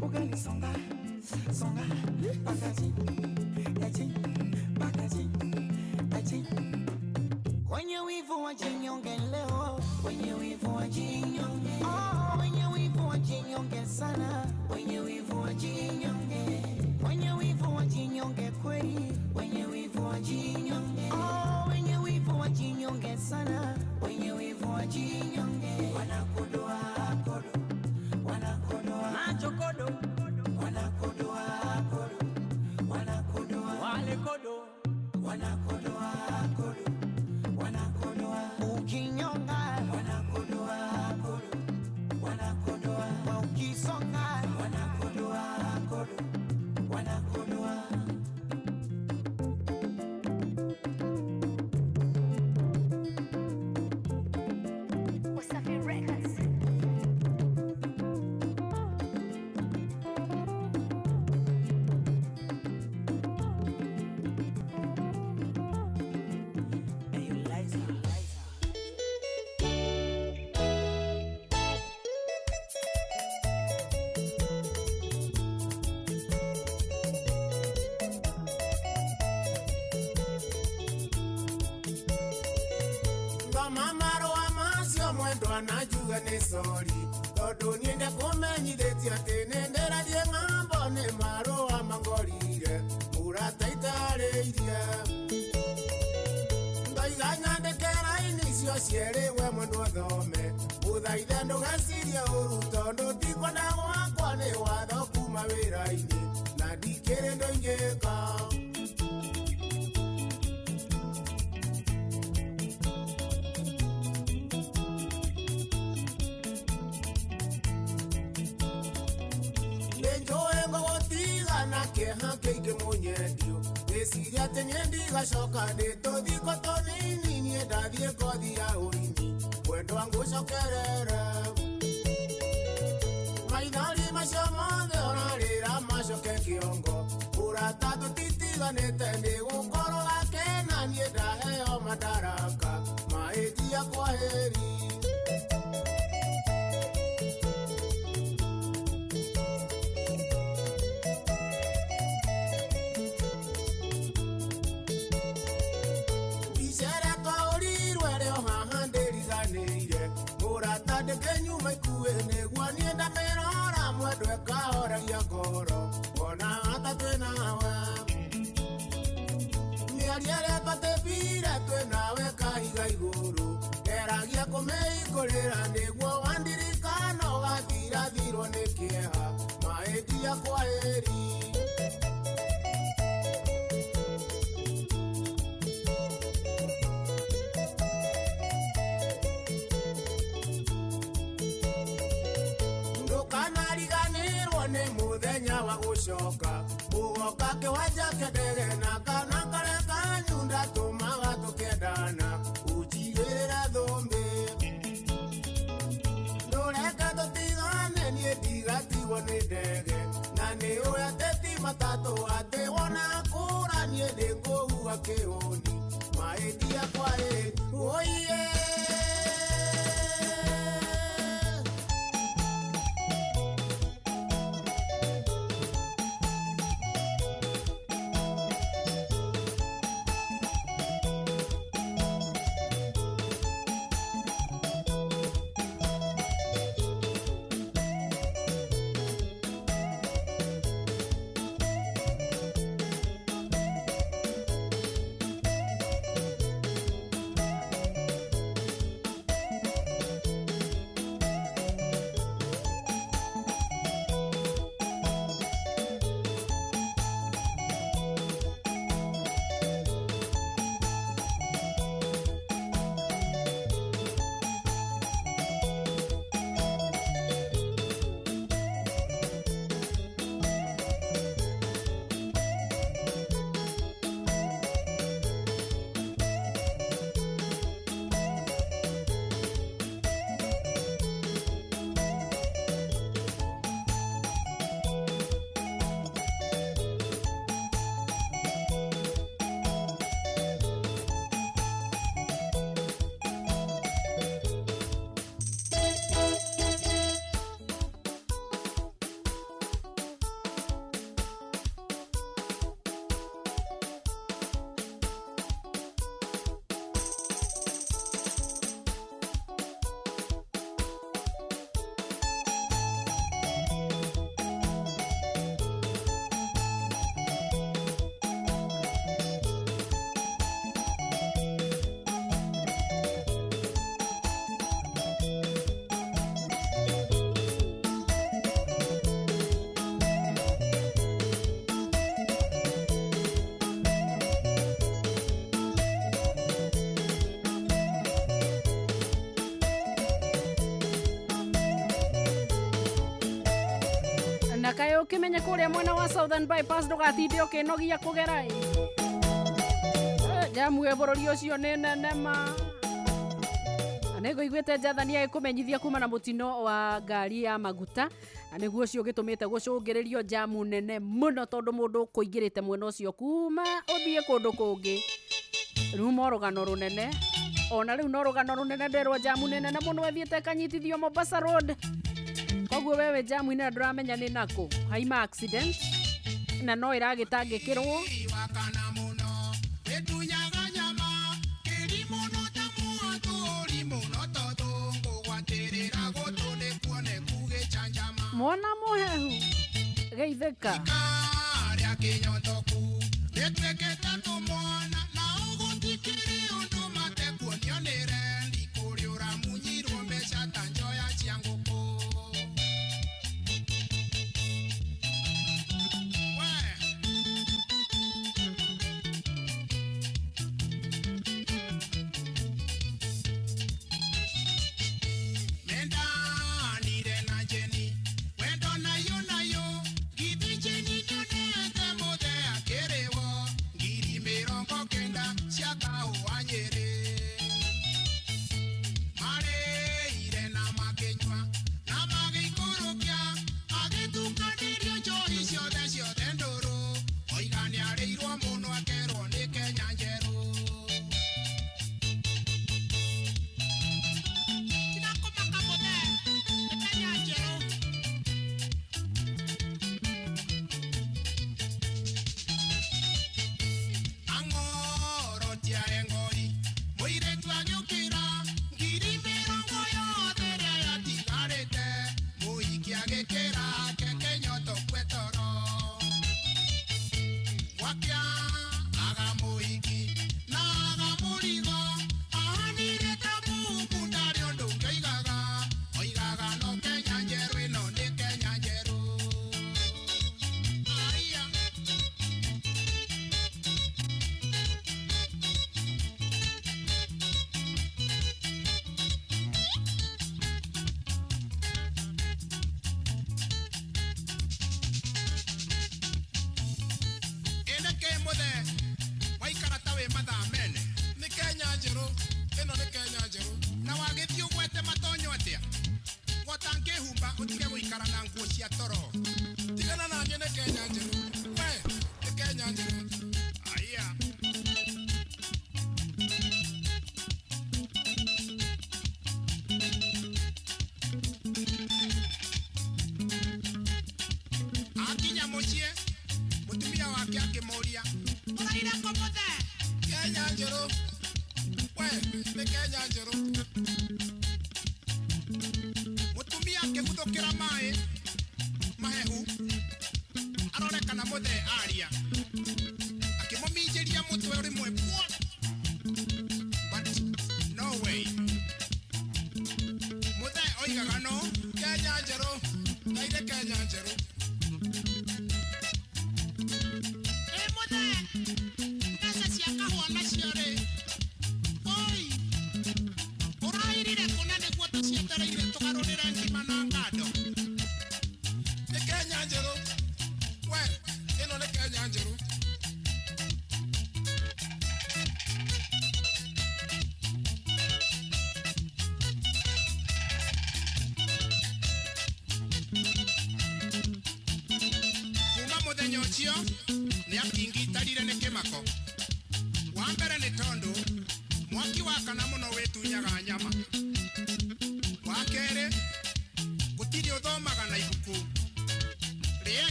ugali songa pakaji Wenye wivu wajinyonge leo, wenye wivu wajinyonge. Oh, wenye wivu wajinyonge sana, wenye wivu wajinyonge. Wenye wivu wajinyonge kweli, wenye wivu wajinyonge. Oh, wenye wivu wajinyonge sana, wenye wivu wajinyonge. Wanakodoa kodo, wanakodoa macho kodo, wanakodoa kodo, wanakodoa wale kodo, wanakodoa kodo. Ukinyonga wanakodoa kodo wanakodoa ukisonga wanakodoa kodo wanakodoa Wasafi Records Mamaro amasio mwendo anajuga ni sori tondu niende kumenyithitie ati ninderathie ng'ambo ni marũa mangorire murata itarĩirie ndoiga nyandĩke raini icio cierĩ we mũndũ ũthome ũthaithe ndũgecirie ũru tondu ndikwenda gwakwa nĩ watho kuma wĩra-inĩ na ndikĩrĩ ndũ ingĩka Gĩciria atĩ nĩndigacoka ndĩtũthiko tũnini niĩ ndathiĩ kothi ya ũini kwendwa ngũcokerere maithori macio mothe ũrarĩra macoke kĩongo ũrata tũtitiganĩte nĩgũkorwo gakena niĩ ndaheo madaraka mahĩtia kwaheri Kenyuma ikuwe nĩguo niĩ ndamerora mwendwa ĩkahoragia ngoro wona hata twĩnawe mĩario ĩrĩa twatĩbire twĩnawe kahiga igũrũ ngeragia kũmĩhingũrĩra nĩguo wandirikana ũgathirathirwo nĩ kĩeha mahĩtia kwaheri gũcoka mũgoka kĩwanja kĩndege na kana karĩa kanyunda tũmaga tũkendana ũnjigĩrĩra thũmbĩ ndũreke tũtigane niĩ ndigatigwo nĩ ndege na nĩ ũrĩa teti matatũ atĩ wona kũra niĩ ndĩkũhuga kĩhũni mahĩtia kwahĩ oiye na kayo ukimenya kuria mwena wa Southern Bypass ndugatinde ukinogia kugera jamu ya borori ucio ni nene ma anego igwete jathani agikumenyithia kuma na mutino wa ngari ya maguta aniguo ucio gitumite gucungiririo jamu nene muno tondu mundu kuingirite mwena ucio kuma uthie kundu kungi riu morogano runene ona riu no rugano runene nderwo jamu nene muno ethiete kanyitithio Mombasa Road koguo wewe jamu ina nduramenya ni nako haima accident na no iragitangikirwo Eri muno ta muatu ori muno todo ngugwatirira gutu mwana muhehu geitheka Arĩa kĩnyotoku gĩtuĩkĩte tũmwana na ũgũtikĩrĩ ũndũ matekuonio nĩ rendi kũrĩa ũramunyirwo mbeca ta njoya cia ngũkũ. Mendanire na Jeni wendo nayo githi Jeni ndonete mothe akĩrĩwo ngiri mĩrongo kenda cia kahũa Nyĩrĩ marĩire na makĩnyua na magĩikũrũkia agĩtukanĩrio njohi ciothe ndũrũ oiga nĩarĩirwo mũno akerwo nĩ Kenya njerũ.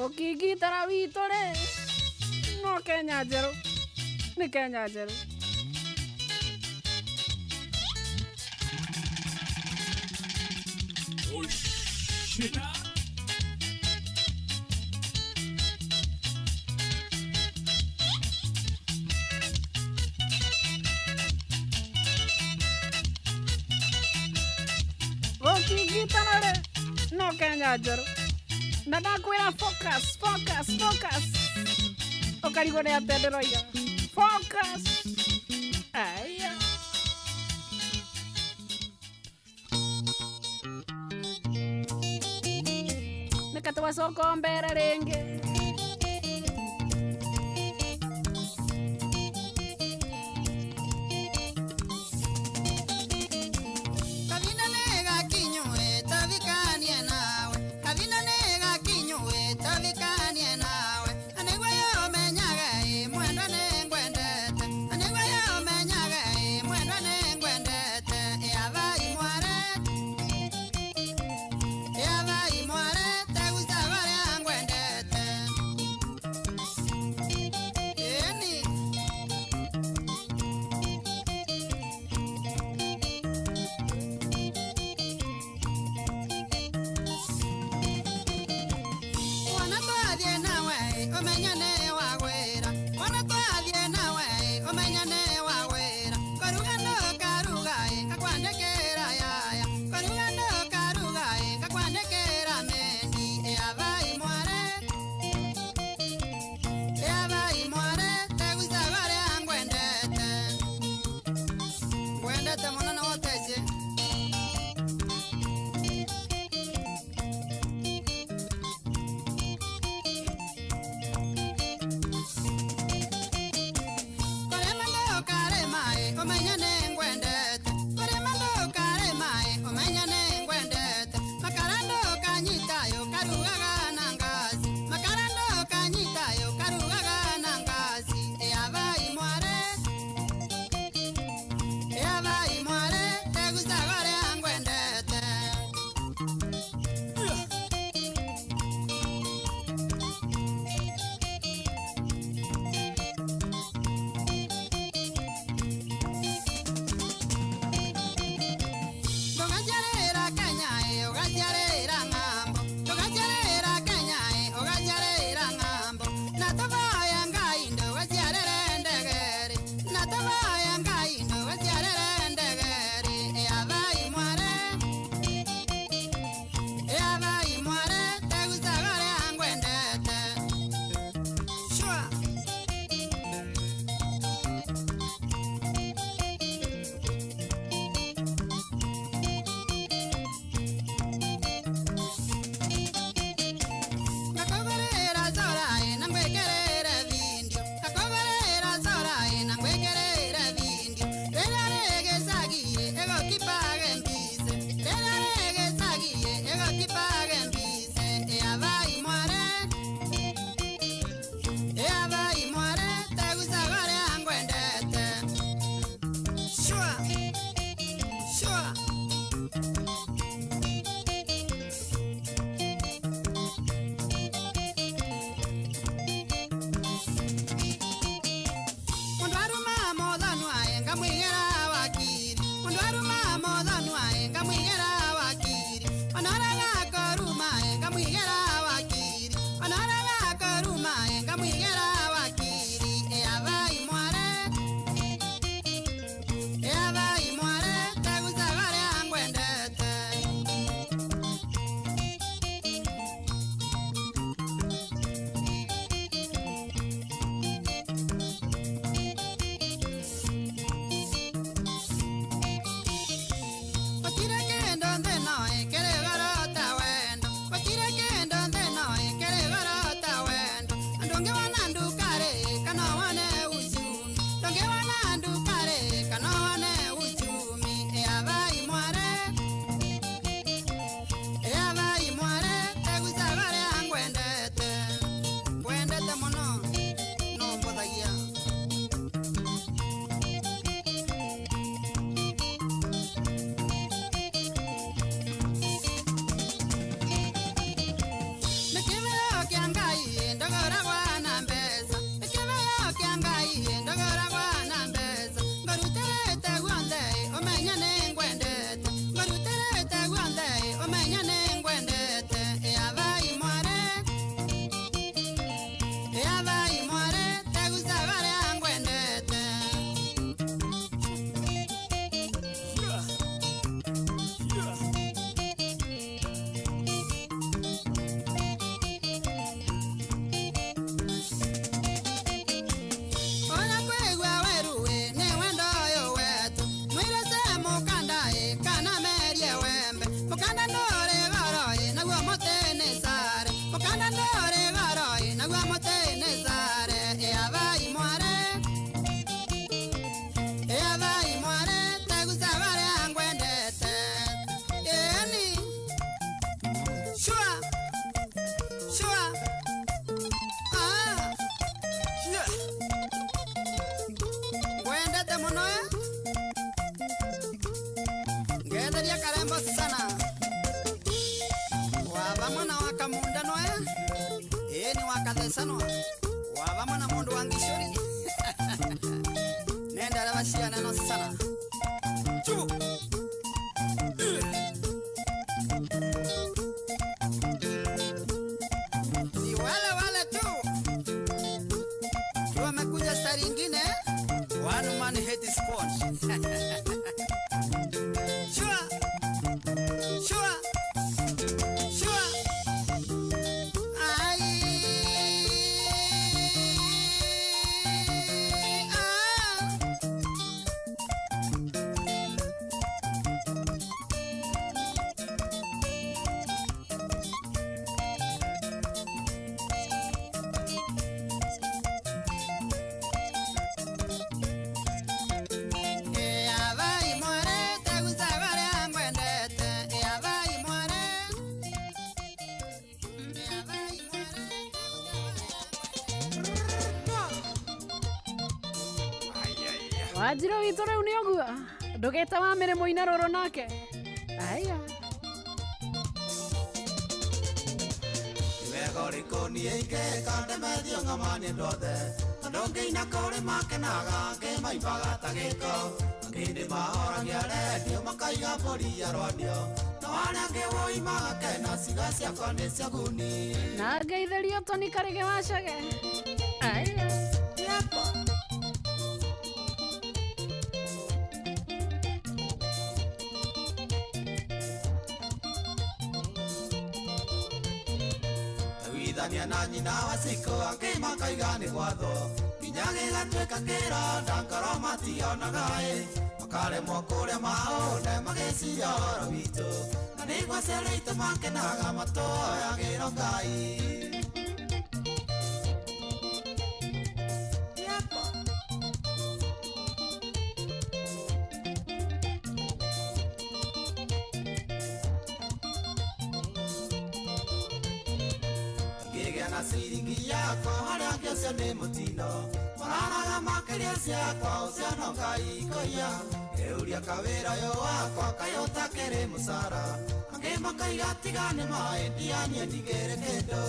Ukigitara witore no Kenya njerũ nĩ Kenya njerũ. Ukigitara no Kenya njerũ. Na ndakwĩra focus. Ũkarigwo nĩ atĩa ndĩroiga. Focus. Aya. Nĩka twacoka mbere rĩngĩ. Yeah. ugaciarĩra ng'ambo ugaciarĩra Kenya ugaciarĩra ng'ambo na tũvoya Ngai ndũgaciarĩre ndegeri na tũvoya Ngai ndũgaciarĩre ndegeri avai mware tegusagore angwendete shwa Nakoverera zorai nangwekerere vindio Nakoverera zorai nangwekerere vindio Rera rege sagie ego kipage mbise Rera rege sagie ego kipage mbise avai mware tegusagore angwendete shwa shwa Mundu aruma modhanu aye ngamwigera wakiri Mundu aruma modhanu aye ngamwigera wakiri Onoraga koruma aye ngamwigera wakiri Onoraga koruma aye ngamwigera wakiri avai mware tegusagore angwendete Wakire kendo ndeno ekere gorota wendo Wakire kendo ndeno ekere gorota wendo Ndonge wana ndukare kana wane uchumi Ndonge wana ndukare kana wane uchumi avai mware tegusagore angwendete Ngwendete muno no mbothagia Nikiveo kia Ngai ndogoragwa na mbesa Nikiveo kia Ngai ndogoragwa na mbesa Ngoruterete guothe umenya nĩ ngwendete Ngoruterete guothe umenya nĩ ngwendete avai mware tegusagore angwendete Ona kwigua weruwe nĩ wendo ũyũ wetu mwĩrĩce mũkandaĩ kana merie wembe mũkanda ndũrĩ goroĩ naguo mũtĩ nĩ sare mũkanda ndũrĩ goroĩ naguo mũtĩ nĩ sare avai mware tegusagore angwendete ĩni shwa shwa Ngwendete muno ngetheria karembo sana wavamwe na wakamundano ni wakathesanwa wavamwe na mundu wangishuri nendara vasiana no sana chu ni wale tu wamekuja stari ingine one man hate squad sure Wajiro witũ rĩu nĩ ũguo ndũgĩte wa mĩrĩ mũina rũrũ nake aya wega ũrĩkũ niĩ ingĩka ndemethio ng'amani ndothe tondũ ngĩina kũrĩ makenaga ngĩmaimbaga ta gĩko ngĩndĩ mahoragia redio makaiga mbũri ya rwandio na warĩa ngĩwoya imaga kena ciga ciakwa nĩ ciaguni. Na ngeithĩrio Tony Karĩge wacage. Withania na nyina wa Ciko akĩmakaiga nĩ gwatho. Nginya gĩgatuĩka kĩronda ngoro mationaga makaremwo kũrĩa maũnde magĩciria ũhoro witũ. Na nĩguo ciana itũ makenaga matũoyagĩrwo Ngai. Ngĩgĩa na ciringi yakwa harĩa angĩ ũcio nĩ mũtino. Mararaga makĩria ciakwa ũcio no Ngai ikoia. Ngĩũria kawĩra ũyũ wakwa kaĩ ũtakĩrĩ mũcara. Angĩ makaiga tiga nĩ mahĩtia niĩ ndigĩrĩ kĩndũ.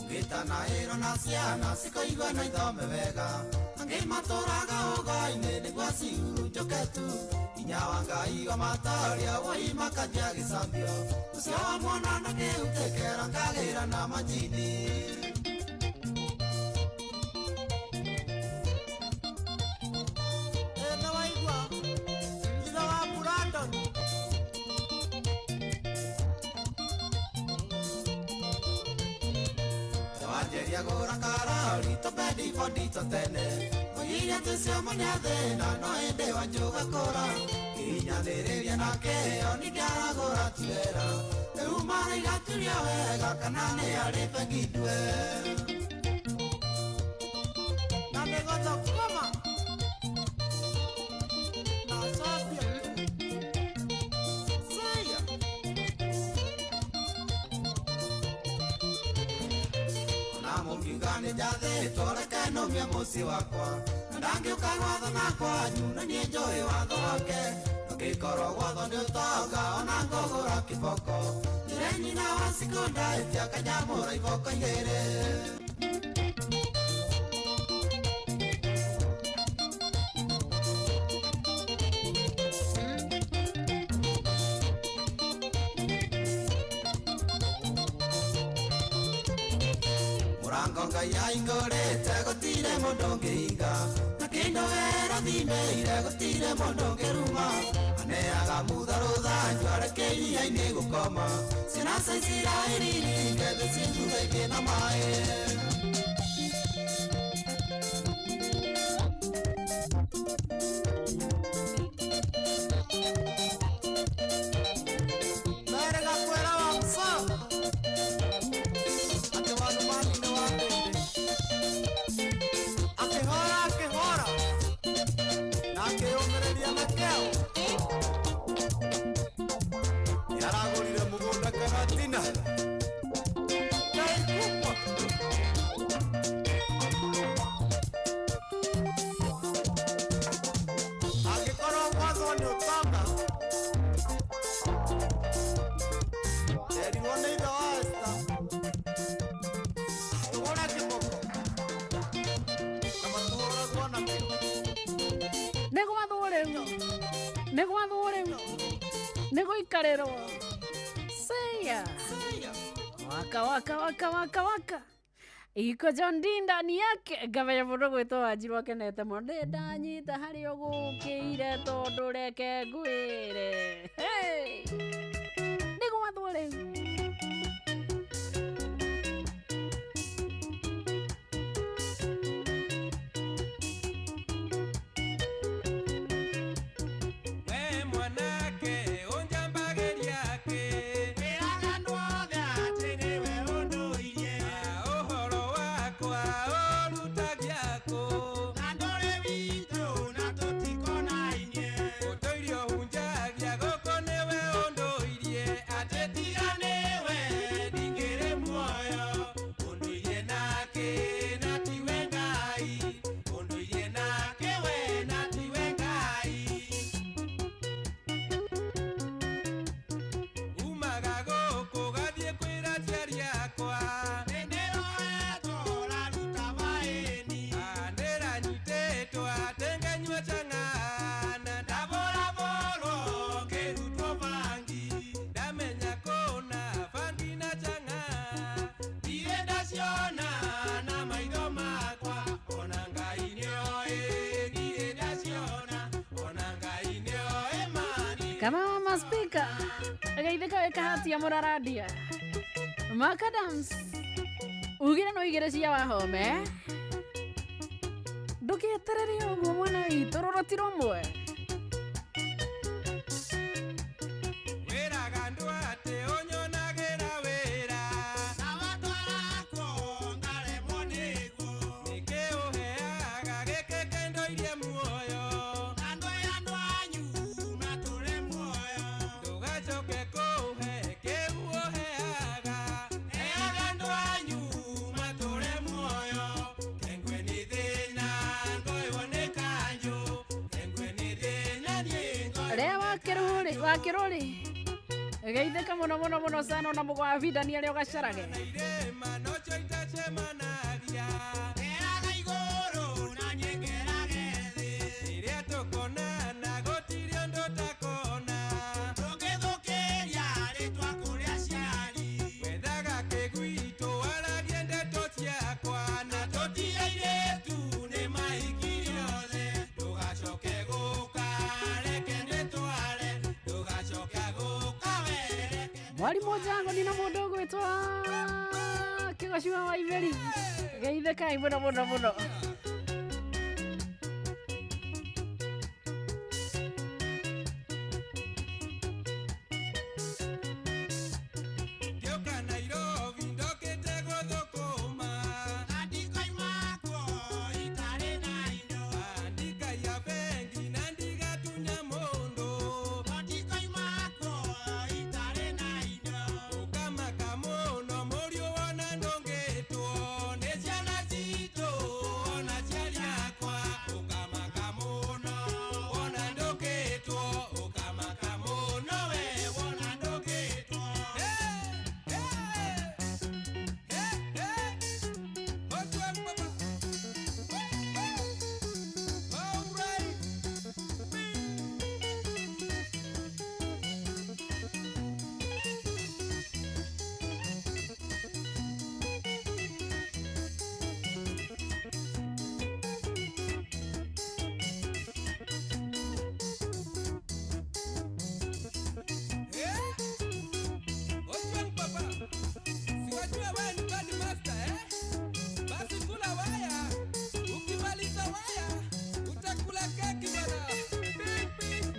Ngĩtana ĩro na ciana cikaigua na ithome wega. Angĩ matũraga ũgai-inĩ nĩguo cihurunjũke tu. Hinya wa Ngai wa mataria woi makanjia gĩcambio. Ũcio wa mwana na kĩhutekera ngagĩra na manjini. Ĩno waigua ithe wa Brandon. Wanjeria gũra karori tũbendi bondi tũtene. Oiria tũciamania thĩna no hĩndĩ wanjũga kũra. Nginyanĩrĩria na kĩheo nĩ ndaragũra ti wĩra. Rĩu maraigatũria wega kana nĩ arĩ bengi ndue. Na nĩgũthũkũma na cambia Saya. Ona mũkiuga nĩ njathĩtwo reke nũmie mũciĩ wakwa. Na ndangĩũka gwatho na kwanyu na niĩ njũĩ watho wake. Ngĩkorwo gwatho nĩ ũtonga ona ngũgũra kĩboko. Njĩra nyina wa Cikunda ĩtia kanyamũra iboko igĩrĩ. Mũrango Ngai ahingũrĩte gũtirĩ mũndũ ũngĩhinga. Na kĩndũ wera thimĩire gũtirĩ mũndũ ũngĩruma. Aneaga mutha rũthanju areke iria-inĩ gũkoma. Ciana cia Isiraeli ng'ethe ciĩnjutha ingĩ na maĩ. Merega kwera wa msa ati wanumani nĩ wa mbĩndĩ. Akĩhora na akĩyũmĩrĩria na kĩo. Nĩaragũrire mũgũnda Karatina. Angĩkorwo gwatho nĩ ũtonga, erirwo nĩ ithe wa Esther tũgũre kĩboko na matũhũragwo nakĩo. Nĩ gũikarĩrwo Saya. Waka iko John D ndani yake ngavenya mũndũ gwĩtwo Wanjiru akenete mũno. Ndĩ ndanyita harĩ ũgũkĩire tondũ reke ngwĩre. Nĩ gwathwo rĩu. Unjagia goko newe ondo kama maspika agaithika weka hati ya muraradia Macadams ugire no igire cia wahome ndukietereria uguo mwana witũ rũrotiro mwe Wakirori geitheka muno sana na mugwa vida ni ale ugacarage Mwalimu jangu nina mundu gwitwa Kigocua wa Iveri geitheka muno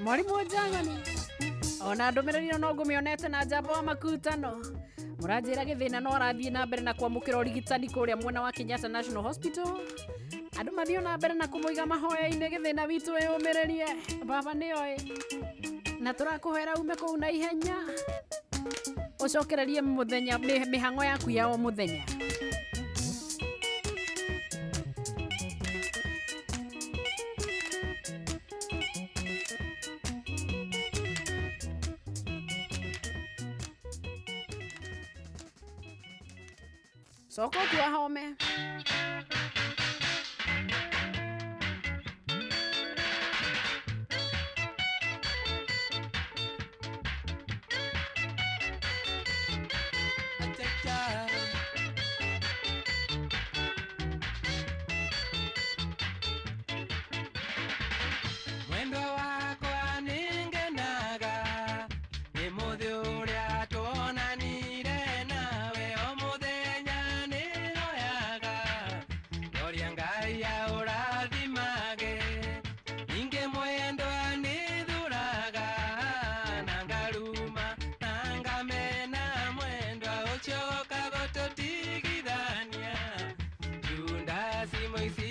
Mwalimu jangani ona ndumiriri no ngumionete na njamba wa makutano muranjira githina no arathie na mbere na kwamukira urigitani kuria mwena wa Kenyatta National Hospital andu mathio na mbere na kumuiga mahoya-ini githina witu yumirerie baba ni oi na turakuhera ume kuu na ihenya ucokererie muthenya mihango yaku ya o muthenya soko tua home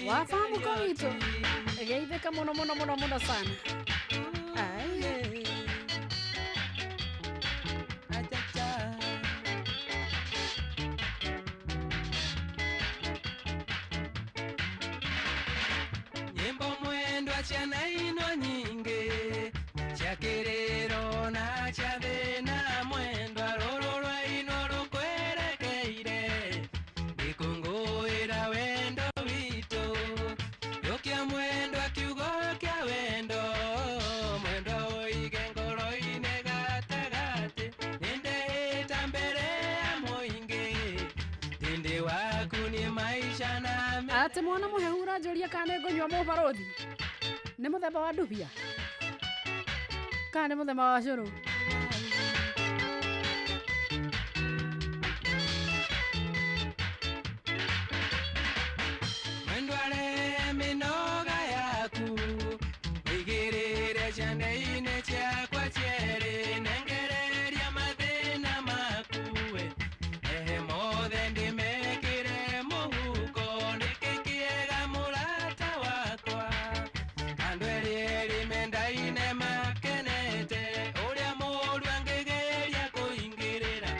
wafahamu kwa wito geitheka muno sana nyimbo mwendwa chana ino nyingi chakiriro na chathina mwendwa rororwa ino rukwerekeire ikunguira wendo witu yokia mwendwa kiugo kia wendo mwendwa uige ngoro-ini gatagati nindeita mbere ya muingi tindi waku ni maisha na ate mwana muhehura njuria kana ngonywa mubarothi ni muthemba wa ndubia Kana muthema wa curu. Mwendware minoga yaku wigirire ciande-inĩ ciakwa cierĩ nengereria mathĩna makuwe ehe mothe ndĩmekĩre mũhuko nĩkĩ kĩega mũrata wakwa andũ erĩ mendaine makenete ũrĩa mũndũ angĩgeria kũingĩrĩra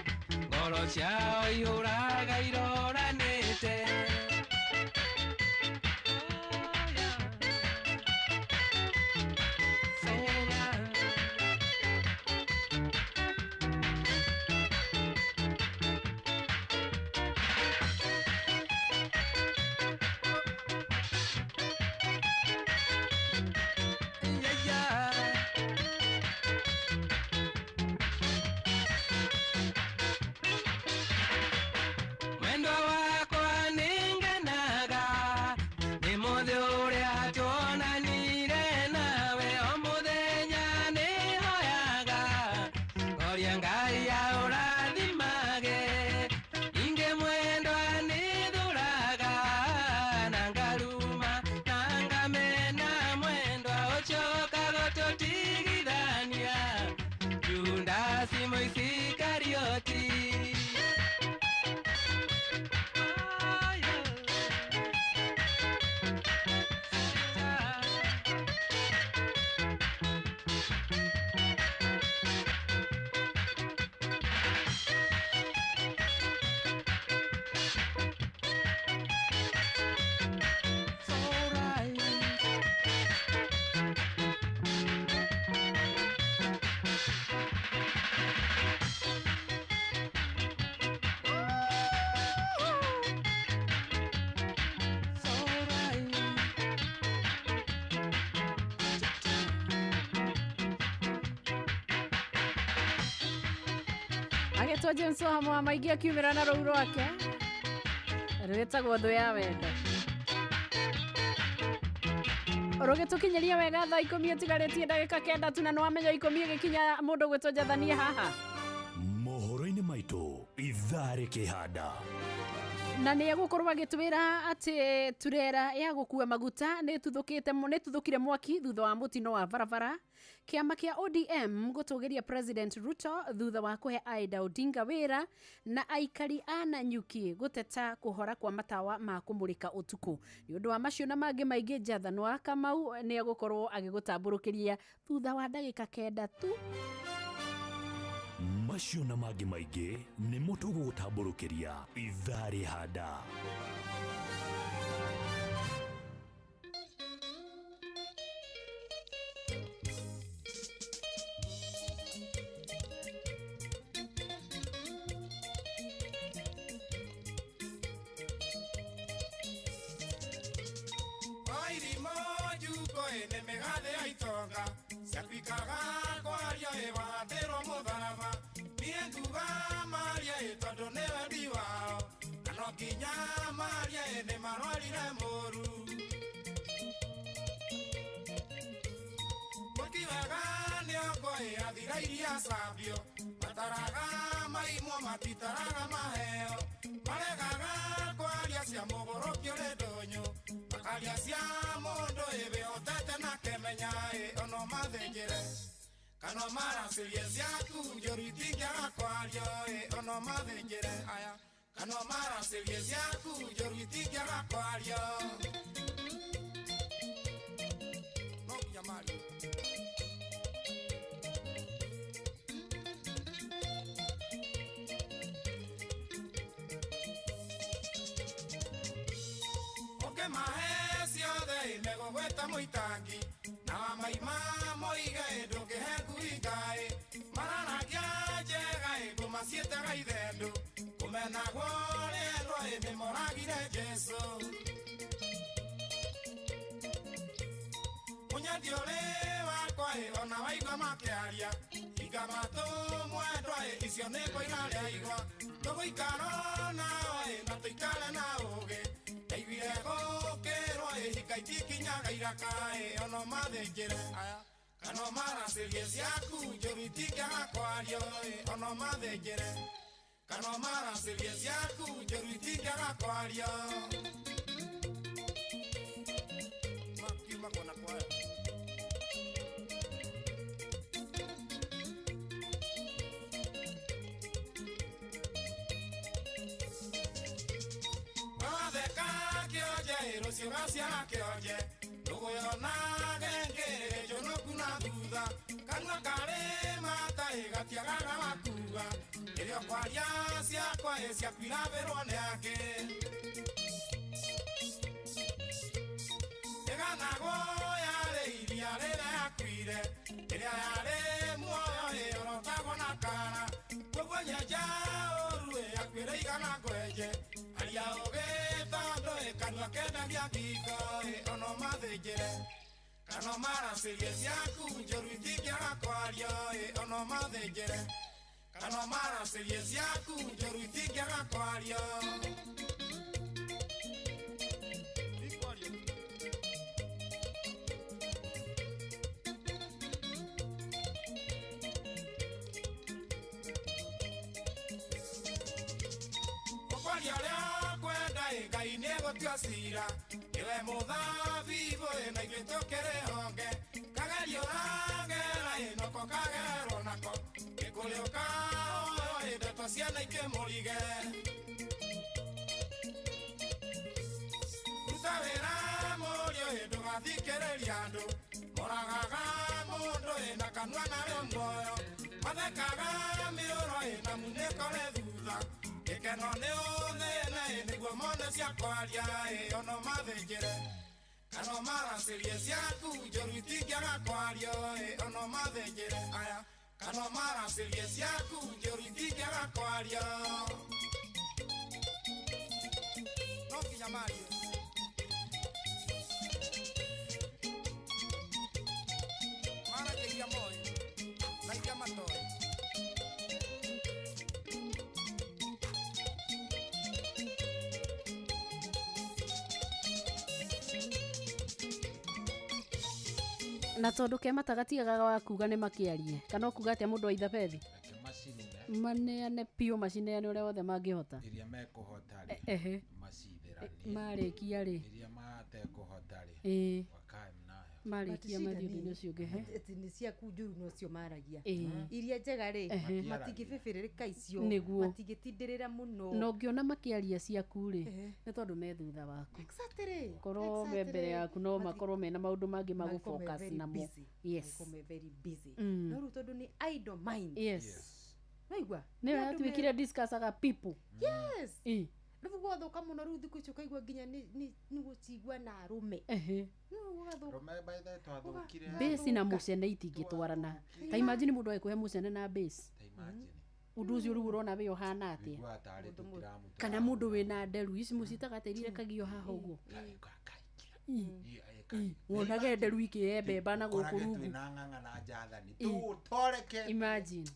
ngoro ciao ihũraga iroranĩte. Mwendwa wakwa nĩngenaga nĩ mũthĩ ũrĩa tuonanire nawe o mũthenya nĩhoyaga ngoria Ngai aũrathimage ingĩ mwendwa nĩthũraga na ngaruma na ngamena mwendwa ũcoka gũtũtigithania Judasi Mũisikarioti. Agetwa James Wahama maingi akiumĩra na rũu rwake rwĩtagwo thũ ya wendo rũgĩtũkinyeria wega thaa 10 ĩtigarĩtie ndagĩka 9 tu na nĩwamenya 10 ĩgĩkinya mũndũ gwĩtwo Njathania haha mohoro-inĩ maitũ ithaa rĩkĩhanda na nĩ egũkorwo agĩtwĩra atĩ turera ya gũkua maguta nĩtuthũkire mwaki thutha wa mũtino wa barabara. Kĩama kĩa ODM gũtũgĩria President Ruto thutha wa kũhe Aida Odinga wĩra na aikari a Nanyuki gũteta kũhora kwa matawa ma kũmũrĩka ũtukũ. Nĩ ũndũ wa macio na mangĩ maingĩ Njathanwa Kamau nĩ egũkorwo agĩgũtambũrũkĩria thutha wa ndagĩka 9 tu. macio na mangĩ maingĩ nĩ mũtũgũtambũrũkĩria ithaa rĩhanda. Siapikaga kwaria ewathĩrwo mũtharaba niĩ nguga maria tondũ nĩwe ndi wao na no nginya maria nĩ marwarire mũru mũkiwega nĩongo athira iria cambio mataraga maimwo matitaraga maheo maregaga kwaria cia mũgũrũkio nĩ ndũnyũ makaria cia mũndũ ĩbĩhotete na kemenya ono mathĩnjĩre kana maracĩrie ciaku njũru itingĩaga kwario ono mathĩnjĩre aya kana maracĩrie ciaku njũru itingĩaga kwario no nginya mario mahe ciothe megũgwĩta mũitangi na maima moige ndũngĩhe ngui ngaĩ maranagia njega ngũmaciĩtaga ithendũ kũmenagwo rĩendwo nĩmoragire Jesũ mũnyendi ũrĩ wakwa ona waigua makĩaria hinga matũ mwendwa icio nĩ ngũira rĩa igwa tũgũikara nao na tũikare na ũgĩ ndaiguire gũkĩrwo hika itikinyaga iraka ono mathĩnjĩre aya Kano maraciria ciaku njũru itingĩaga kwario ono mathĩnjĩre. Kano maraciria ciaku njũru itingĩaga kwario. Makiuma kona kwayo. Watheka kĩonje rũciũ gaciara kĩonje. Ndũgũyona gengere njonoku na thutha. Kanua karĩ matarĩ gatiagaga wakuga. Rĩrĩa kwaria ciakwa ciaku irabĩrwo nĩ angĩ. Ĩganagwo yarĩ iria rĩrĩa yakuire. Rĩrĩa yarĩ muoyo ĩorotagwo na kara. Koguo nyenja ũru yakuĩre igana kwenje. Aria ũgĩ tondũ kanua kendagia ngingo ono mathĩnjĩre. Kano maraciria ciaku njũru itingĩaga kwario ono mathĩnjĩre. Kano maraciria ciaku njũru itingĩaga kwario. Ũkwaria ũrĩa kwenda Ngai nĩegũtua cira. Iwe mũthabibũ na ithuĩ tũkĩrĩ honge. Kagerio ũragera noko kagerwo nako. Gĩkũrĩ ũkahoyo ndeto ciana ikĩmũrige. Ruta wĩra mũriũ ndũgathikĩrĩria andũ. Moragaga mũndũ na kanua narĩo muoyo. Mathekaga mĩũro na munĩkore thutha. Gĩkeno nĩ ũthĩne nĩguo mone cia kwaria ono mathĩnjĩre. Kano maraciria ciaku njũru itingĩaga kwario ono mathĩnjĩre. Aya kano maraciria ciaku njũru itingĩaga kwario. No nginya mario. Maragĩria moĩ na iria matoĩ. Na tondu ke matagatigaga wa kuga nĩ makĩarie kana kuga atĩa mũndũ wa ithabethi maneane pio macineane ũrĩa wothe mangĩhota iria mekũhota ehe macithĩranie marĩkia rĩ iria matekũhota rĩ wakae mnayo marĩkia mathiũndũ-inĩ ũcio ũngĩ he ati nĩ ciaku njũru no cio maragia iria njega rĩ matingĩbĩbĩrĩrĩka icio matingĩtindĩrĩra mũno no ngĩona makĩaria ciaku rĩ nĩ tondũ me thutha waku korwo me mbere yaku no makorwo mena maũndũ mangĩ magũ-focus namo yes very busy no rĩu tondũ nĩ idle mind yes naigua nĩ atuĩkire discussaga people yes rĩu gwathoka mũno rĩu thikũ icio kaigua nginya nĩ gũcigua na arũme base na mũcene itingĩtwarana ta imagine mũndũ agĩkũhe mũcene na base ũndũ ũcio rĩu ũrona we ũhana atĩa kana mũndũ wĩna nderu ici mũcitaga tĩrire kagio haha ũguo wonage nderu ikĩembemba na gũkũ rungu imagine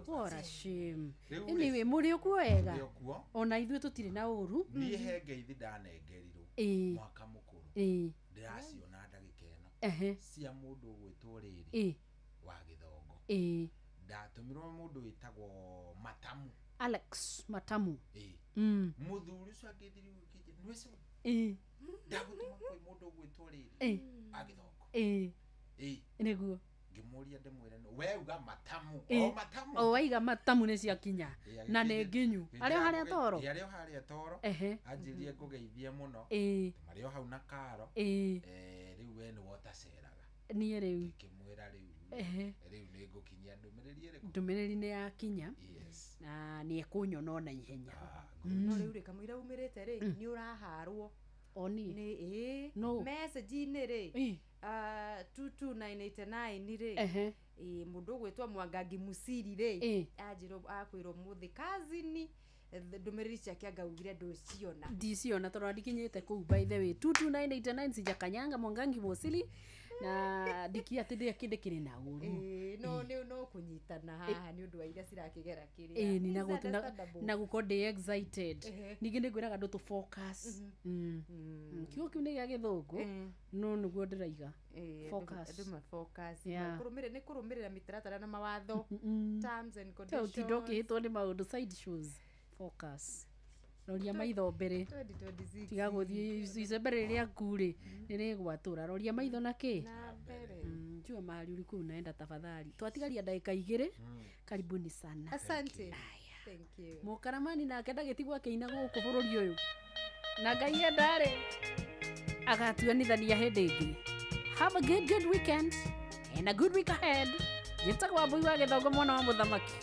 what a shame anyway mũrĩ okuo wega ona ithuĩ tũtirĩ na ũru niĩ he ngeithi ndanengerirwo mwaka mũkũrũ ndĩraciona ndagĩka ĩno cia mũndũ ũgwĩtwo rĩrĩ wa Gĩthongo ndatũmirwo mũndũ wĩtagwo Matamu Alex Matamu mũthuri ũcio agĩthirio nĩwe ndagũtũma kwĩ mũndũ ũgwĩtwo rĩrĩ wa Gĩthongo nĩguo ngĩmũria ndĩmwĩre no we uga Matamu Matamu o waiga Matamu nĩ ciakinya na nĩ nginyu arĩa harĩa toro arĩa harĩa toro anjirie ngũgeithie mũno marĩ o hau na karo rĩu we nĩ wotaceraga niĩ rĩu ngĩmwĩra rĩu nĩ ngũkinyia ndũmĩrĩri nĩ yakinya na nĩ ekũnyona na ihenya no rĩu rĩ kamũira umĩrĩte rĩ nĩ ũraharwo oni nĩ message-inĩ rĩ 22989 rĩ mũndũ ũgwĩtwo Mwangangi Musiri rĩ anjĩrwo akwĩrwo mũthĩ kazini ndũmĩrĩri ciake ngaugire ndũciona ndiciona tondũ ndikinyĩte kũu by the way 22989 Sija Kanyanga Mwangangi Musiri na dikia tende kinde kire na uru no kunyitana haha ni undu wa ira cirakigera kiria ni na gukonde excited ningi ni gwiraga ndu tu focus kiugo kiu ni gia githungu no niguo ndiraiga focus kurumire kurumirira mitaratara na mawatho terms and conditions utidoki hitwo ni maundu side shoes focus roria maitho mbere tiga guthii icembere ria kuri nire gwatura roria maitho na ki njua mahali uliku unaenda tafadhali twatigaria dakika 2 karibuni sana asante thank you mukaramani na akenda gitigwa kiina guku bururi uyu na ngai endare agatuanithania hindi ingi have a good weekend and a good week ahead gitagwa mbui wa githongo mwana wa muthamaki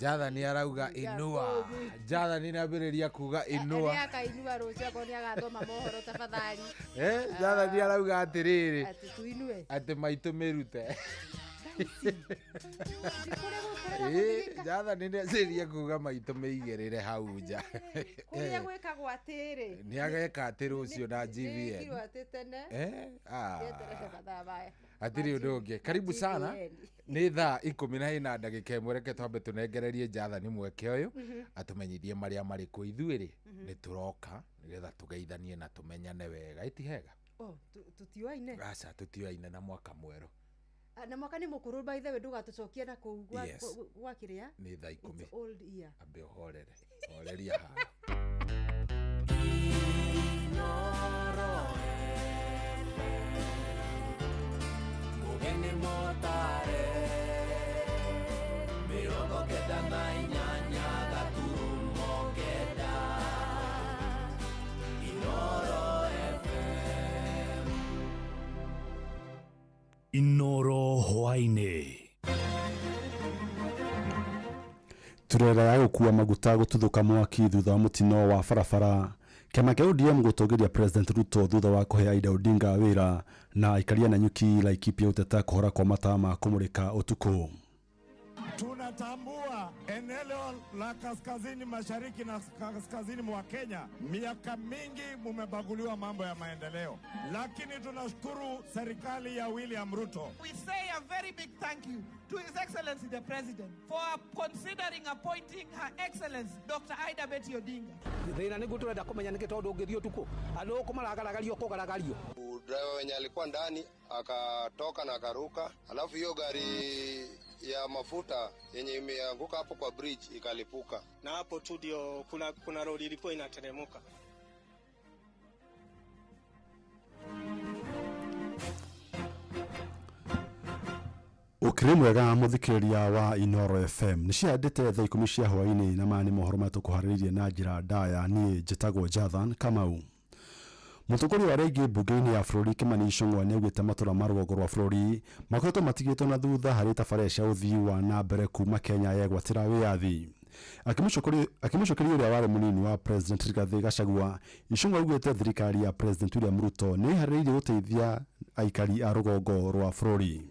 Jathani arauga inua. Jathani nambiriria kuga inua. Ari akainua rucio ko ni agathoma mohoro tafadhali. Jathani arauga atiriri. Ati tuinue. Ati maitu mirute. Jathani nĩaciria kuga maitu meigĩrĩre hau nja. Kuria gwĩkagwo atĩrĩ. Nĩ ageka atĩ rũciũ na GVN. Nĩgirwo atĩ tene. Atiri ũndũ ũngĩ. Karibu sana. Nĩ thaa 12 ndagĩka ĩmwe reke twambe tũnengererie Jathani mweke ũyũ atumenyithie marĩa marĩ kuo ithuĩ nĩ tũroka nĩgetha tũgeithanie na tũmenyane wega itihega. Tutioaine. Aca tutioaine na mwaka mwerũ. Na mwaka ni mukuru by the way ndugatucokie na kuu gwa kiria ni thaa 10 old year ambe horere horeria ha mugeni motare mirongo kenda na inyanya gaturumo kenda Inoro FM Inoro hwaine turera ya gukua maguta gututhuka mwaki thutha wa mutino wa barabara kĩama kĩa ODM gũtũgĩria President Ruto thutha wa kũhe Aida Odinga wĩra na ikaria na nyuki Laikipia uteta kuhora kwa mataa ma kumulika utuku. Tunatambua eneo la kaskazini mashariki na kaskazini mwa Kenya, miaka mingi mumebaguliwa mambo ya maendeleo, lakini tunashukuru serikali ya William Ruto. We say a very big thank you to His Excellency the President for considering appointing Her Excellency Dr. Aida Betty Odinga. Thina niguo turenda kumenya niki tondu ngithio tuko andu kumaragaragario kugaragario. Driver wenye alikuwa ndani akatoka na akaruka, alafu hiyo gari ya mafuta yenye imeanguka hapo kwa bridge ikalipuka, na hapo tu ndio kuna road ilikuwa inateremuka. Ukiri mwega muthikiriria wa Inoro FM niciandite thaa 10 cia hwaini na mani mohoro matukuhariririe na njira ndaya ni njitagwo Jathan Kamau. Mutongoria wa regi mbunge-inĩ ya bũrũri Kimani Ichung'wa nĩaugĩte matũra ma rũgongo rwa bũrũri makoretwo matigĩtwo na thutha harĩ tabarĩra cia ũthii wa na mbere kuma Kenya yegwatĩra wĩyathi. Akĩmũcokeria ũrĩa warĩ mũnini wa President Rigathi Gachagua, Ichung'wa augĩte thirikari ya President William Ruto nĩ ĩharĩirie gũteithia aikari a rũgongo rwa bũrũri.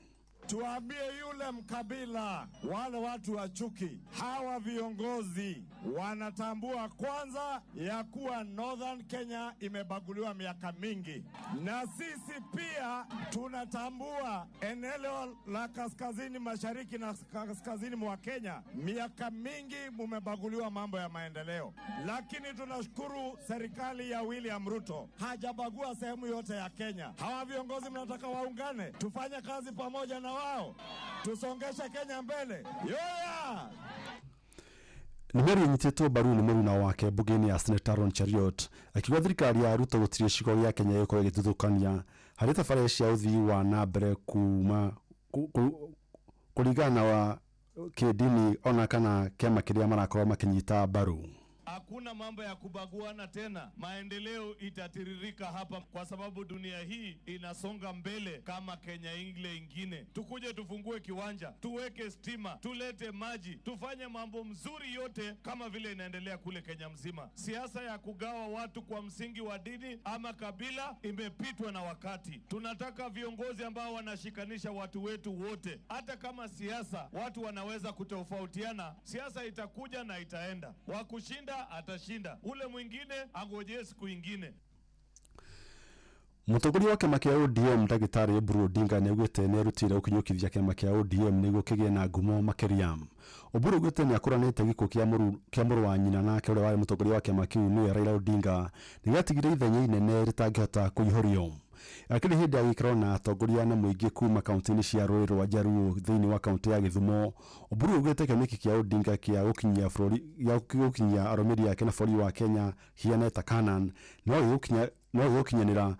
Tuambie yule mkabila, wale watu wa chuki, hawa viongozi wanatambua kwanza ya kuwa Northern Kenya imebaguliwa miaka mingi, na sisi pia tunatambua eneo la kaskazini mashariki na kaskazini mwa Kenya miaka mingi mumebaguliwa mambo ya maendeleo, lakini tunashukuru serikali ya William Ruto hajabagua sehemu yote ya Kenya. Hawa viongozi mnataka waungane, tufanye kazi pamoja na wao, tusongeshe Kenya mbele. Yoya! Nimeri nyitĩtwo mbaru nĩ mũruna wake mbunge-inĩ ya Senator Aaron Cheriot akiuga thirikari ya Ruto gũtirĩ gĩcigo gĩa Kenya gĩkorwo gĩgĩthutũkania harĩ tabarĩra cia ũthii wa na mbere kuma kũringana wa kĩndini ona kana kĩama kĩrĩa marakorwo makĩnyita mbaru. Hakuna mambo ya kubaguana tena, maendeleo itatiririka hapa kwa sababu dunia hii inasonga mbele kama Kenya ile ingine. Tukuje tufungue kiwanja, tuweke stima, tulete maji, tufanye mambo mzuri yote kama vile inaendelea kule Kenya mzima. Siasa ya kugawa watu kwa msingi wa dini ama kabila imepitwa na wakati. Tunataka viongozi ambao wanashikanisha watu wetu wote. Hata kama siasa watu wanaweza kutofautiana, siasa itakuja na itaenda. Wakushinda atashinda, ule mwingine angojee siku ingine. Mutongoria wa kĩama kĩa ODM Ndagĩtarĩ Oburu Odinga nĩaugĩte nĩerutĩire gũkinyũkithia kĩama kĩa ODM nĩguo kĩgĩe na ngumo makĩria. Oburu augĩte nĩakũranĩte gĩkuũ kĩa mũrũ wa nyina nake ũrĩa warĩ mutongoria wa kĩama kĩu nĩwe Raila Odinga nĩgĩatigire ithenya inene rĩtangĩhota kũihũrio. Akĩrĩ hĩndĩ ya gĩikaro na atongoria na mũingĩ kuma kaunti-inĩ cia Rũĩ rwa Njaruo thĩinĩ wa kaunti ya Gĩthumo, Oburu augĩte kĩoneki kĩa Odinga kĩa gũkinyia arũmĩrĩri ake na bũrũri wa Kenya hiana ta Canaan no gũkinyanĩra,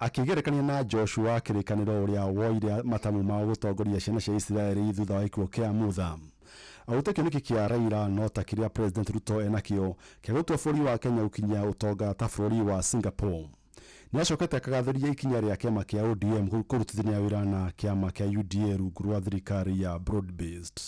akĩgerekania na Joshua kĩrĩkanĩro ũrĩa woire matamu ma gũtongoria ciana cia Isiraeli thutha wa ikuũ kĩa Mutha. Augĩte kĩoneki kĩa Raila no ta kĩrĩa President Ruto enakĩo kĩa gũtua bũrũri wa Kenya gũkinyia ũtonga ta bũrũri wa Singapore. Nĩacokete akagathĩrĩria ikinya rĩa kĩama kĩa ODM kũrutithania wĩra na kĩama kĩa UDA rungu rwa thirikari ya broad based.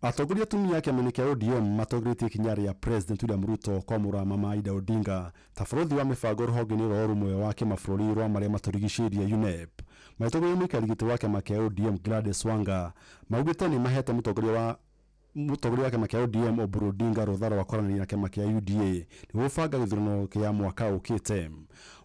Atongoria atumia kĩama-inĩ kĩa ODM matongorĩtie ikinya rĩa President William Ruto kwamũra Mama Aida Odinga ta bũrũri wa mĩbango rũhonge-inĩ rwa ũrũmwe wa kĩmabũrũri rwa marĩa matũrigicĩirie UNEP. Matongoria mũikarĩri gĩtĩ wa kĩama kĩa ODM Gladys Wanga maugĩte nĩ mahete mũtongoria wa kĩama kĩa ODM Oburu Odinga rũtha rwa kwaranĩria na kĩama kĩa UDA nĩguo gũbanga gĩthurano kĩa mwaka ũkĩte.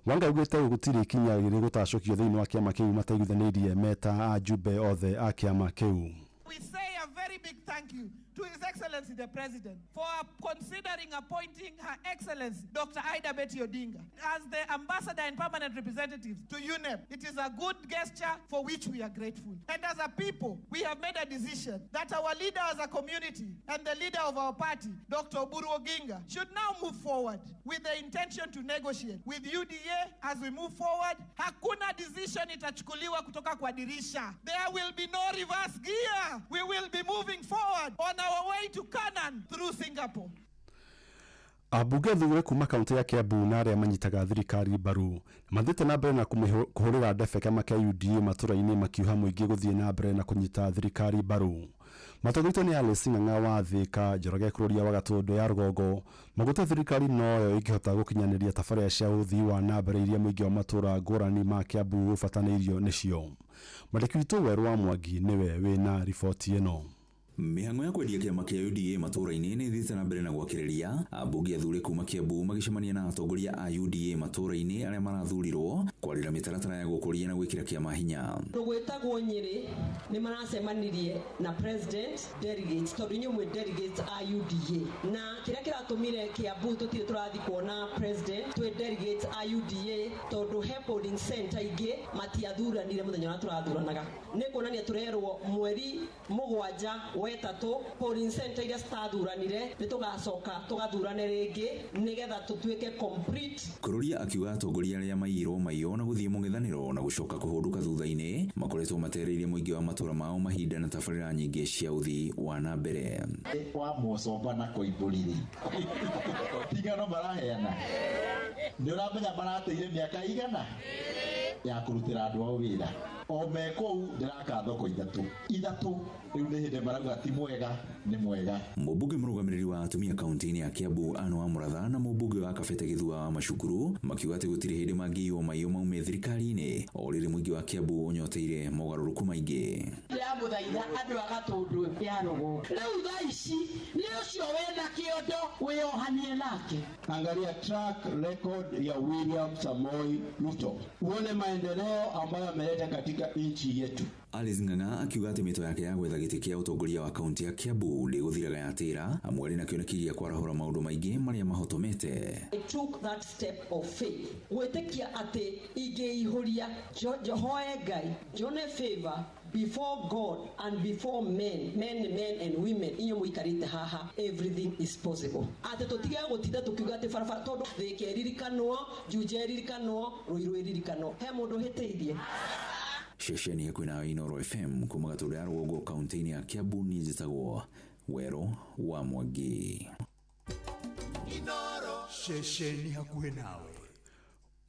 Wanga augĩte gũtirĩ ikinya rĩrĩ gũtacũkio thĩinĩ wa kĩama kĩu mataiguithanĩirie meta ajumbe othe a kĩama kĩu. We say a very big thank you to His Excellency the President for considering appointing Her Excellency Dr. Aida Betty Odinga as the Ambassador and Permanent Representative to UNEP. It is a good gesture for which we are grateful. And as a people, we have made a decision that our leader as a community and the leader of our party, Dr. Oburu Oginga, should now move forward with the intention to negotiate with UDA as we move forward. Hakuna decision itachukuliwa kutoka kwa dirisha. There will be no reverse gear. We will be moving forward on our way to Canaan through Singapore. Abunge thugure kuma kaunti ya Kiambu na arĩa manyitaga thirikari mbaru mathiĩte na mbere na kũhũrĩra ndebe kĩama kĩa UDA matũra-inĩ makiuga mũingĩ gũthiĩ na mbere na kũnyita thirikari mbaru. Matongorĩtwo nĩ Alice Ng'ang'a wa Thika, Njoroge Kuria wa Gatũndũ ya Rũgongo magũte thirikari noyo ĩngĩhota gũkinyanĩria tabarĩra cia ũthii wa na mbere iria mũingĩ wa matũra ngũrani ma Kiambu ũbatanĩirio nĩcio. Mwandĩki witũ Werũ wa Mwangi nĩwe wĩna riboti ĩno. Mĩhang'o ya kwendia kĩama kĩa UDA matũra-inĩ nĩ ĩthiĩte na mbere na gwakĩrĩria. Ambunge athure kuma Kiambu magĩcemania na atongoria a UDA matũra-inĩ arĩa marathurirwo kwarĩra mĩtaratara ya gũkũria na gwĩkĩra kĩama hinya. Gwĩtagwo Nyĩrĩ nĩ maracemanirie na president delegates tondũ inyuĩ mwĩ delegates a UDA, na kĩrĩa kĩratũmire Kiambu tũtirĩ tũrathi kuona president twĩ delegates a UDA tondũ he polling center ingĩ matiathuranire mũthenya ũrĩa tũrathuranaga. Nĩ kuonania tũrerwo mweri 7 wetatũ polling center iria citathuranire nĩ tũgacoka tũgathurane rĩngĩ nĩgetha tũtuĩke complete. Kururia akiuga atongoria arĩa maiyirwo maiyo na gũthiĩ mũng'ethanĩro na gũcoka kũhũndũka thutha-inĩ makoretwo matereirie mũingĩ wa matũra mao mahinda na tabarĩra nyingĩ cia ũthii wa na mbere. Wa mũcomba na kũimbũriri tigano maraheana nĩ ũramenya marateire mĩaka igana ya kũrutĩra andũ ao wĩra o me kũu ndĩraka thoko ithatũ rĩu nĩ hĩndĩ marauga ti mwega nĩ mwega. Mũmbunge mũrũgamĩrĩri wa atumia kaunti-inĩ ya Kiambu Anne wa Mũratha na mũmbunge wa Kabete Gĩthua wa Macukuru makiuga atĩ gũtirĩ hĩndĩ mangĩiywo maiyo maume thirikari-inĩ o rĩrĩ mũingĩ wa Kiambu ũnyoteire mogarũrũku maingĩ. Ndĩramũthaitha andũ a Gatũndũ ya Rũgũ rĩu thaa ici nĩ ũcio wĩna kĩondo wĩyohanie nake. Angalia track record ya William Samoei Ruto uone maendeleo ambayo ameleta katika nchi yetu. Alice Ng'ang'a akiuga atĩ mĩto yake ya gwetha gĩtĩ kĩa ũtongoria wa kaunti ya Kiambu ndĩgũthiraga yatĩra amwe na kĩoneki gĩa kwarahũra maũndũ maingĩ marĩa mahotomete. I took that step of faith gwĩtĩkia atĩ ingĩihũria Johoe Ngai Jone favor before God and before men and women inyo muikarite haha everything is possible. Ate tutige gũtinda tukiuga atĩ barabara tondũ thĩke ririkanwo Junje ririkanwo Ruiru ririkanwo he mũndũ hĩtĩirie. Shesheni ya Kwina Inoro FM kuma Gatũndũ ya Rũgongo kaunti-inĩ ya Kiambu nĩ njĩtagwo Wero wa Mwangi. Shesheni hakuhĩ nawe.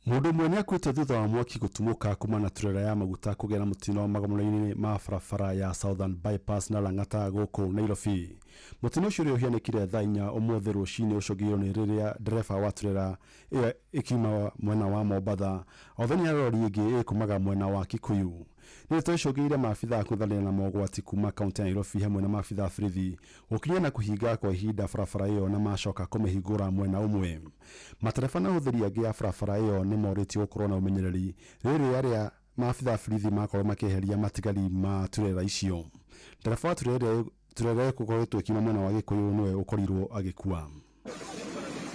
Mũndũ ũmwe nĩakuĩte thutha wa mwaki gũtumũka kuma na turera ya maguta kũgĩa na mũtino magomano-inĩ ma barabara ya Southern Bypass na Lang'ata gũkũ Nairobi. Mũtino ũcio ũrĩa ũhianĩkire thaa 4 ũmũthĩ rũcinĩ ũcogĩirwo nĩ rĩrĩa ndereba wa turera ĩyo ĩkiuma mwena wa Mombatha othenya lori ĩngĩ ĩkumaga mwena wa Kikuyu. Nĩ tũcogĩire maabitha kũthanĩra na mogwati kuma kaunti ya Nairobi hamwe na maabitha borithi gũkinya na kũhinga kwa ihinda barabara ĩyo na macoka kũmĩhingũra mwena ũmwe. Matereba na ũhũthĩri angĩ ya barabara ĩyo nĩ morĩtio gũkorwo na ũmenyereri rĩrĩ arĩa maabitha borithi makorwo makĩeheria matigari ma turera icio. Ndereba wa turera gũkoretwo ĩkiuma mwena wa Gĩkũyũ nĩwe ũkorirwo agĩkua.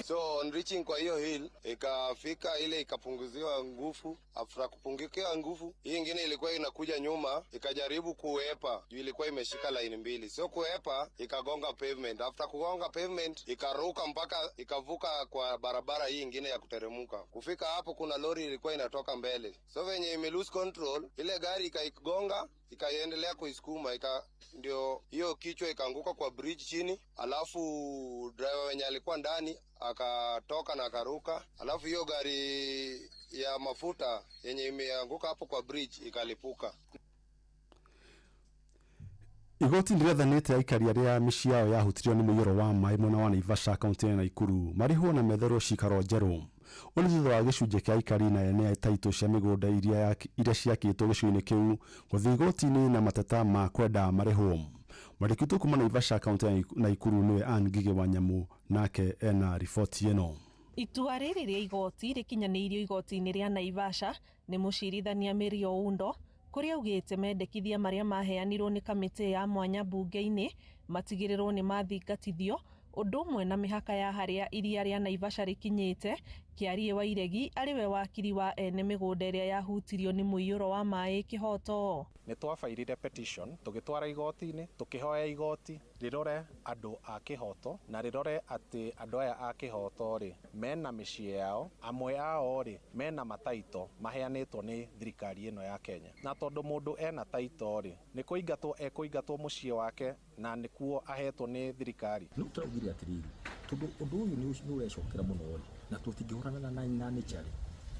So on reaching kwa hiyo hill ikafika ile ikapunguziwa nguvu. After kupungukiwa nguvu hii ingine ilikuwa inakuja nyuma ikajaribu kuepa juu ilikuwa imeshika line mbili, sio kuepa ikagonga pavement. After kugonga pavement ikaruka mpaka ikavuka kwa barabara hii ingine ya kuteremuka. Kufika hapo kuna lori ilikuwa inatoka mbele, so venye ime lose control ile gari ikaigonga ikaendelea kuisukuma ndio hiyo kichwa ikaanguka kwa bridge chini, alafu driver wenye alikuwa ndani akatoka na akaruka, alafu hiyo gari ya mafuta yenye imeanguka hapo kwa bridge ikalipuka. Igoti nĩrĩathanĩte aikari arĩa mĩciĩ yao yahutirio nĩ mũiyũro wa maĩ mwena wa Naivasha kaunti ya Nakuru marĩhwo na metherwo cikaro njerũ. Ũrĩ thutha wa gĩcunjĩ kĩa aikari na ene ya taitũ cia mĩgũnda iria ciakĩtwo gĩcigo-inĩ kĩu gũthiĩ igoti-inĩ na mateta ma kwenda marĩhwo. Mwandĩki kuma Naivasha kaunti ya Nakuru nĩwe Anne Ngigĩ wa Nyamũ nake ena riboti ĩno. Itua rĩrĩ rĩa igoti rĩkinyanĩirio igoti-inĩ rĩa Naivasha nĩ mũcirithania Mary Oundo kũrĩa augĩte mendekithia marĩa maheanirwo nĩ kamĩtĩ ya mwanya bunge-inĩ matigĩrĩrwo nĩ mathingatithio ũndũ ũmwe na mĩhaka ya harĩa iria rĩa Naivasha rĩkinyĩte. Kĩarie wa Iregi arĩwe wakiri wa ene mĩgũnda ĩrĩa yahutirio nĩ mũiyũro wa maĩ Kĩhoto. Nĩ twafairire petition tũgĩtwara igoti-inĩ tũkĩhoya igoti rĩrore andũ a Kĩhoto na rĩrore atĩ andũ aya a Kĩhoto rĩ mena mĩciĩ yao, amwe ao rĩ mena mataito maheanĩtwo nĩ thirikari ĩno ya Kenya, na tondũ mũndũ ena taito rĩ nĩ kũingatwo mũciĩ wake na nĩkuo ahetwo nĩ thirikari. Nĩ tũraugire atĩrĩrĩ tondũ ũndũ ũyũ nĩ ũrecokera mũno na tũtingĩhũrana na nature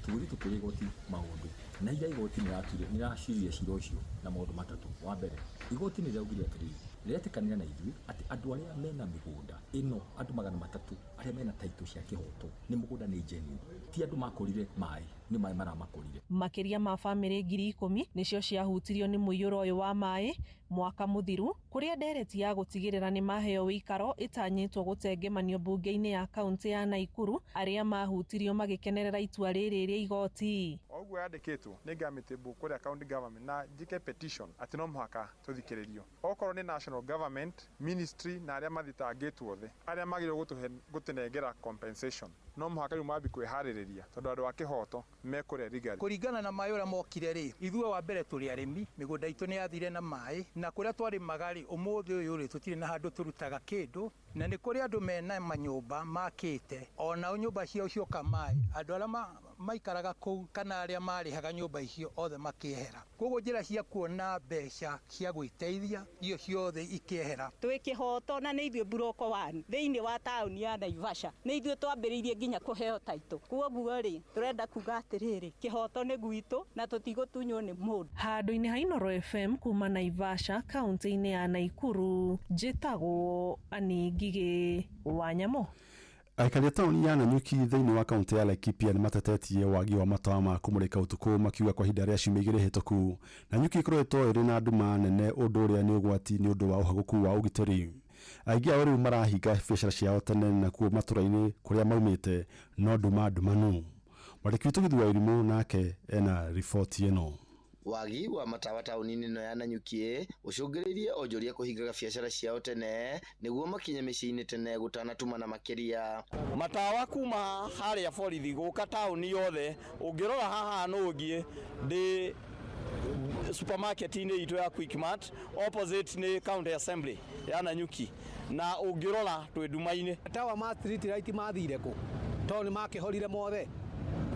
tũgũthiĩ tũkĩrĩ igoti maũndũ na iria igoti nĩraciria cira ũcio na maũndũ matatũ. Wa mbere igoti nĩrĩaugire atĩrĩrĩ rĩetĩkanĩra na ithuĩ atĩ andũ arĩa mena mĩgũnda ĩno andũ 300 arĩa mena taito cia Kĩhoto nĩ mũgũnda nĩ njeni, ti andũ makũrire maĩ, nĩ maĩ maramakũrire. Makĩria ma bamĩrĩ 10,000 nĩcio ciahutirio nĩ mũiyũro ũyũ wa maĩ mwaka mũthiru, kũrĩa ndereti ya gũtigĩrĩra nĩ maheo wĩikaro ĩtanyĩtwo gũtengemanio bunge-inĩ ya kaunti ya Nakuru arĩa mahutirio magĩkenerera itua rĩrĩ rĩa igoti. ogwo yandikitwo ni gamitable kuria county government na jike petition ati no muhaka tuthikiririo okorwo ni national government ministry na aria mathitangitwo the aria magiro gutunengera compensation no muhaka mabi kwihaririria tondu andu akihoto mekure rigari kuringana na mayura mokire ri ithue wa mbere turi arimi migunda itu ni yathire na mai na kuria twari magari umuthi uyu ri tutire na handu turutaga kindu na ni kuria andu mena manyumba makite ona nyumba cio cioka mai andu aria maikaraga kou kana aria marihaga nyumba icio othe makiehera koguo njira cia kuona mbeca cia gwiteithia iyo ciothe ikiehera twi kihoto na ni ithue buroko wani thiini wa tauni ya Naivasha ni ithue twambiriirie nginya kuheo taito koguo ri turenda kuga atiriri kihoto ni gwitu na tutigutunywo ni mundu handu-ini ha Inoro FM kuma Naivasha kaunti-ini ya Naikuru njitagwo Ani Ngigi Wanyamo. Aikari a tauni ya Nanyuki thĩinĩ wa kaunti ya Laikipia nĩ matetetie wagi wa matawa ma kũmũrĩka ũtukũ makiuga kwa ihinda rĩa ciumia igĩrĩ hĩtũku. Nanyuki ĩkoretwo ĩrĩ na nduma nene ũndũ ũrĩa nĩ ũgwati nĩ ũndũ wa ũhagũku wa ũgitĩri. Aingĩ ao rĩu marahinga biacara ciao tene nakuo matũra-inĩ kũrĩa maumĩte no ndumanu. Mwandĩki witũ Githu wa Irimũ nake ena riboti ĩno. Wagi wa matawa tauni-inĩ ĩno ya Nanyuki ũcũngĩrĩirie onjoria kũhingaga biacara ciao tene nĩguo makinye mĩciĩ-inĩ tene gũtanatumana makĩria. Matawa kuma harĩa borithi gũka tauni yothe ũngĩrora haha nũngiĩ ndĩ supermarket-inĩ itũ ya Quickmart opposite nĩ county assembly ya Nanyuki na ũngĩrora twĩ nduma-inĩ. Matawa ma street light mathire kũ tondũ makĩhorire mothe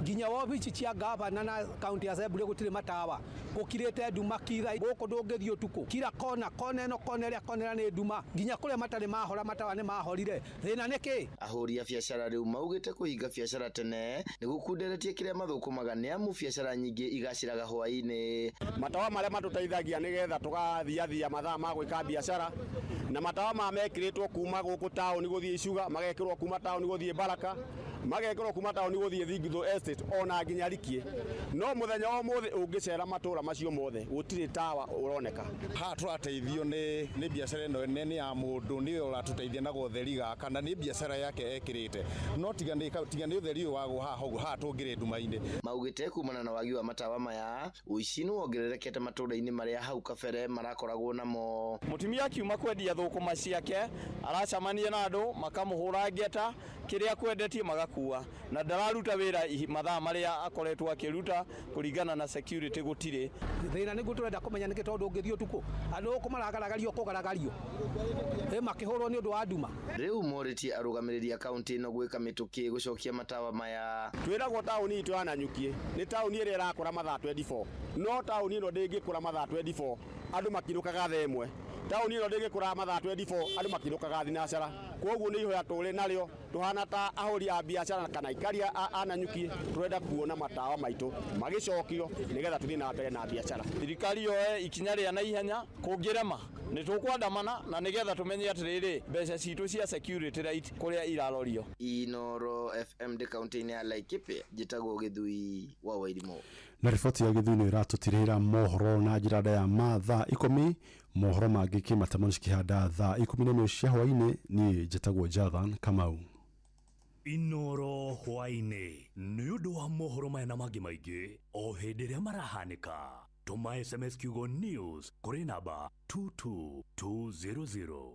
nginya wabici cia gavana na county assembly gutire matawa gukirite nduma kitha guku ndungithio tuku kila kona ino kona ni nduma nginya kuria matari mahora matawa ni mahorire thina niki. Ahuri ya biacara riu maugite kuhinga biacara tene ni gukunderetie kiria mathukumaga ni amu biacara nyingi igaciraga hwaini. Matawa maria matuteithagia nigetha tugathiathia mathaa ma gwika biacara na matawa mamekiritwo kuma guku tauni guthie Icuga magekirwo kuma tauni guthie Baraka magekirwo kuma tauni guthie Thingithu Estate ona nginya Rikie no muthenya wa muthi ungicera matura macio mothe gutire tawa uroneka. Ha turateithio ni biacara ino nene ya mundu ni uratuteithia na gutheri gaka na ni biacara yake ekirite no tigani utheri wago ha tungire nduma-ini. Maugite kumana na wagi wa matawa maya uici ni wongererekete matura-ini maria hau kabere marakoragwo namo. Mutumia akiuma kwendia thukuma ciake aracamania na andu makamuhura ngeta kiria kwendetie magakua na ndararuta wira mathaa maria akoretwo akiruta kuringana na security gutire. Thina ni guturenda kumenya niki tondu ungithio tuku andu kumaragaragario kugaragario makihurwo ni undu wa nduma. Riu moriti arugamiriria county ino gwika mituki gucokia matawa maya. Twiragwo tauni itu ya Nanyuki ni tauni iria irakura mathaa 24 no tauni ino ndingikura mathaa 24 andu makinukaga thaa imwe. Tauni ino ndingikura mathaa 24 andu makinukaga thinacara koguo ni ihoya tuli naryo tuhana ta ahuri a biacara kana ikaria a Nanyuki turenda kuona matawa maitu magicokio nigetha tuthie na mbere na biacara. Thirikari yoe ikinya ria na ihenya kungirema ni tukwandamana na nigetha tumenye atiriri mbeca citu cia security right kuria irarorio. Inoro FM de county-ini ya Laikipia njitagwo Githui wa Wairimu. Na riboti ya Githui nĩ ĩratutirĩra mohoro na njĩra ya mathaa 10 mohoro mangĩ kĩmatamu cikĩhanda thaa 11 cia hwaĩ-inĩ niĩ njĩtagwo Jathan Kamau. Inoro hwaĩ-inĩ nĩ ũndũ wa mohoro maya na mangĩ maingĩ o hĩndĩ ĩrĩa marahanĩka tũma SMS kiugo news kũrĩ namba 22200.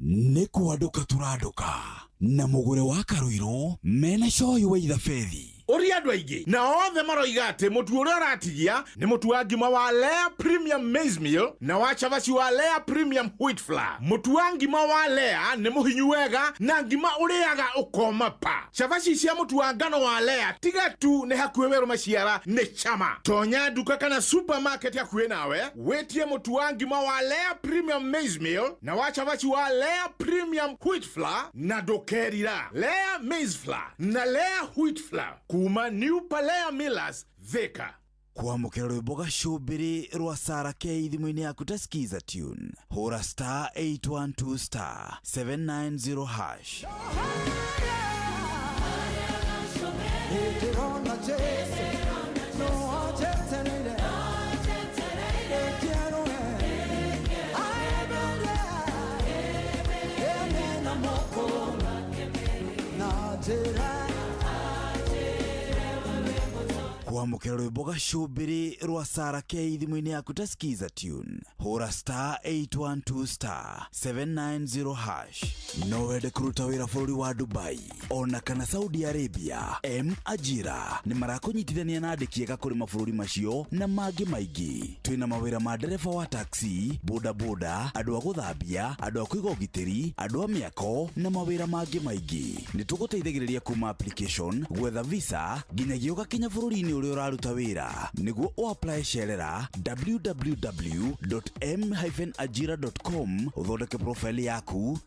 Nĩ kwanduka tũranduka na mũgũre wa Karuiro mena coyi wa ithabedi. Uri andu aingĩ na othe maroiga atĩ mũtu ũrĩa ũratigia nĩ mũtu wa ngima wa Lea Premium Maize Meal na wa chavaci wa Lea Premium Wheat Flour. Mũtu wa ngima wa Lea nĩ mũhinyu wega na ngima ũrĩaga ũkoma pa. Chavaci cia mũtu wa ngano wa Lea tiga tu nĩ hakuhĩ werũ maciara nĩ chama. Tonya duka kana supermarket hakuhĩ nawe wetie mũtu wa ngima wa Lea Premium Maize Meal na wa chavaci wa Lea Premium Wheat Flour na dokerira. Lea Maize Flour na Lea Wheat Flour kuma New Palea Millers Thika. Kwamũkĩra rwĩmbo gacũmbĩrĩ rwa Sarah K thimũ-inĩ yaku ta skiza tune hũra *812*790#. kwamukira rwimbo gacumbiri rwa Sara K thimu-ini yaku ta skiza tune hura *812*790# no wende kuruta wira bũrũri wa Dubai ona kana Saudi Arabia. Ajira ni marakunyitithania na andĩki ega kũrĩ mabũrũri macio na mangĩ maingĩ. Twĩna mawĩra ma ndereba wa taxi, boda boda, andũ a gũthambia, andũ a kũiga ũgitĩri, andũ a mĩako na mawĩra mangĩ maingĩ. Nĩ tũgũteithagĩrĩria kuma application, gwetha visa nginyagia ũgakinya bũrũri-inĩ ũrĩa ũraruta wĩra. Nĩguo ũapply cerera www.m-ajira.com ũthondeke profile yaku